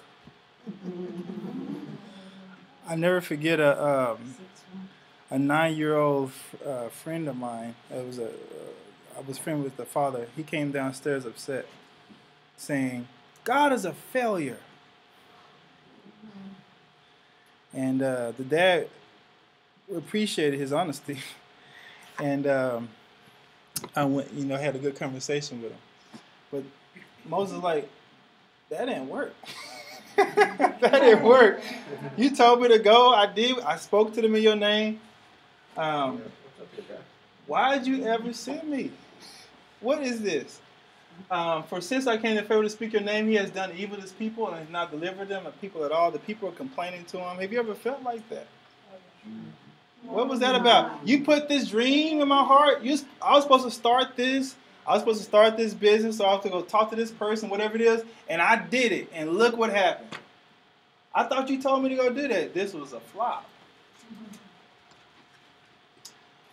I never forget a 9-year-old friend of mine. I was friends with the father. He came downstairs upset, saying, "God is a failure." And the dad appreciated his honesty, and I went, had a good conversation with him. But Moses was like, that didn't work. That didn't work. You told me to go. I did. I spoke to them in your name. Why did you ever send me? What is this? For since I came to Pharaoh to speak your name, he has done evil to his people and has not delivered them of people at all. The people are complaining to him. Have you ever felt like that? What was that about? You put this dream in my heart. I was supposed to start this. I was supposed to start this business, so I have to go talk to this person, whatever it is, and I did it, and look what happened. I thought you told me to go do that. This was a flop.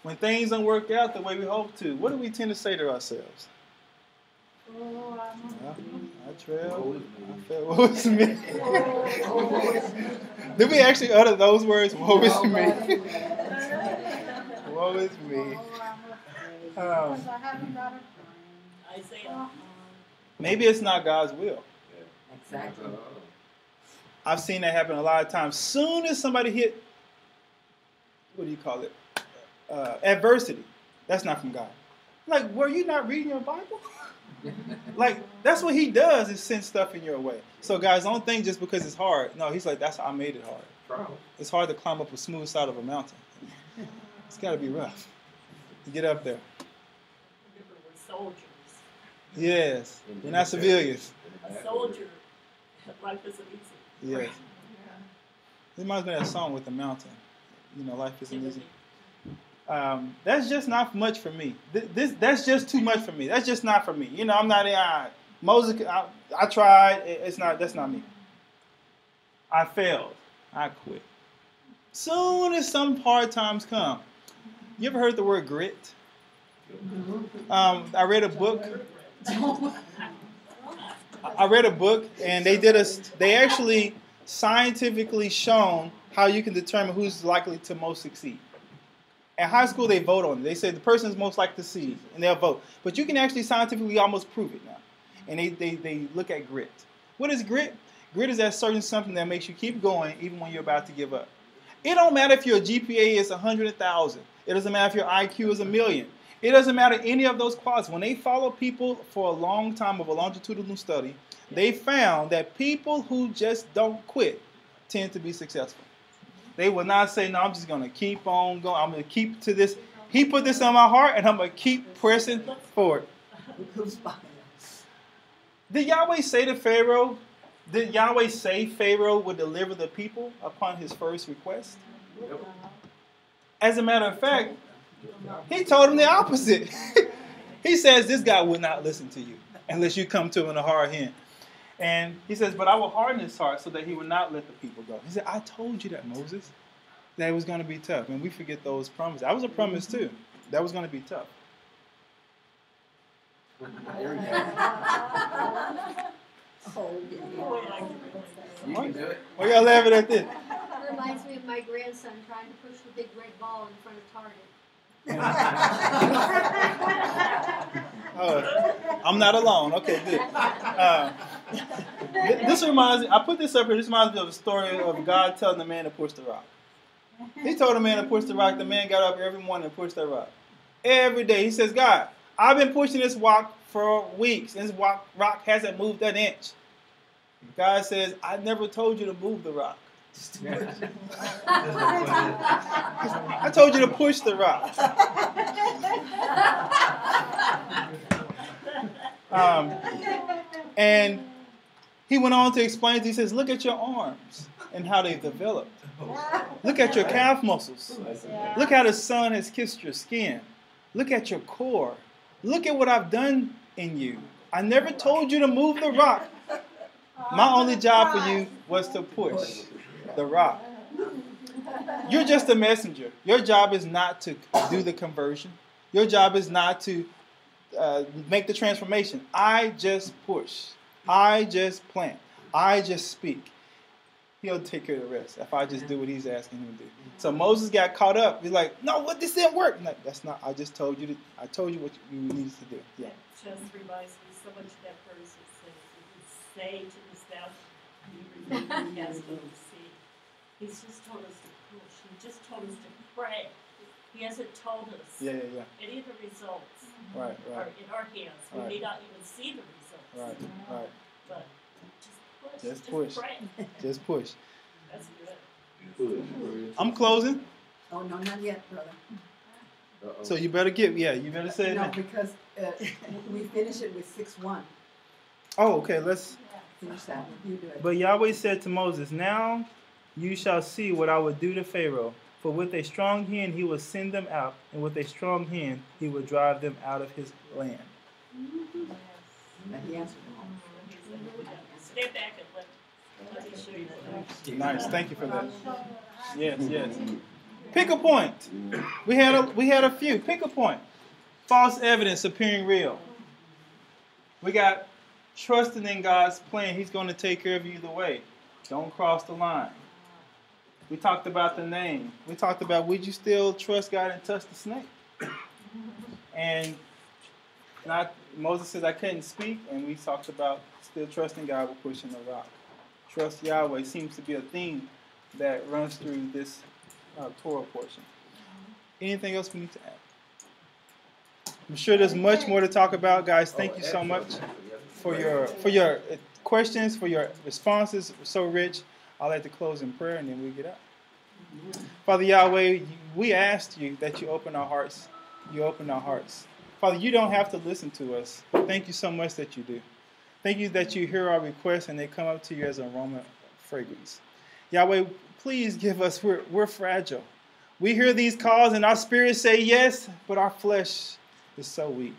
When things don't work out the way we hope to, what do we tend to say to ourselves? I trailed. I fell. Woe is me. Did we actually utter those words? Woe is me. Woe is me. Maybe it's not God's will. Exactly. I've seen that happen a lot of times. Soon as somebody hit, what do you call it? Adversity. That's not from God. Like, were you not reading your Bible? Like, that's what he does, is send stuff in your way. So guys, don't think just because it's hard. No, he's like, that's how I made it hard. It's hard to climb up a smooth side of a mountain. It's got to be rough to get up there. Soldiers. Yes. We're not civilians. A soldier, life isn't easy. Yes. It reminds me of that song with the mountain. You know, life isn't easy. That's just not much for me. That's just too much for me. That's just not for me. You know, I'm not Moses. I tried. That's not me. I failed. I quit. Soon as some hard times come. You ever heard the word grit? I read a book. And they actually scientifically shown how you can determine who's likely to most succeed. At high school, they vote on it. They say the person is most likely to succeed, and they'll vote. But you can actually scientifically almost prove it now. And they look at grit. What is grit? Grit is that certain something that makes you keep going even when you're about to give up. It don't matter if your GPA is 100,000. It doesn't matter if your IQ is 1,000,000. It doesn't matter any of those qualities. When they follow people for a long time of a longitudinal study, they found that people who just don't quit tend to be successful. They will not say, no, I'm just going to keep on going. I'm going to keep to this. He put this on my heart, and I'm going to keep pressing forward. Did Yahweh say to Pharaoh, did Yahweh say Pharaoh would deliver the people upon his first request? As a matter of fact, he told him the opposite. He says, this guy will not listen to you unless you come to him in a hard hand. And he says, but I will harden his heart so that he will not let the people go. He said, I told you that, Moses, that it was going to be tough. And we forget those promises. That was a promise, too. That was going to be tough. You can do it. Why y'all laughing at this? It reminds me of my grandson trying to push the big red ball in front of Target. I'm not alone. Okay, good. This reminds me, I put this up here, this reminds me of a story of God telling the man to push the rock. He told the man to push the rock. The man got up every morning and pushed that rock. Every day. He says, God, I've been pushing this rock for weeks, and this rock hasn't moved an inch. God says, I never told you to move the rock. I told you to push the rock. And he went on to explain, he says, look at your arms and how they've developed. Look at your calf muscles. Look how the sun has kissed your skin. Look at your core. Look at what I've done in you. I never told you to move the rock. My only job for you was to push the rock. You're just a messenger. Your job is not to do the conversion. Your job is not to make the transformation. I just push. I just plant. I just speak. He'll take care of the rest if I just do what he's asking him to do. So Moses got caught up. He's like, no, this didn't work. No, that's not. I just told you. I told you what you needed to do. Yeah. That just reminds me so much of that verse that says, if you say to this mountain, you remove the cast of the sea. He's just told us to push. He just told us to pray. He hasn't told us any of the results are in our hands. We may not even see the results. Right. But just push. Pray. Just push. That's good. I'm closing. Oh, no, not yet, brother. So you better you better say it no, now. because we finish it with 6:1. Oh, okay, let's finish that. You do it. But Yahweh said to Moses, now you shall see what I will do to Pharaoh. For with a strong hand he will send them out, and with a strong hand he will drive them out of his land. And he answered them all. Step back and let me show you that. Nice, thank you for that. Yes. Pick a point. We had a few. Pick a point. False evidence appearing real. We got trusting in God's plan. He's going to take care of you either way. Don't cross the line. We talked about the name. We talked about, would you still trust God and touch the snake? And Moses says, I couldn't speak. And we talked about still trusting God with pushing the rock. Trust Yahweh seems to be a theme that runs through this Torah portion. Anything else we need to add? I'm sure there's much more to talk about, guys. Thank you so much for your questions, for your responses. So rich. I'd like to close in prayer and then we get out. Father Yahweh, we asked you that you open our hearts. You open our hearts. Father, you don't have to listen to us. Thank you so much that you do. Thank you that you hear our requests and they come up to you as an aroma fragrance. Yahweh, please give us, we're fragile. We hear these calls and our spirits say yes, but our flesh is so weak.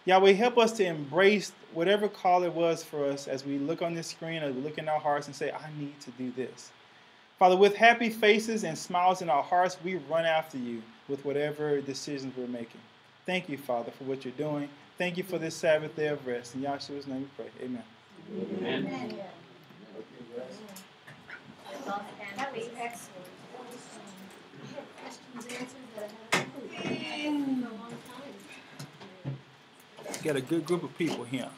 Yahweh, help us to embrace whatever call it was for us as we look on this screen, as we look in our hearts and say, I need to do this. Father, with happy faces and smiles in our hearts, we run after you with whatever decisions we're making. Thank you, Father, for what you're doing. Thank you for this Sabbath day of rest. In Yahshua's name we pray. Amen. Amen. That was excellent. I have questions answered that I haven't for a long time. Got a good group of people here.